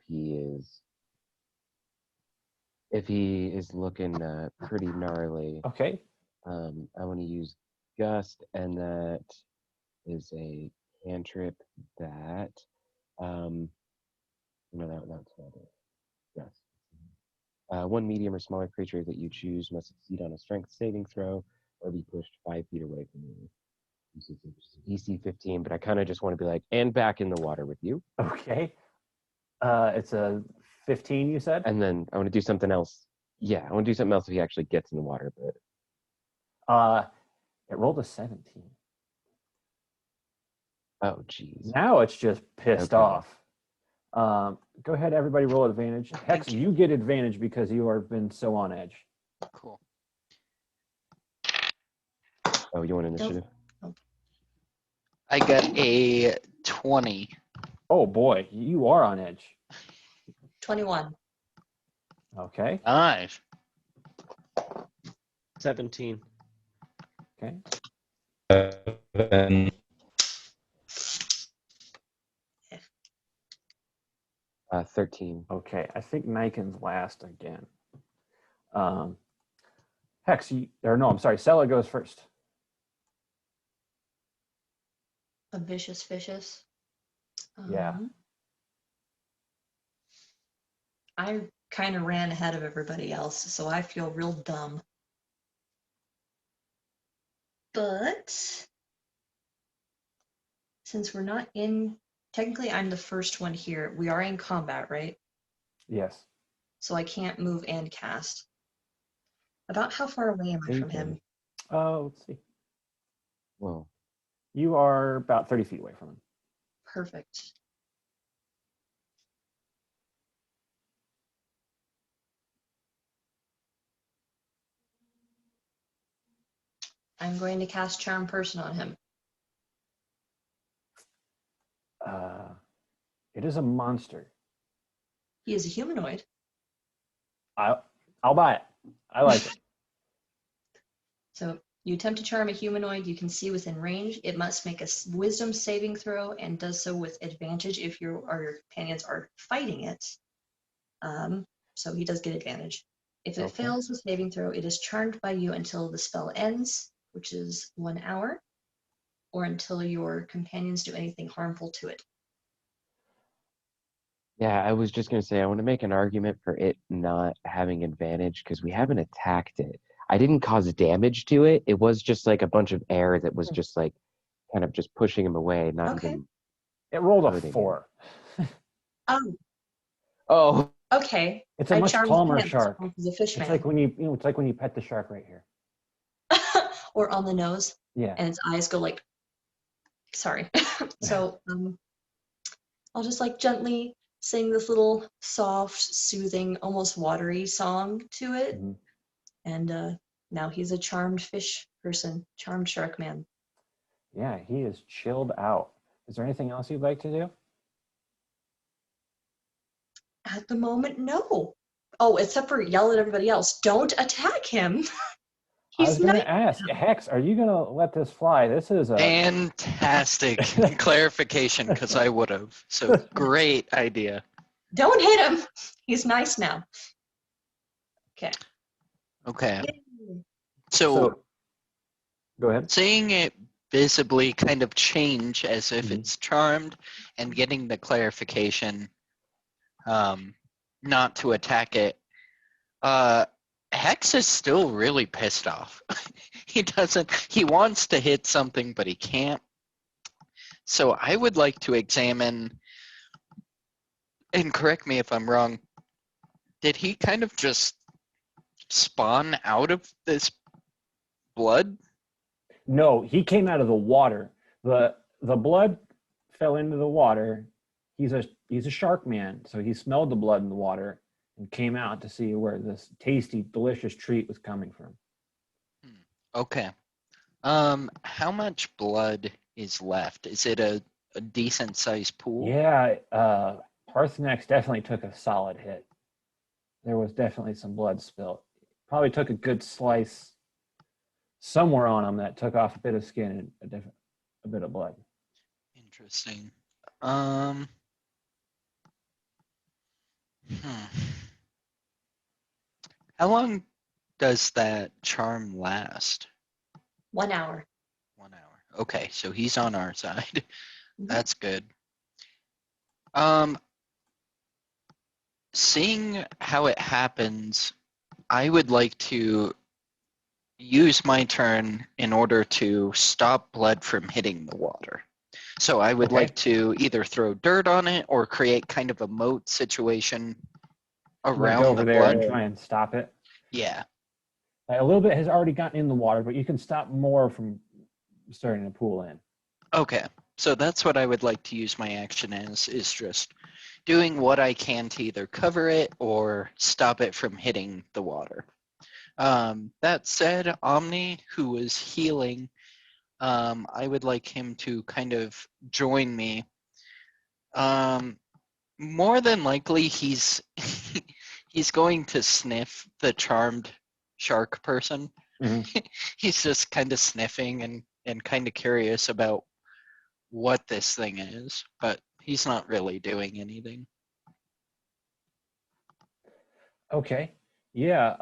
Speaker 6: he is looking pretty gnarly.
Speaker 2: Okay.
Speaker 6: I want to use Gust, and that is a cantrip that. No, that's not it. Gust. One medium or smaller creature that you choose must succeed on a strength saving throw or be pushed 5 feet away from you. DC 15, but I kind of just want to be like, and back in the water with you.
Speaker 2: Okay. It's a 15, you said?
Speaker 6: And then I want to do something else. Yeah, I want to do something else if he actually gets in the water, but
Speaker 2: It rolled a 17.
Speaker 6: oh geez.
Speaker 2: Now it's just pissed
Speaker 6: Okay.
Speaker 2: off. Go ahead, everybody roll advantage. Hex,
Speaker 3: you.
Speaker 2: you get advantage because you have been so on edge.
Speaker 3: Cool.
Speaker 6: Oh, you want initiative?
Speaker 3: I got a 20.
Speaker 2: Oh boy, you are on edge.
Speaker 7: 21.
Speaker 2: Okay.
Speaker 3: Nice.
Speaker 5: 17.
Speaker 2: Okay.
Speaker 1: 7.
Speaker 6: 13.
Speaker 2: Okay. I think Niken's last again. Hex, I'm sorry, Sella goes first.
Speaker 7: A vicious.
Speaker 2: Yeah.
Speaker 7: I kind of ran ahead of everybody else, so I feel real dumb. But since we're not in, technically I'm the first one here. We are in combat, right?
Speaker 2: Yes.
Speaker 7: So I can't move and cast. About how far away am I from him?
Speaker 2: Let's see.
Speaker 6: Well,
Speaker 2: You are about 30 feet away from him.
Speaker 7: Perfect. I'm going to cast Charm Person on him.
Speaker 2: It is a monster.
Speaker 7: He is a humanoid.
Speaker 2: I'll buy it. I like it.
Speaker 7: So you attempt to charm a humanoid you can see within range. It must make a wisdom saving throw and does so with advantage if you or your companions are fighting it. So he does get advantage. If it fails the saving throw, it is charmed by you until the spell ends, which is 1 hour, or until your companions do anything harmful to it.
Speaker 6: yeah, I was just going to say, I want to make an argument for it not having advantage because we haven't attacked it. I didn't cause damage to it. It was just like a bunch of air that was just like kind of just pushing him away, not
Speaker 7: Okay.
Speaker 6: even.
Speaker 2: It rolled a
Speaker 6: hurting
Speaker 2: 4.
Speaker 6: Oh,
Speaker 7: Okay.
Speaker 2: It's a much
Speaker 7: charmed
Speaker 2: calmer
Speaker 7: him,
Speaker 2: shark.
Speaker 7: so he's a fish
Speaker 2: It's
Speaker 7: man.
Speaker 2: like when it's like when you pet the shark right here.
Speaker 7: Or on the nose,
Speaker 2: Yeah.
Speaker 7: and its eyes go like, sorry. So I'll just like gently sing this little soft, soothing, almost watery song to it.
Speaker 2: Mhm.
Speaker 7: And now he's a charmed fish person, charmed shark man.
Speaker 2: Yeah, he is chilled out. Is there anything else you'd like to do?
Speaker 7: At the moment, no. Oh, except for yell at everybody else. Don't attack him.
Speaker 2: I was
Speaker 7: He's
Speaker 2: going
Speaker 7: nice.
Speaker 2: to ask, Hex, are you going to let this fly? This is a
Speaker 3: Fantastic clarification because I would have. So great idea.
Speaker 7: Don't hit him. He's nice now. Okay.
Speaker 3: Okay.
Speaker 7: Yay.
Speaker 3: So
Speaker 2: go ahead.
Speaker 3: seeing it visibly kind of change as if
Speaker 2: Mhm.
Speaker 3: it's charmed and getting the clarification not to attack it. Hex is still really pissed off. He wants to hit something, but he can't. So I would like to examine, and correct me if I'm wrong, did he kind of just spawn out of this blood?
Speaker 2: No, he came out of the water. The blood fell into the water. He's a shark man, so he smelled the blood in the water and came out to see where this tasty, delicious treat was coming from.
Speaker 3: Okay. How much blood is left? Is it a a decent sized pool.
Speaker 2: Yeah, Parthanax definitely took a solid hit. There was definitely some blood spilt. Probably took a good slice somewhere on him that took off a bit of skin and a bit of blood.
Speaker 3: Interesting. How long does that charm last?
Speaker 7: 1 hour.
Speaker 3: 1 hour. Okay, so he's on our side.
Speaker 7: Mhm.
Speaker 3: That's good. Seeing how it happens, I would like to use my turn in order to stop blood from hitting the water. So I would
Speaker 2: Okay.
Speaker 3: like to either throw dirt on it or create kind of a moat situation
Speaker 2: Like
Speaker 3: around
Speaker 2: over
Speaker 3: the
Speaker 2: there
Speaker 3: blood.
Speaker 2: and try and stop it.
Speaker 3: Yeah.
Speaker 2: A little bit has already gotten in the water, but you can stop more from starting to pool in.
Speaker 3: Okay. So that's what I would like to use my action as, is just doing what I can to either cover it or stop it from hitting the water. That said, Omni, who was healing, I would like him to kind of join me. More than likely, he's he's going to sniff the charmed shark person.
Speaker 2: Mhm.
Speaker 3: He's just kind of sniffing and kind of curious about what this thing is, but he's not really doing anything.
Speaker 2: Okay. Yeah.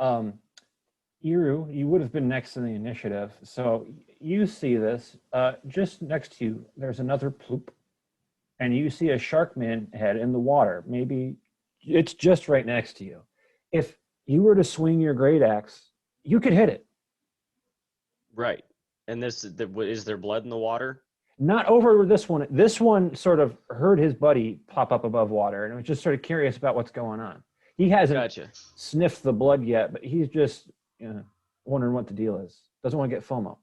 Speaker 2: Iru, you would have been next in the initiative. So you see this. Just next to you, there's another ploop. And you see a sharkman head in the water. Maybe it's just right next to you. If you were to swing your great axe, you could hit it.
Speaker 5: Right. And is there blood in the water?
Speaker 2: Not over this one. This one sort of heard his buddy pop up above water and was just sort of curious about what's going on. He hasn't
Speaker 5: Gotcha.
Speaker 2: sniffed the blood yet, but he's just wondering what the deal is. Doesn't want to get FOMO.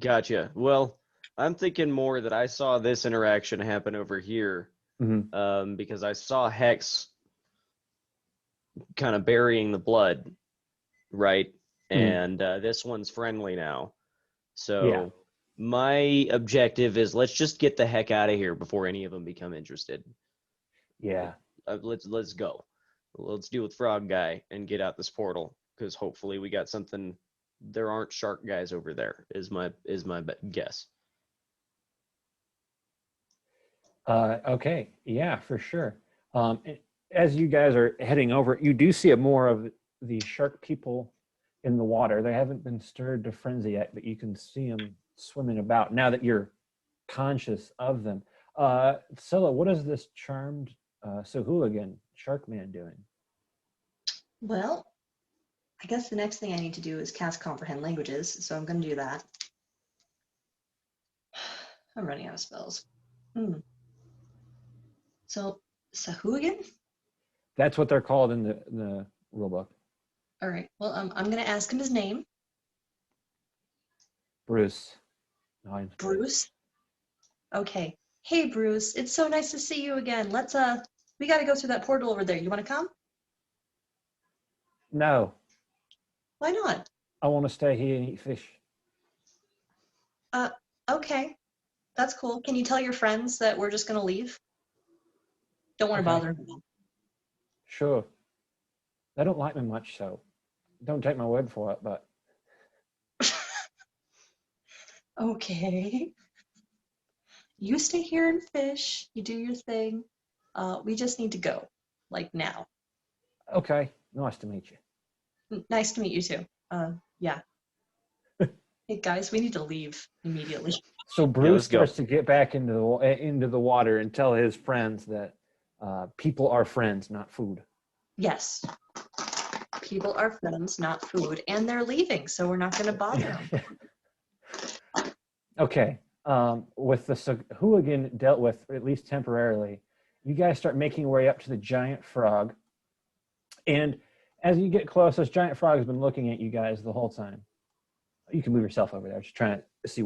Speaker 5: Gotcha. Well, I'm thinking more that I saw this interaction happen over here because I saw Hex kind of burying the blood, right? And this one's friendly now. So
Speaker 2: Yeah.
Speaker 5: my objective is let's just get the heck out of here before any of them become interested.
Speaker 2: Yeah.
Speaker 5: Let's go. Let's deal with Frog Guy and get out this portal because hopefully we got something. There aren't shark guys over there. Is my guess.
Speaker 2: Okay. Yeah, for sure. As you guys are heading over, you do see more of the shark people in the water. They haven't been stirred to frenzy yet, but you can see them swimming about now that you're conscious of them. Scylla, what is this charmed Sahuagin shark man doing?
Speaker 7: Well, I guess the next thing I need to do is cast Comprehend Languages, so I'm going to do that. I'm running out of spells. So, Sahuagin?
Speaker 2: That's what they're called in the rule book.
Speaker 7: All right. Well, I'm going to ask him his name.
Speaker 2: Bruce.
Speaker 7: Bruce? Okay. Hey, Bruce. It's so nice to see you again. We got to go through that portal over there. You want to come?
Speaker 2: No.
Speaker 7: Why not?
Speaker 2: I want to stay here and eat fish.
Speaker 7: Okay. That's cool. Can you tell your friends that we're just going to leave? Don't want to
Speaker 2: Okay.
Speaker 7: bother them.
Speaker 2: Sure. They don't like me much, so don't take my word for it, but
Speaker 7: Okay. You stay here and fish. You do your thing. We just need to go. Like now.
Speaker 2: okay. Nice to meet you.
Speaker 7: Nice to meet you too. Yeah. Hey guys, we need to leave immediately.
Speaker 2: So Bruce
Speaker 5: let's go.
Speaker 2: starts to get back into the water and tell his friends that people are friends, not food.
Speaker 7: Yes. People are friends, not food, and they're leaving, so we're not going to bother them.
Speaker 2: Okay. With the Sahuagin dealt with, at least temporarily, you guys start making your way up to the giant frog. And as you get close, this giant frog has been looking at you guys the whole time. You can move yourself over there. Just trying to see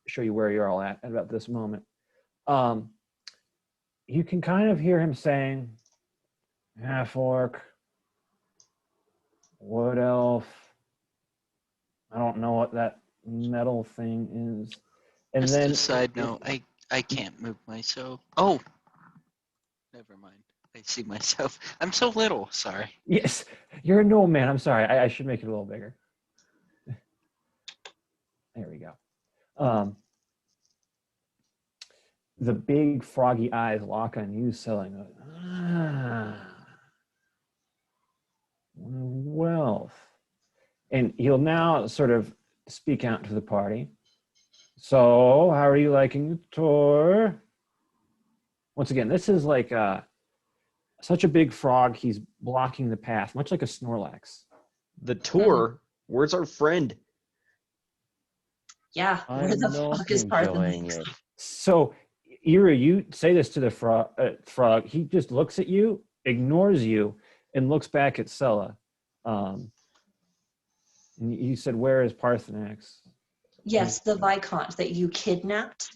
Speaker 2: show you where you're all at about this moment. You can kind of hear him saying, half-orc, wood elf, I don't know what that metal thing is. And
Speaker 3: Just
Speaker 2: then
Speaker 3: a side note, I can't move myself. Oh, never mind. I see myself. I'm so little. Sorry.
Speaker 2: yes, you're a gnome man. I'm sorry. I should make it a little bigger. There we go. The big froggy eyes lock on you, selling. Wealth. And he'll now sort of speak out to the party. So, how are you liking the tour? Once again, this is like such a big frog, he's blocking the path, much like a Snorlax.
Speaker 5: The tour? Where's our friend?
Speaker 7: Yeah, where
Speaker 6: I'm
Speaker 7: the
Speaker 6: not
Speaker 7: fuck is
Speaker 6: enjoying
Speaker 7: Parthanax?
Speaker 6: it.
Speaker 2: So, Ira, you say this to the frog. He just looks at you, ignores you, and looks back at Sella. And you said, where is Parthanax?
Speaker 7: Yes, the Viscount that you kidnapped.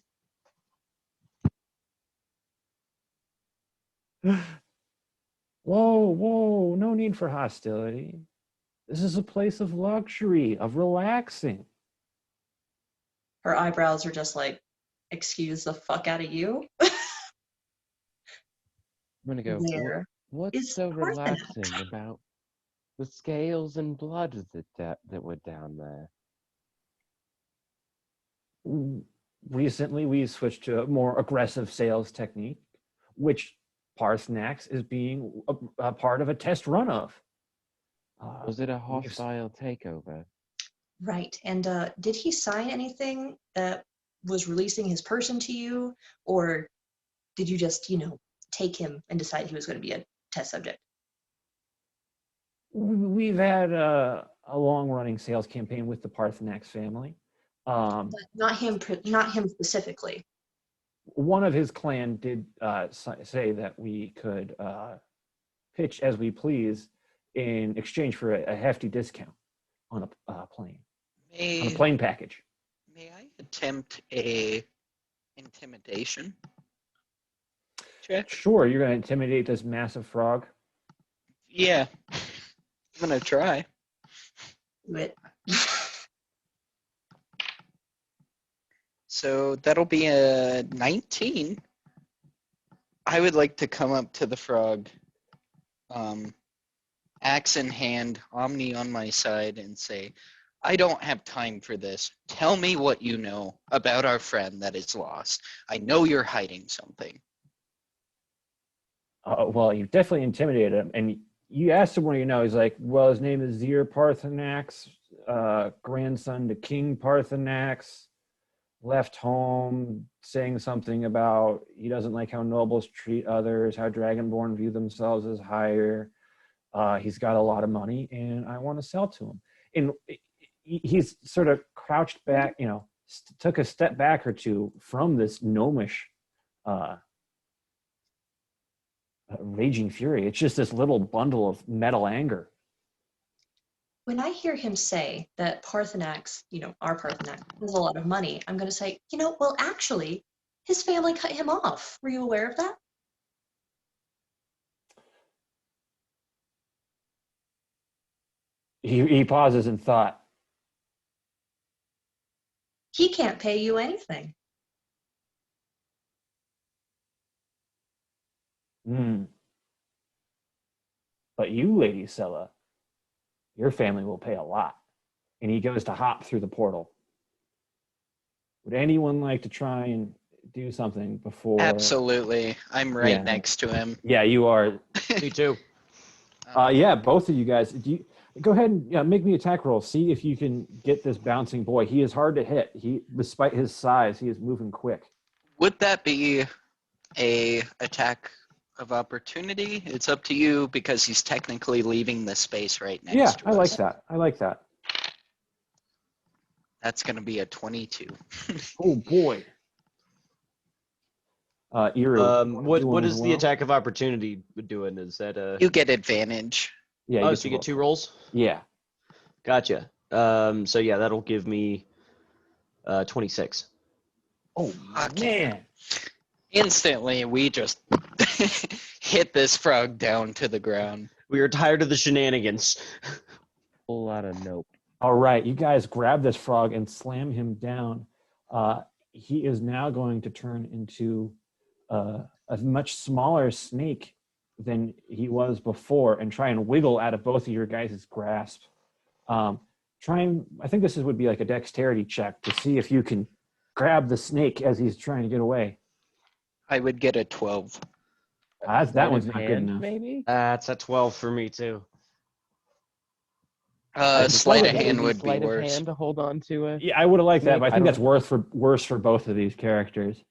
Speaker 2: Whoa, no need for hostility. This is a place of luxury, of relaxing.
Speaker 7: Her eyebrows are just like, excuse the fuck out of you.
Speaker 6: I'm gonna go.
Speaker 7: There
Speaker 6: What's
Speaker 7: is
Speaker 6: so
Speaker 7: Parthanax.
Speaker 6: relaxing about the scales and blood that were down there?
Speaker 2: Recently, we switched to a more aggressive sales technique, which Parthanax is being a part of a test run of.
Speaker 6: Was it a hostile takeover?
Speaker 7: Right. And did he sign anything that was releasing his person to you? Or did you just, take him and decide he was going to be a test subject?
Speaker 2: We've had a long-running sales campaign with the Parthanax family.
Speaker 7: But not him specifically.
Speaker 2: One of his clan did say that we could pitch as we please in exchange for a hefty discount on a plane, on a plane package.
Speaker 3: May I attempt a intimidation check?
Speaker 2: Sure, you're going to intimidate this massive frog.
Speaker 3: Yeah, I'm gonna try.
Speaker 7: Do it.
Speaker 3: So that'll be a 19. I would like to come up to the frog, axe in hand, Omni on my side, and say, I don't have time for this. Tell me what you know about our friend that is lost. I know you're hiding something.
Speaker 2: Well, you definitely intimidated him. And you asked him what you know. He's like, well, his name is Zir Parthanax, grandson to King Parthanax. Left home, saying something about he doesn't like how nobles treat others, how Dragonborn view themselves as higher. He's got a lot of money, and I want to sell to him. And he's sort of crouched back, took a step back or two from this gnomish raging fury. It's just this little bundle of metal anger.
Speaker 7: When I hear him say that Parthanax, our Parthanax, has a lot of money, I'm going to say, well, actually, his family cut him off. Were you aware of that?
Speaker 2: He pauses in thought.
Speaker 7: He can't pay you anything.
Speaker 2: But you, Lady Sella, your family will pay a lot. And he goes to hop through the portal. Would anyone like to try and do something before?
Speaker 3: Absolutely. I'm right next to him.
Speaker 2: Yeah, you are.
Speaker 5: Me too.
Speaker 2: Yeah, both of you guys. Go ahead and make me attack roll. See if you can get this bouncing boy. He is hard to hit. Despite his size, he is moving quick.
Speaker 3: Would that be a attack of opportunity? It's up to you because he's technically leaving the space right next to us.
Speaker 2: Yeah, I like that.
Speaker 3: That's going to be a 22.
Speaker 2: Oh boy. Iru,
Speaker 5: what is the attack of opportunity doing? Is that
Speaker 3: You get advantage.
Speaker 2: Yeah.
Speaker 5: So you get 2 rolls?
Speaker 2: Yeah.
Speaker 5: Gotcha. So yeah, that'll give me 26.
Speaker 2: Oh man.
Speaker 3: Instantly, we just hit this frog down to the ground.
Speaker 5: We are tired of the shenanigans.
Speaker 6: Whole lot of nope.
Speaker 2: All right, you guys grab this frog and slam him down. he is now going to turn into a much smaller snake than he was before and try and wiggle out of both of your guys' grasp. I think this would be like a dexterity check to see if you can grab the snake as he's trying to get away.
Speaker 3: I would get a 12.
Speaker 2: That one's not good enough.
Speaker 6: Maybe.
Speaker 5: That's a 12 for me too.
Speaker 3: Sleight of
Speaker 2: maybe
Speaker 3: hand would be
Speaker 6: sleight of
Speaker 3: worse.
Speaker 6: hand to hold on to a.
Speaker 2: Yeah, I would have liked that,
Speaker 6: Snake,
Speaker 2: but I
Speaker 6: I
Speaker 2: think that's
Speaker 6: don't-
Speaker 2: worse for both of these characters.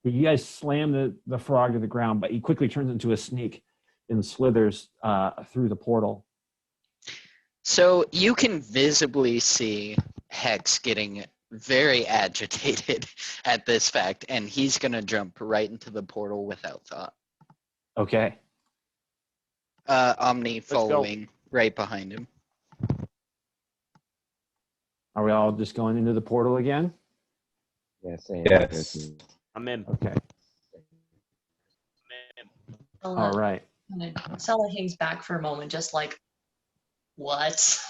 Speaker 2: You guys slam the frog to the ground, but he quickly turns into a snake and slithers through the portal.
Speaker 3: So you can visibly see Hex getting very agitated at this fact, and he's going to jump right into the portal without thought.
Speaker 2: Okay.
Speaker 3: Omni
Speaker 5: go.
Speaker 3: following right behind him.
Speaker 2: Are we all just going into the portal again?
Speaker 6: Yes. And
Speaker 1: Yes.
Speaker 5: I'm in.
Speaker 2: Okay.
Speaker 7: Ella,
Speaker 2: All right.
Speaker 7: Sella hangs back for a moment, just like, what?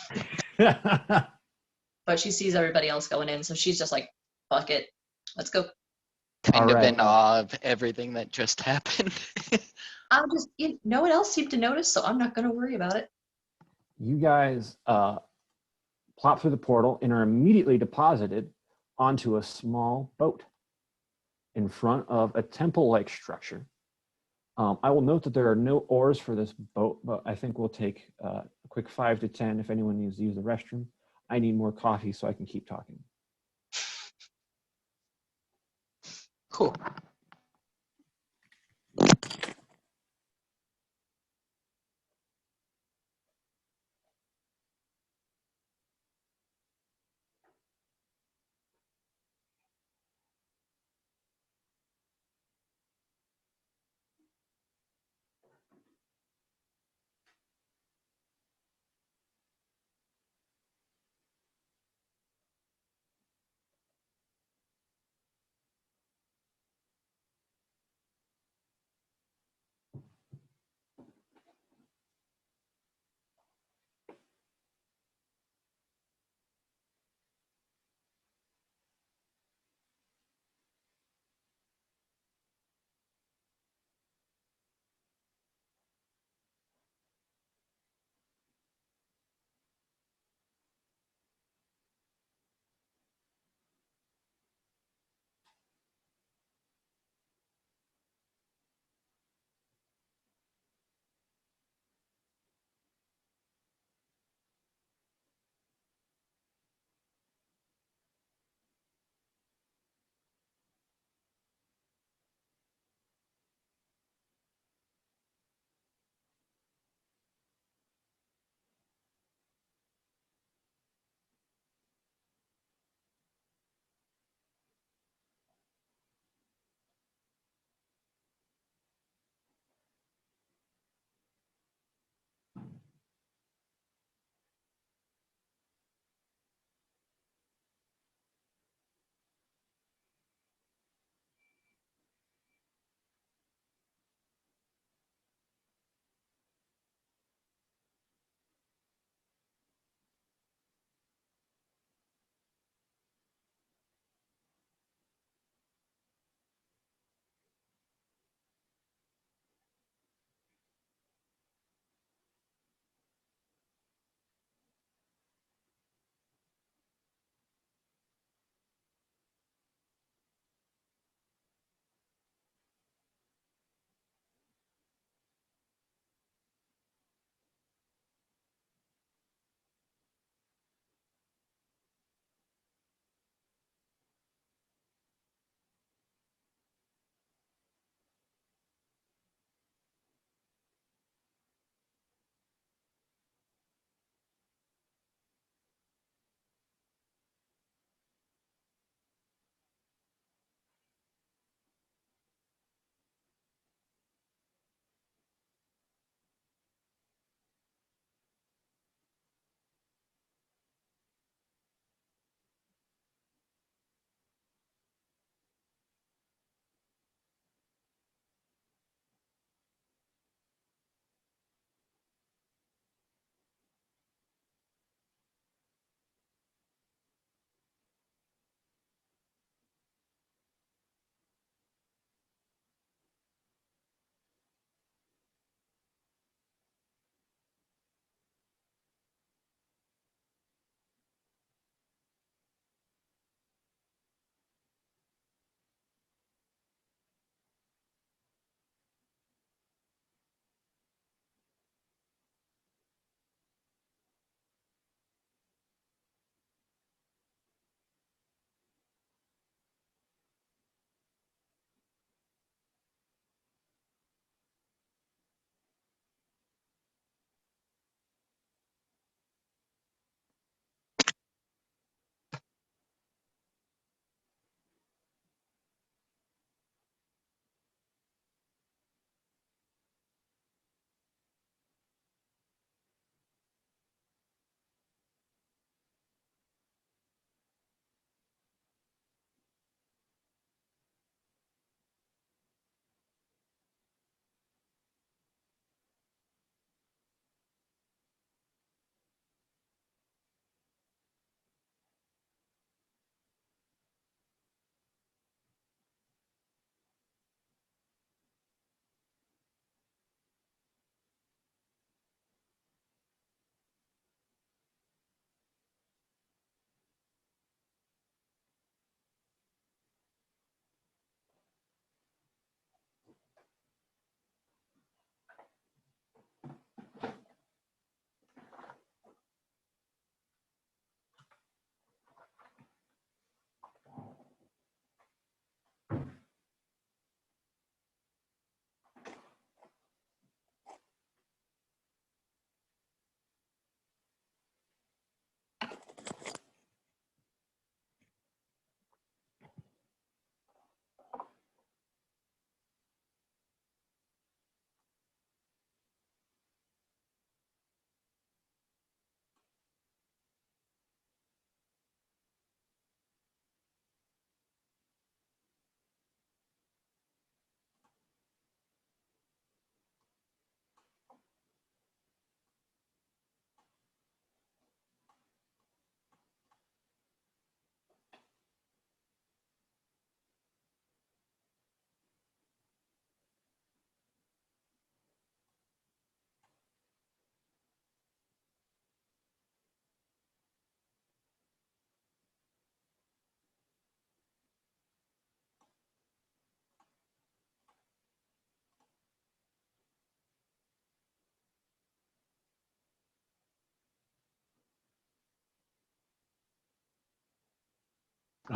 Speaker 7: But she sees everybody else going in, so she's just like, fuck it. Let's go.
Speaker 3: Kind
Speaker 2: All
Speaker 3: of
Speaker 2: right.
Speaker 3: in awe of everything that just happened.
Speaker 7: No one else seemed to notice, so I'm not going to worry about it.
Speaker 2: You guys plop through the portal and are immediately deposited onto a small boat in front of a temple-like structure. I will note that there are no oars for this boat, but I think we'll take a quick 5 to 10 if anyone needs to use the restroom. I need more coffee so I can keep talking.
Speaker 3: Cool.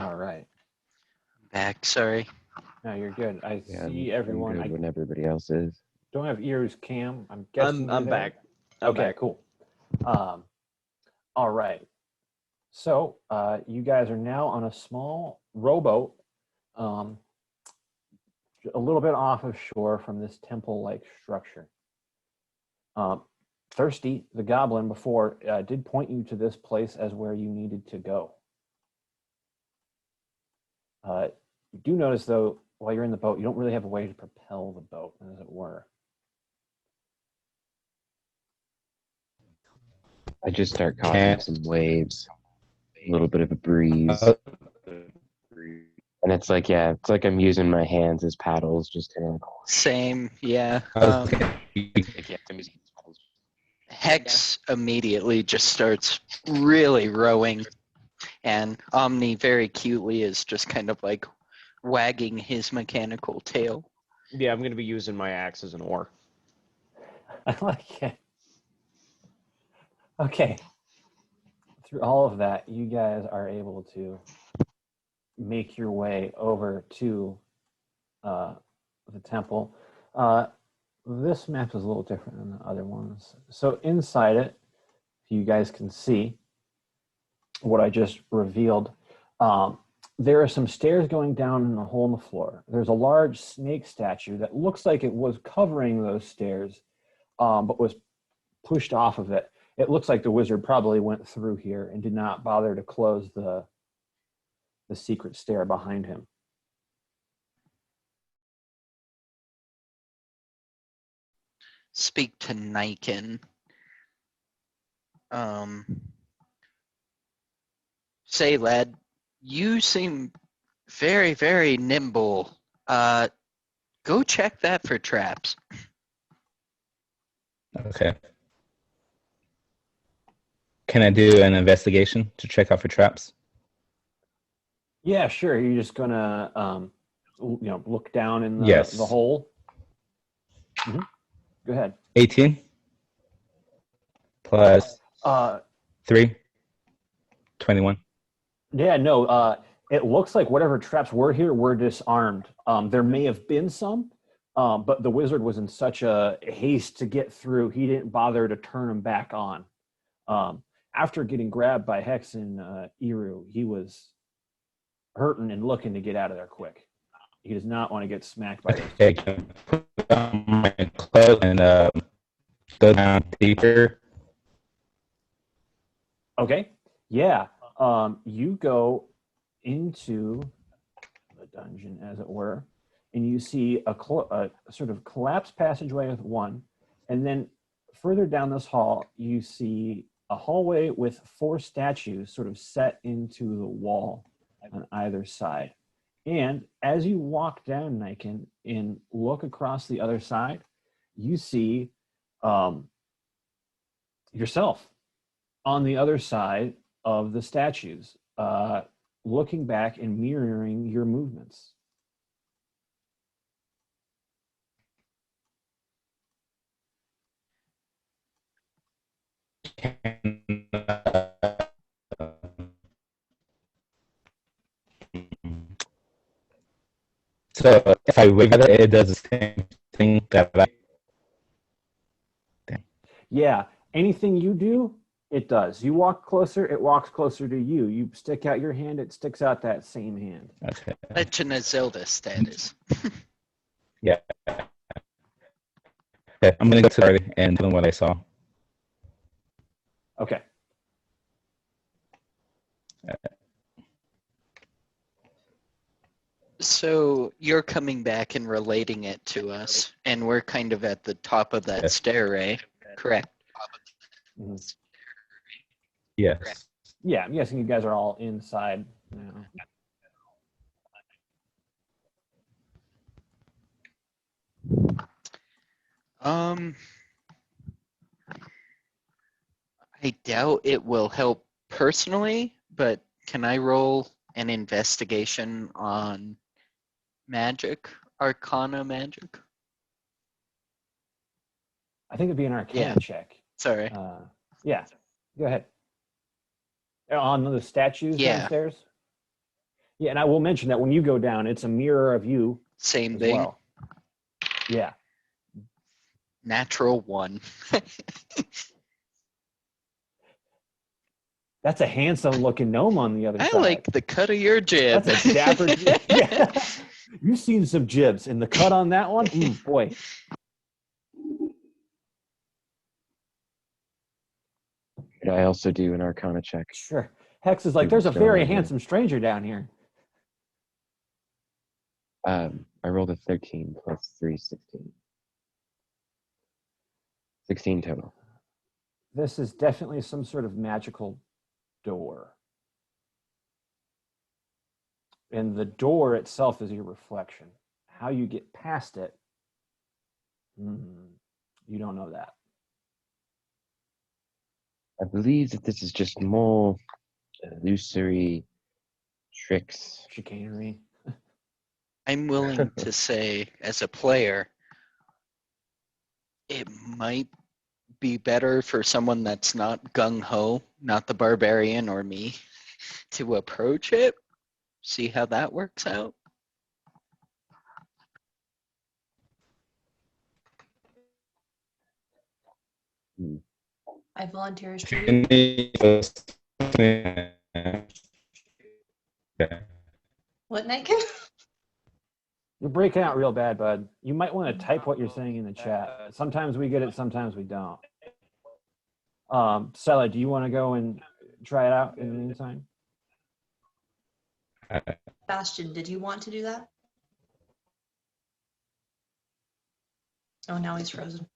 Speaker 2: All right.
Speaker 3: Back, sorry.
Speaker 2: No, you're good. I
Speaker 6: Yeah,
Speaker 2: see
Speaker 6: I'm
Speaker 2: everyone.
Speaker 6: good
Speaker 2: I
Speaker 6: when everybody else is.
Speaker 2: don't have ears, Cam. I'm guessing
Speaker 5: I'm
Speaker 2: you're there?
Speaker 5: back. I'm
Speaker 2: Okay,
Speaker 5: back.
Speaker 2: cool. All right. So you guys are now on a small rowboat, a little bit off of shore from this temple-like structure. Thirsty, the goblin, before did point you to this place as where you needed to go. You do notice, though, while you're in the boat, you don't really have a way to propel the boat, as it were.
Speaker 6: I just start causing some waves, a little bit of a breeze. And it's like, yeah, it's like I'm using my hands as paddles, just kind of.
Speaker 3: Same, yeah. Hex immediately just starts really rowing, and Omni very cutely is just kind of like wagging his mechanical tail.
Speaker 5: Yeah, I'm going to be using my axe as an oar.
Speaker 2: I like it. Okay. Through all of that, you guys are able to make your way over to the temple. This map is a little different than the other ones. So inside it, you guys can see what I just revealed. There are some stairs going down in a hole in the floor. There's a large snake statue that looks like it was covering those stairs, but was pushed off of it. It looks like the wizard probably went through here and did not bother to close the secret stair behind him.
Speaker 3: Speak to Niken. Say, lad, you seem very, very nimble. Go check that for traps.
Speaker 1: Okay. Can I do an investigation to check out for traps?
Speaker 2: Yeah, sure. You're just gonna, look down in the
Speaker 1: Yes.
Speaker 2: the hole. Mm-hmm. Go ahead.
Speaker 1: 18 plus 3, 21.
Speaker 2: Yeah, no. It looks like whatever traps were here were disarmed. There may have been some, but the wizard was in such a haste to get through, he didn't bother to turn them back on. After getting grabbed by Hex and Eru, he was hurting and looking to get out of there quick. He does not want to get smacked by those.
Speaker 1: Okay, can I put on my clothes and go down deeper?
Speaker 2: Okay. Yeah. You go into the dungeon, as it were, and you see a sort of collapsed passageway with one, and then further down this hall, you see a hallway with 4 statues sort of set into the wall on either side. And as you walk down, Niken, and look across the other side, you see yourself on the other side of the statues, looking back and mirroring your movements.
Speaker 1: So if I wait, it does the same thing that I.
Speaker 2: Yeah, anything you do, it does. You walk closer, it walks closer to you. You stick out your hand, it sticks out that same hand.
Speaker 1: Okay.
Speaker 3: Legend of Zelda status.
Speaker 1: Yeah. Okay, I'm gonna go to the party and tell them what I saw.
Speaker 2: Okay.
Speaker 3: So you're coming back and relating it to us, and we're kind of at the top of that
Speaker 1: Yes.
Speaker 3: stairway, correct?
Speaker 2: Mm-hmm.
Speaker 1: Yes.
Speaker 2: Yeah, I'm guessing you guys are all inside now.
Speaker 3: I doubt it will help personally, but can I roll an investigation on magic, arcana magic?
Speaker 2: I think it'd be an arcana
Speaker 3: Yeah.
Speaker 2: check.
Speaker 3: Sorry.
Speaker 2: Yeah, go ahead. On the statues
Speaker 3: Yeah.
Speaker 2: downstairs? Yeah, and I will mention that when you go down, it's a mirror of you
Speaker 3: Same
Speaker 2: as
Speaker 3: thing.
Speaker 2: well. Yeah.
Speaker 3: Natural 1.
Speaker 2: That's a handsome-looking gnome on the other
Speaker 3: I
Speaker 2: side.
Speaker 3: like the cut of your jib.
Speaker 2: That's a dapper. Yeah. You've seen some jibs, and the cut on that one, boy.
Speaker 6: Could I also do an Arcana check?
Speaker 2: Sure. Hex is like,
Speaker 6: See
Speaker 2: there's a
Speaker 6: what's going
Speaker 2: very
Speaker 6: on here.
Speaker 2: handsome stranger down here.
Speaker 6: I rolled a 13 plus 3, 16. 16 total.
Speaker 2: This is definitely some sort of magical door. And the door itself is your reflection. How you get past it, you don't know that.
Speaker 6: I believe that this is just more illusory tricks.
Speaker 2: Chicanery.
Speaker 3: I'm willing to say, as a player, it might be better for someone that's not gung-ho, not the barbarian or me, to approach it, see how that works out.
Speaker 7: I volunteer as tribute. What, Niken?
Speaker 2: You're breaking out real bad, bud. You might want to type what you're saying in the chat. Sometimes we get it, sometimes we don't. Stella, do you want to go and try it out in the meantime?
Speaker 7: Bastion, did you want to do that? Oh, now he's frozen.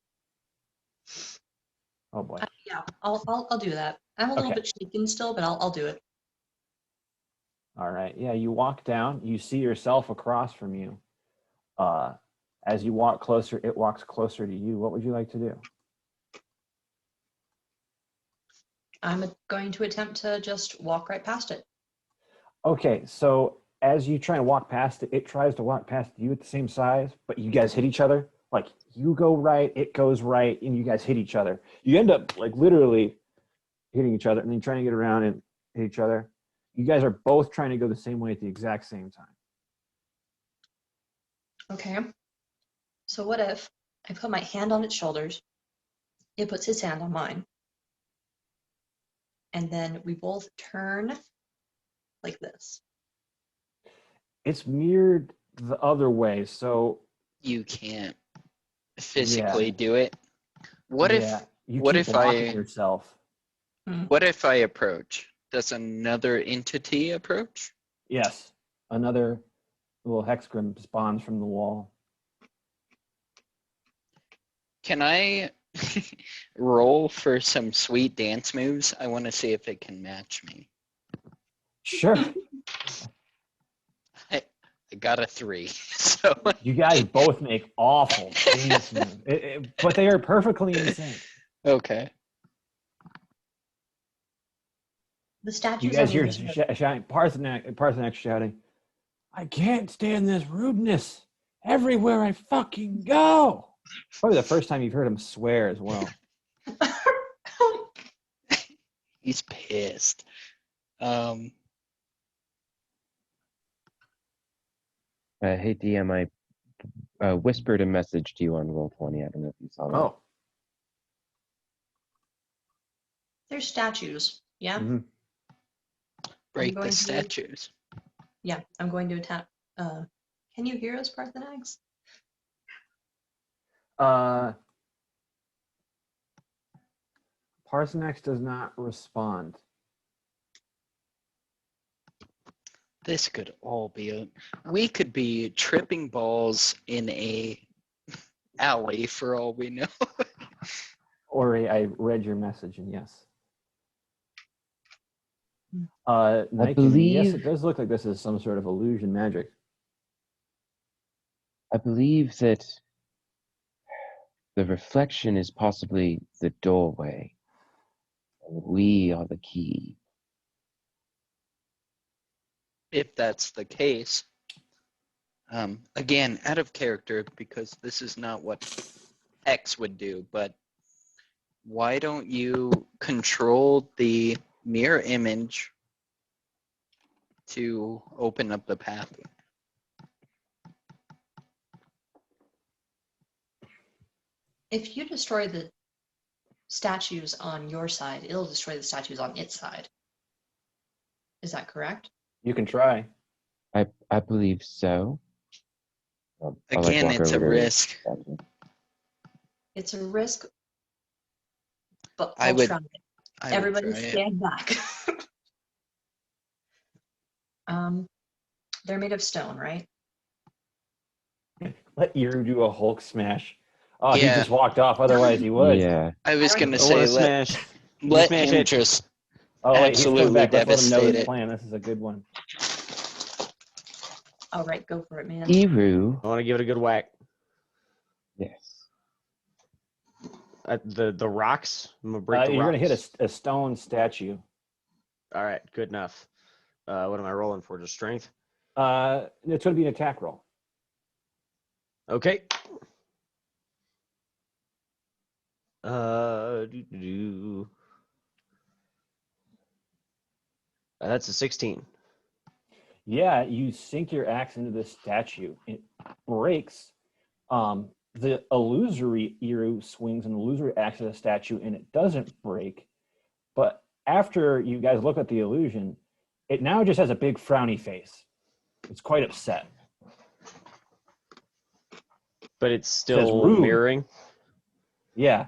Speaker 2: Oh boy.
Speaker 7: Yeah, I'll do that. I'm a little
Speaker 2: Okay.
Speaker 7: bit shaken still, but I'll do it.
Speaker 2: All right. Yeah, you walk down, you see yourself across from you. As you walk closer, it walks closer to you. What would you like to do?
Speaker 7: I'm going to attempt to just walk right past it.
Speaker 2: Okay, so as you try and walk past it, it tries to walk past you at the same size, but you guys hit each other. Like you go right, it goes right, and you guys hit each other. You end up like literally hitting each other and then trying to get around and hit each other. You guys are both trying to go the same way at the exact same time.
Speaker 7: Okay. So what if I put my hand on its shoulders, it puts his hand on mine, and then we both turn like this?
Speaker 2: It's mirrored the other way, so
Speaker 3: You can't physically do it. What
Speaker 2: yeah, you
Speaker 3: what
Speaker 2: keep
Speaker 3: if
Speaker 2: blocking
Speaker 3: I
Speaker 2: yourself?
Speaker 3: what if I approach? Does another entity approach?
Speaker 2: Yes, another little hexagram spawns from the wall.
Speaker 3: Can I roll for some sweet dance moves? I want to see if it can match me.
Speaker 2: Sure.
Speaker 3: I got a 3. So
Speaker 2: You guys both make awful dance moves, but they are perfectly in sync.
Speaker 3: okay.
Speaker 7: The
Speaker 2: You
Speaker 7: statues
Speaker 2: guys
Speaker 7: on
Speaker 2: hear
Speaker 7: either side.
Speaker 2: Parthanax shouting, "I can't stand this rudeness everywhere I fucking go." Probably the first time you've heard him swear as well.
Speaker 3: He's pissed.
Speaker 6: Hey DM, I whispered a message to you on Roll20. I don't know if you saw that.
Speaker 2: Oh.
Speaker 7: They're statues. Yeah.
Speaker 2: Mm-hmm.
Speaker 3: Break
Speaker 7: going
Speaker 3: the
Speaker 7: to-
Speaker 3: statues.
Speaker 7: Yeah. I'm going to attack. Can you hear us, Parthanax?
Speaker 2: Parthanax does not respond.
Speaker 3: This could all be we could be tripping balls in a alley for all we know.
Speaker 2: Ori, I read your message, and yes. Niken,
Speaker 6: believe-
Speaker 2: yes, it does look like this is some sort of illusion magic.
Speaker 6: I believe that the reflection is possibly the doorway. And we are the key.
Speaker 3: If that's the case. Again, out of character, because this is not what X would do, but why don't you control the mirror image to open up the path.
Speaker 7: If you destroy the statues on your side, it'll destroy the statues on its side. Is that correct?
Speaker 2: You can try.
Speaker 6: I believe so. I'll,
Speaker 3: Again,
Speaker 6: walk
Speaker 3: it's a
Speaker 6: over to
Speaker 3: risk.
Speaker 6: Captain.
Speaker 7: It's a risk, but
Speaker 3: I
Speaker 7: I'll
Speaker 3: would-
Speaker 7: try it.
Speaker 3: I would
Speaker 7: Everybody
Speaker 3: try it.
Speaker 7: stand back. They're made of stone, right?
Speaker 2: Let Iru do a Hulk smash. Oh, he
Speaker 3: Yeah.
Speaker 2: just walked off. Otherwise, he would.
Speaker 6: Yeah.
Speaker 3: I was
Speaker 7: I
Speaker 3: gonna
Speaker 5: I want
Speaker 3: say
Speaker 5: to smash.
Speaker 3: let
Speaker 5: smash
Speaker 3: him
Speaker 5: it.
Speaker 3: just
Speaker 2: Oh, wait, he's coming
Speaker 3: absolutely
Speaker 2: back. Let's let him know
Speaker 3: devastate
Speaker 2: his
Speaker 3: it.
Speaker 2: plan. This is a good one.
Speaker 7: All right, go for it, man.
Speaker 6: Iru.
Speaker 5: I want to give it a good whack.
Speaker 6: Yes.
Speaker 5: At the rocks. I'm gonna break the
Speaker 2: You're
Speaker 5: rocks.
Speaker 2: going to hit a stone statue.
Speaker 5: All right, good enough. What am I rolling for? Just strength.
Speaker 2: It's going to be an attack roll.
Speaker 5: Okay. That's a 16.
Speaker 2: Yeah, you sink your axe into this statue. It breaks. The illusory Iru swings an illusory axe at the statue, and it doesn't break. But after you guys look at the illusion, it now just has a big frowny face. It's quite upset.
Speaker 5: But it's
Speaker 2: says
Speaker 5: still
Speaker 2: rude.
Speaker 5: mirroring.
Speaker 2: Yeah.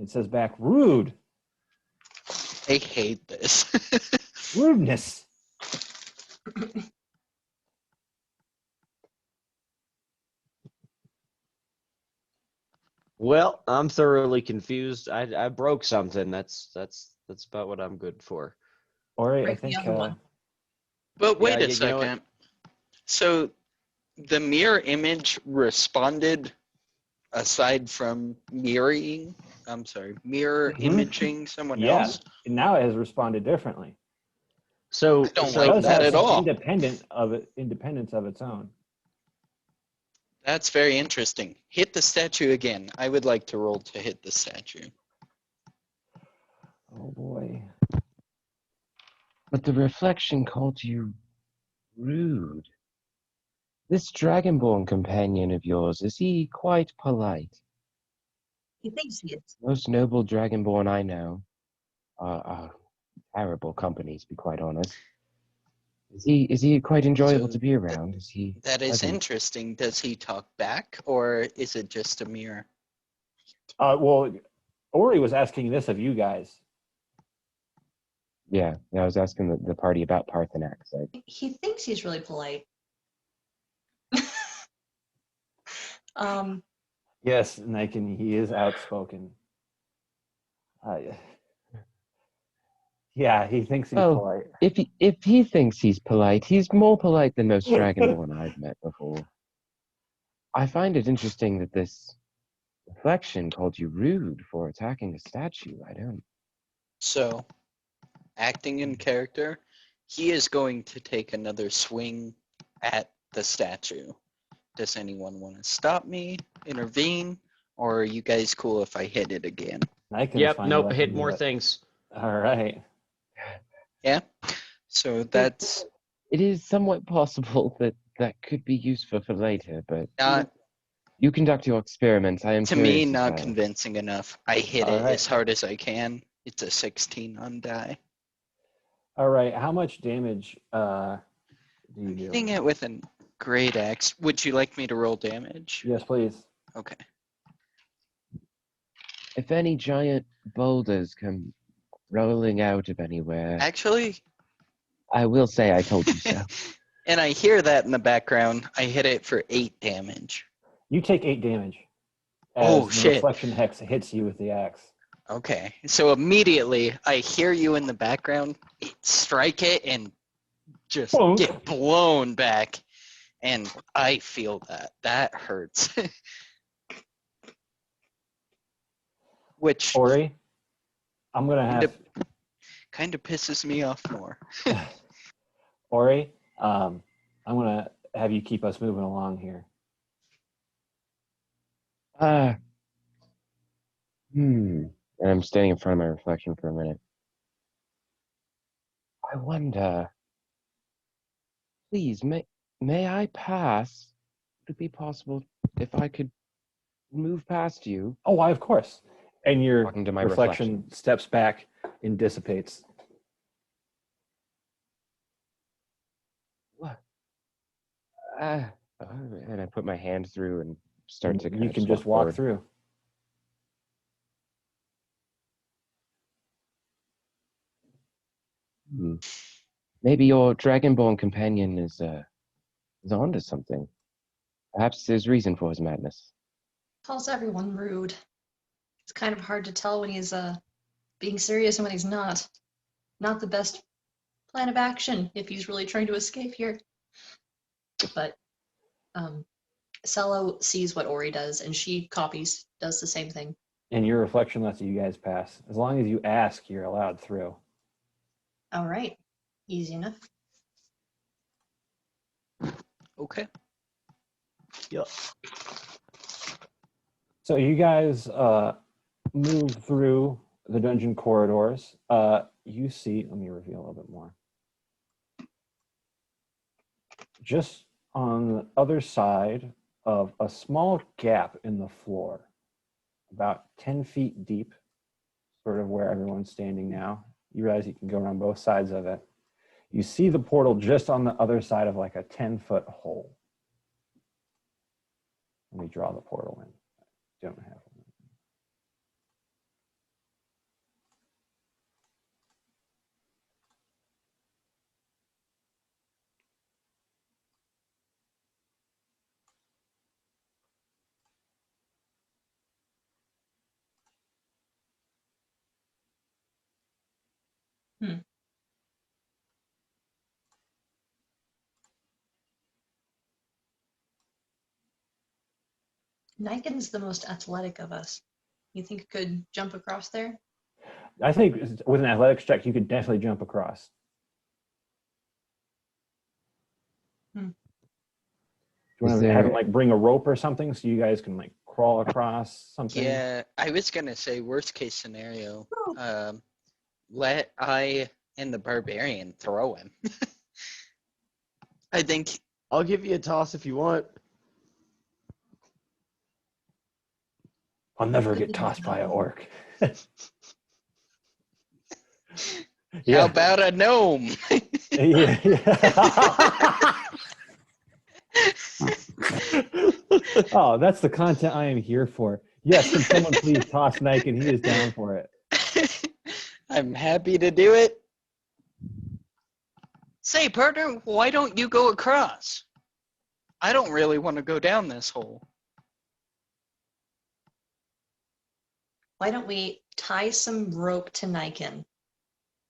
Speaker 2: It says back, rude.
Speaker 3: I hate this.
Speaker 2: Rudeness.
Speaker 5: Well, I'm thoroughly confused. I broke something. That's about what I'm good for.
Speaker 2: Or I
Speaker 7: Break the
Speaker 2: think
Speaker 7: other one.
Speaker 3: But wait
Speaker 5: Yeah,
Speaker 3: a
Speaker 5: you know what?
Speaker 3: second. So the mirror image responded aside from mirror
Speaker 2: Mhm.
Speaker 3: imaging someone
Speaker 2: yeah,
Speaker 3: else?
Speaker 2: now it has responded differently.
Speaker 5: So
Speaker 3: I don't
Speaker 2: It
Speaker 3: like
Speaker 2: does
Speaker 3: that
Speaker 2: have
Speaker 3: at
Speaker 2: some
Speaker 3: all.
Speaker 2: independence of its own.
Speaker 3: That's very interesting. Hit the statue again. I would like to roll to hit the statue.
Speaker 2: Oh boy.
Speaker 6: But the reflection called you rude. This dragonborn companion of yours, is he quite polite?
Speaker 7: He thinks he is.
Speaker 6: Most noble dragonborn I know are terrible company, to be quite honest. Is he quite enjoyable
Speaker 3: So
Speaker 6: to be around? Is he
Speaker 3: That is
Speaker 6: pleasant?
Speaker 3: interesting. Does he talk back or is it just a mirror?
Speaker 2: Well, Ori was asking this of you guys.
Speaker 6: Yeah, I was asking the party about Parthanax.
Speaker 7: He thinks he's really polite.
Speaker 2: Yes, Niken, he is outspoken. Yeah, he thinks he's
Speaker 6: Oh.
Speaker 2: polite.
Speaker 6: If he thinks he's polite, he's more polite than most dragonborn I've met before. I find it interesting that this reflection called you rude for attacking a statue. I don't.
Speaker 3: So, acting in character, he is going to take another swing at the statue. Does anyone want to stop me, intervene, or are you guys cool if I hit it again?
Speaker 2: Niken
Speaker 5: Yep.
Speaker 2: finally
Speaker 5: Nope.
Speaker 2: let
Speaker 5: Hit
Speaker 2: him do
Speaker 5: more
Speaker 2: it.
Speaker 5: things.
Speaker 2: All right.
Speaker 3: Yeah? So that's
Speaker 6: It is somewhat possible that could be useful for later, but
Speaker 3: not,
Speaker 6: you conduct your experiments. I am
Speaker 3: to me,
Speaker 6: curious as
Speaker 3: not
Speaker 6: well.
Speaker 3: convincing enough. I hit
Speaker 2: All
Speaker 3: it
Speaker 2: right.
Speaker 3: as hard as I can. It's a 16 on die.
Speaker 2: All right. How much damage do you
Speaker 3: I'm
Speaker 2: do?
Speaker 3: hitting it with a great axe. Would you like me to roll damage?
Speaker 2: Yes, please.
Speaker 3: Okay.
Speaker 6: If any giant boulders come rolling out of anywhere,
Speaker 3: Actually,
Speaker 6: I will say I told you so.
Speaker 3: and I hear that in the background. I hit it for 8 damage.
Speaker 2: You take 8 damage as
Speaker 3: Oh,
Speaker 2: the
Speaker 3: shit.
Speaker 2: reflection hex hits you with the axe.
Speaker 3: Okay. So immediately I hear you in the background. Strike it and just
Speaker 2: Bonk.
Speaker 3: get blown back. And I feel that. That hurts. Which
Speaker 2: Ori, I'm gonna have
Speaker 3: kind of pisses me off more.
Speaker 2: Ori. I'm gonna have you keep us moving along here.
Speaker 6: And I'm standing in front of my reflection for a minute. I wonder. Please, may I pass? Would it be possible if I could move past you?
Speaker 2: Oh, why, of course. And your
Speaker 6: Talking to my
Speaker 2: reflection steps back and dissipates.
Speaker 6: What? And I put my hand through and start to kind
Speaker 2: You
Speaker 6: of
Speaker 2: can just walk
Speaker 6: forward.
Speaker 2: through.
Speaker 6: Maybe your Dragonborn companion is onto something. Perhaps there's reason for his madness.
Speaker 7: Calls everyone rude. It's kind of hard to tell when he's being serious and when he's not. Not the best plan of action if he's really trying to escape here. But Cello sees what Ori does and she does the same thing.
Speaker 2: And your reflection lets you guys pass. As long as you ask, you're allowed through.
Speaker 7: All right. Easy enough.
Speaker 3: Okay.
Speaker 5: Yep.
Speaker 2: So you guys move through the dungeon corridors. You see, let me reveal a little bit more. Just on the other side of a small gap in the floor, about 10 feet deep, sort of where everyone's standing now. You realize you can go around both sides of it. You see the portal just on the other side of like a 10-foot hole. Let me draw the portal in. Don't have one.
Speaker 7: Niken's the most athletic of us. You think you could jump across there?
Speaker 2: I think with an athletics check, you could definitely jump across. Do you want to have him like bring a rope or something so you guys can like crawl across something?
Speaker 3: Yeah, I was gonna say worst case scenario. Let I and the barbarian throw him. I think
Speaker 5: I'll give you a toss if you want.
Speaker 2: I'll never get tossed by an orc.
Speaker 3: How about a gnome?
Speaker 2: Yeah. Oh, that's the content I am here for. Yes, can someone please toss Niken? He is down for it.
Speaker 3: I'm happy to do it. Say, partner, why don't you go across? I don't really want to go down this hole.
Speaker 7: Why don't we tie some rope to Niken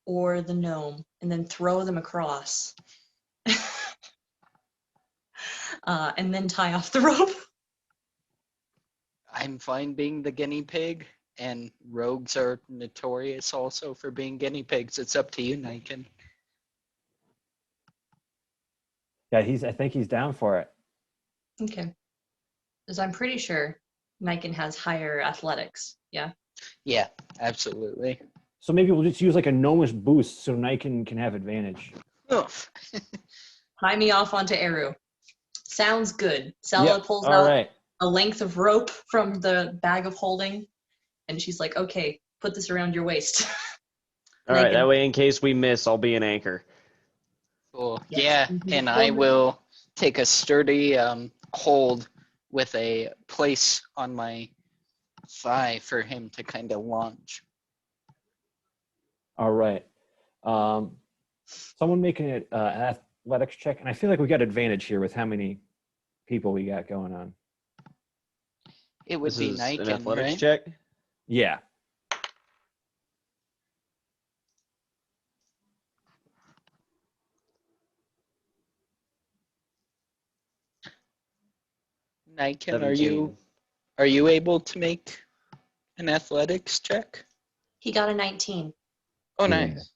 Speaker 7: or the gnome and then throw them across? And then tie off the rope.
Speaker 3: I'm fine being the guinea pig, and rogues are notorious also for being guinea pigs. It's up to you, Niken.
Speaker 2: Yeah, I think he's down for it.
Speaker 7: Okay. Because I'm pretty sure Niken has higher athletics. Yeah.
Speaker 3: Yeah, absolutely.
Speaker 2: So maybe we'll just use like a gnomish boost so Niken can have advantage.
Speaker 3: Oof.
Speaker 7: Tie me off onto Eru. Sounds good. Sella pulls out a length of rope from the bag of holding, and she's like, okay, put this around your waist.
Speaker 5: All right, that way in case we miss, I'll be an anchor.
Speaker 3: Cool. Yeah, and I will take a sturdy hold with a place on my thigh for him to kind of launch.
Speaker 2: All right. Someone making an athletics check, and I feel like we got advantage here with how many people we got going on.
Speaker 3: It would be Niken,
Speaker 5: an athletics
Speaker 3: right?
Speaker 5: check?
Speaker 2: Yeah.
Speaker 3: Niken,
Speaker 5: 17.
Speaker 3: are you able to make an athletics check?
Speaker 7: He got a 19.
Speaker 3: Oh, nice.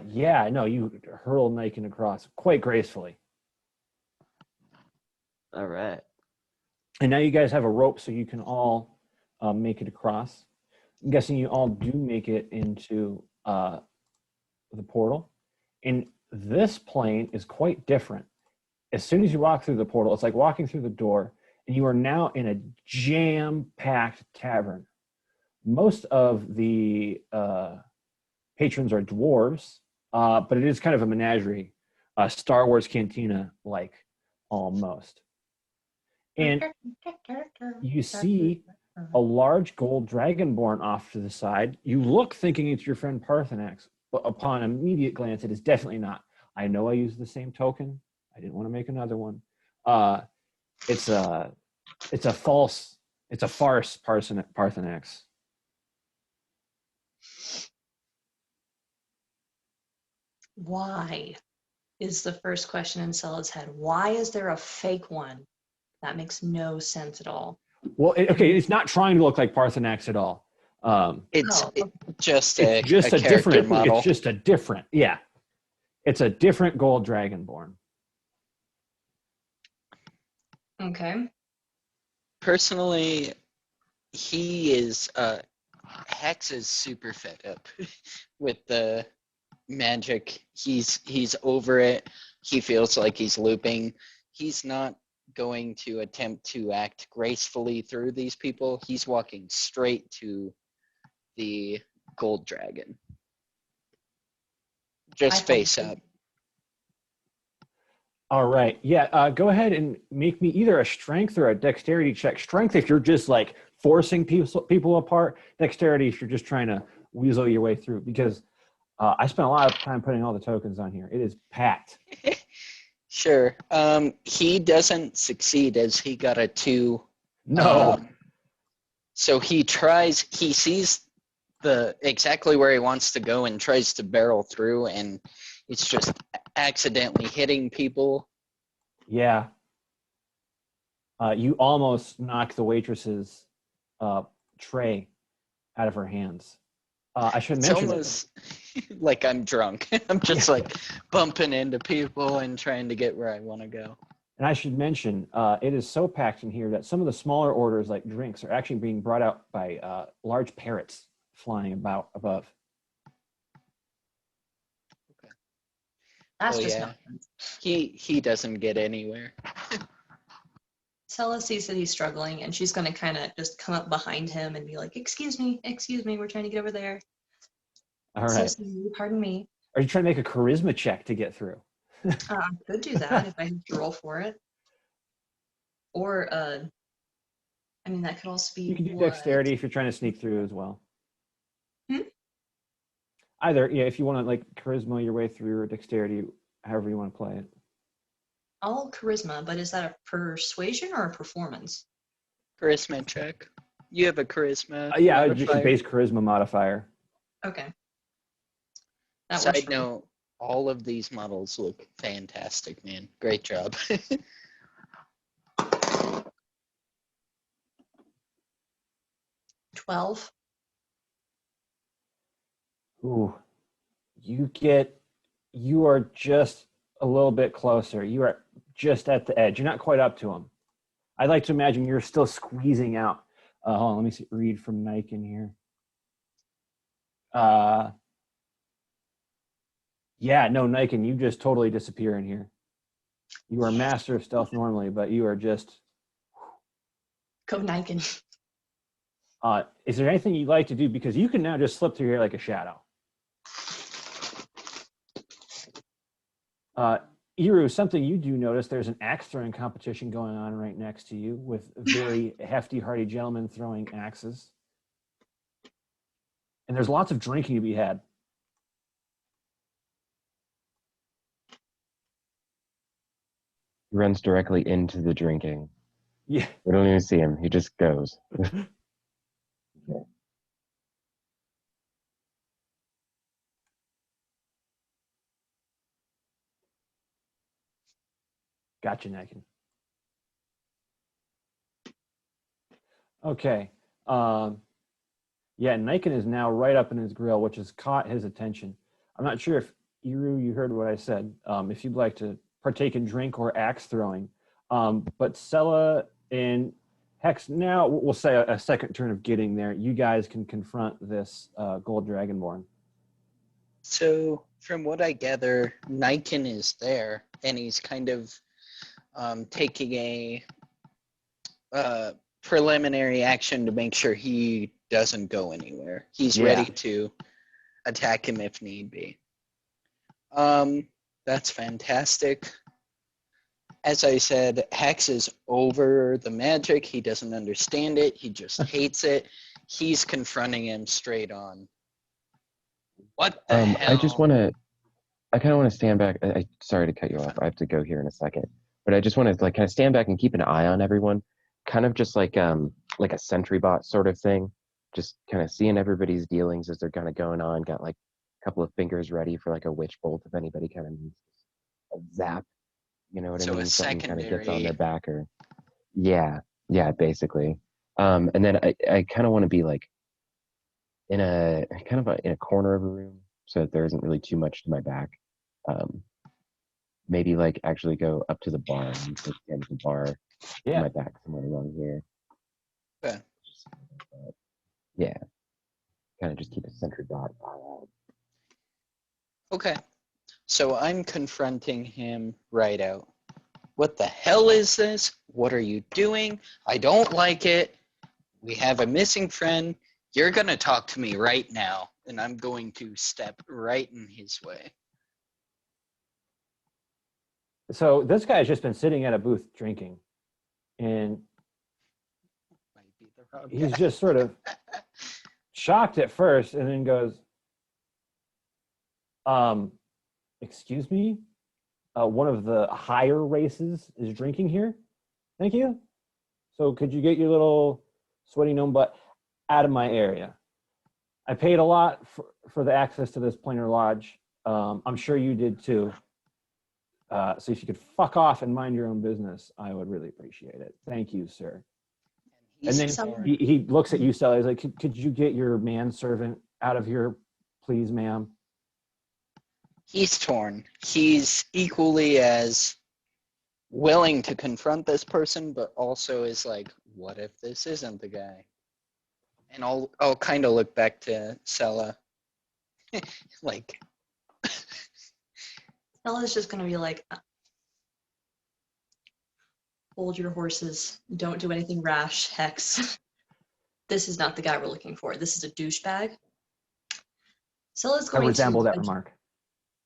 Speaker 2: Yeah, no, you hurl Niken across quite gracefully.
Speaker 5: All right.
Speaker 2: And now you guys have a rope so you can all make it across. I'm guessing you all do make it into the portal. And this plane is quite different. As soon as you walk through the portal, it's like walking through the door, and you are now in a jam-packed tavern. Most of the patrons are dwarves, but it is kind of a menagerie, Star Wars cantina like almost. And you see a large gold dragonborn off to the side. You look thinking it's your friend Parthanax, but upon immediate glance, it is definitely not. I know I used the same token. I didn't want to make another one. It's a farce, Parthanax.
Speaker 7: Why is the first question in Stella's head. Why is there a fake one? That makes no sense at all.
Speaker 2: Well, it's not trying to look like Parthanax at all.
Speaker 3: It's
Speaker 7: Oh.
Speaker 3: just
Speaker 2: It's
Speaker 3: a
Speaker 2: just a
Speaker 3: character
Speaker 2: different
Speaker 3: model.
Speaker 2: It's just a different, yeah. It's a different gold dragonborn.
Speaker 7: Okay.
Speaker 3: Personally, he is Hex is super fed up with the magic. He's over it. He feels like he's looping. He's not going to attempt to act gracefully through these people. He's walking straight to the gold dragon. Just face up.
Speaker 2: All right. Yeah, go ahead and make me either a strength or a dexterity check. Strength if you're just like forcing people apart. Dexterity if you're just trying to weasel your way through. Because I spent a lot of time putting all the tokens on here. It is packed.
Speaker 3: Sure. He doesn't succeed as he got a 2.
Speaker 2: No.
Speaker 3: So he sees exactly where he wants to go and tries to barrel through, and it's just accidentally hitting people.
Speaker 2: Yeah. You almost knocked the waitress's tray out of her hands. I should
Speaker 3: It's
Speaker 2: mention
Speaker 3: almost like I'm drunk. I'm just like bumping into people and trying to get where I want to go.
Speaker 2: And I should mention, it is so packed in here that some of the smaller orders, like drinks, are actually being brought out by large parrots flying about above.
Speaker 3: Okay.
Speaker 7: That's
Speaker 3: Oh,
Speaker 7: just
Speaker 3: yeah.
Speaker 7: nonsense.
Speaker 3: He doesn't get anywhere.
Speaker 7: Stella sees that he's struggling, and she's going to kind of just come up behind him and be like, excuse me, we're trying to get over there.
Speaker 2: All
Speaker 7: So
Speaker 2: right.
Speaker 7: sorry, pardon me.
Speaker 2: Are you trying to make a charisma check to get through?
Speaker 7: I could do that if I have to roll for it. Or, I mean, that could also be
Speaker 2: You can do
Speaker 7: what?
Speaker 2: dexterity if you're trying to sneak through as well.
Speaker 7: Hmm?
Speaker 2: Either, yeah, if you want to like charisma your way through or dexterity, however you want to play it.
Speaker 7: All charisma, but is that a persuasion or a performance?
Speaker 3: Charisma check. You have a charisma.
Speaker 2: Yeah, just a
Speaker 3: modifier.
Speaker 2: base charisma modifier.
Speaker 7: Okay. That works
Speaker 3: Side
Speaker 7: for me.
Speaker 3: note, all of these models look fantastic, man. Great job.
Speaker 7: 12.
Speaker 2: Ooh, you are just a little bit closer. You are just at the edge. You're not quite up to him. I'd like to imagine you're still squeezing out. Hold on, let me read from Nike in here. Yeah, no, Nike, you just totally disappear in here. You are master of stealth normally, but you are just.
Speaker 7: Go Niken.
Speaker 2: Is there anything you'd like to do? Because you can now just slip through here like a shadow. Iru, something you do notice, there's an axe throwing competition going on right next to you with very hefty, hardy gentlemen throwing axes. And there's lots of drinking to be had.
Speaker 6: He runs directly into the drinking.
Speaker 2: Yeah.
Speaker 6: We don't even see him. He just goes. Okay.
Speaker 2: Gotcha, Niken. Okay. Yeah, Niken is now right up in his grill, which has caught his attention. I'm not sure if Iru, you heard what I said. If you'd like to partake in drink or axe throwing. But Sella and Hex, now we'll say a second turn of getting there. You guys can confront this gold dragonborn.
Speaker 3: So from what I gather, Niken is there, and he's kind of taking a preliminary action to make sure he doesn't go anywhere. He's ready to attack him if need be. That's fantastic. As I said, Hex is over the magic. He doesn't understand it. He just hates it. He's confronting him straight on. What the hell?
Speaker 6: I kind of want to stand back. Sorry to cut you off. I have to go here in a second. But I just want to like kind of stand back and keep an eye on everyone. Kind of just like a sentry bot sort of thing. Just kind of seeing everybody's dealings as they're kind of going on. Got like a couple of fingers ready for like a witch bolt if anybody kind of needs a zap. You know what I
Speaker 3: So
Speaker 6: mean?
Speaker 3: a
Speaker 6: Something kind of gets on
Speaker 3: secondary.
Speaker 6: their back or yeah, basically. And then I kind of want to be like in a corner of a room so that there isn't really too much to my back. Maybe like actually go up to the bar and just stand at the bar on my back somewhere along here.
Speaker 3: Okay.
Speaker 6: Yeah. Kind of just keep a sentry bot out.
Speaker 3: Okay. So I'm confronting him right out. What the hell is this? What are you doing? I don't like it. We have a missing friend. You're going to talk to me right now, and I'm going to step right in his way.
Speaker 2: So this guy's just been sitting at a booth drinking, and
Speaker 3: Might be the wrong
Speaker 2: he's
Speaker 3: guy.
Speaker 2: just sort of shocked at first and then goes, excuse me? One of the higher races is drinking here? Thank you. So could you get your little sweaty gnome butt out of my area? I paid a lot for the access to this planar lodge. I'm sure you did too. So if you could fuck off and mind your own business, I would really appreciate it. Thank you, sir. And then he looks at you, Sally. He's like, could you get your manservant out of here, please, ma'am?
Speaker 3: He's torn. He's equally as willing to confront this person, but also is like, what if this isn't the guy? And I'll kind of look back to Sella. Like,
Speaker 7: Stella's just gonna be like, hold your horses. Don't do anything rash, Hex. This is not the guy we're looking for. This is a douchebag. Stella's
Speaker 2: I
Speaker 7: going
Speaker 2: resemble
Speaker 7: to...
Speaker 2: that remark.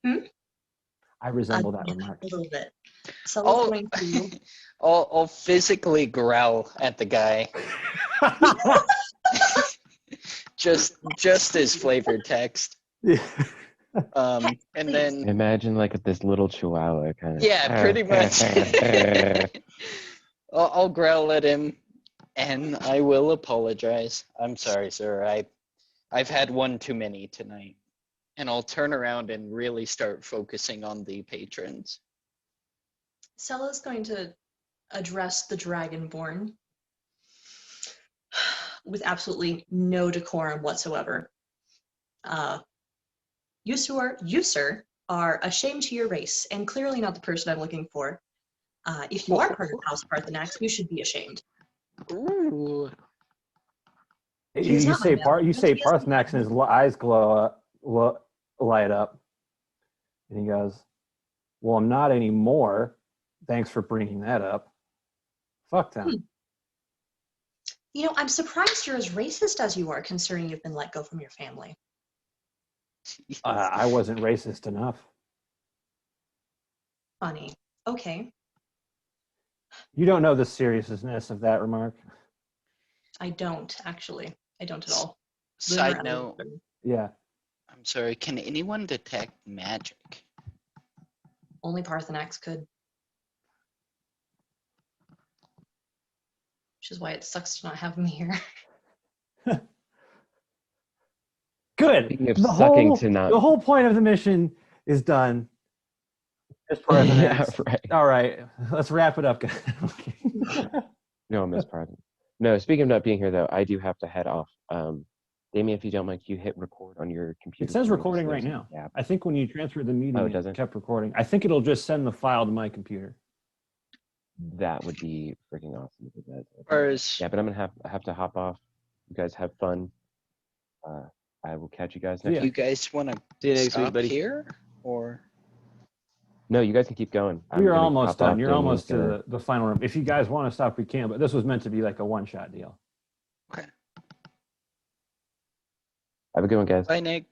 Speaker 7: Hmm?
Speaker 2: I resemble that remark.
Speaker 7: A little bit. Stella's going to...
Speaker 3: I'll physically growl at the guy. just as flavor text. And then
Speaker 6: Imagine like with this little chihuahua kind of.
Speaker 3: yeah, pretty much. I'll growl at him, and I will apologize. I'm sorry, sir. I've had one too many tonight. And I'll turn around and really start focusing on the patrons.
Speaker 7: Stella's going to address the Dragonborn with absolutely no decorum whatsoever. You, sir, are a shame to your race, and clearly not the person I'm looking for. If you are part of House Parthanax, you should be ashamed.
Speaker 3: Ooh.
Speaker 2: You say Parthanax, and his eyes light up. And he goes, well, I'm not anymore. Thanks for bringing that up. Fuck them.
Speaker 7: You know, I'm surprised you're as racist as you are, considering you've been let go from your family.
Speaker 2: I wasn't racist enough.
Speaker 7: Funny. Okay.
Speaker 2: You don't know the seriousness of that remark.
Speaker 7: I don't, actually. I don't at all.
Speaker 3: Side note.
Speaker 2: Yeah.
Speaker 3: I'm sorry, can anyone detect magic?
Speaker 7: Only Parthanax could. Which is why it sucks to not have me here.
Speaker 2: Good.
Speaker 6: Speaking of sucking to not.
Speaker 2: The whole point of the mission is done.
Speaker 6: Yeah, right.
Speaker 2: All right. Let's wrap it up, guys. Okay.
Speaker 6: No, Miss Pardon. No, speaking of not being here, though, I do have to head off. Damien, if you don't mind, can you hit record on your computer?
Speaker 2: It says recording right now.
Speaker 6: Yeah.
Speaker 2: I think when you transferred the meeting,
Speaker 6: it doesn't?
Speaker 2: kept recording. I think it'll just send the file to my computer.
Speaker 6: That would be freaking awesome if it does. Yeah, but I'm gonna have to hop off. You guys have fun. I will catch you guys next
Speaker 3: You guys want to
Speaker 5: See you next week,
Speaker 3: stop
Speaker 5: buddy.
Speaker 3: here? Or
Speaker 6: No, you guys can keep going. I'm
Speaker 2: We're
Speaker 6: gonna
Speaker 2: almost
Speaker 6: hop off
Speaker 2: done. You're
Speaker 6: and
Speaker 2: almost to
Speaker 6: gonna-
Speaker 2: the final room. If you guys want to stop, we can. But this was meant to be like a one-shot deal.
Speaker 3: okay.
Speaker 6: Have a good one, guys.
Speaker 3: Bye, Nick.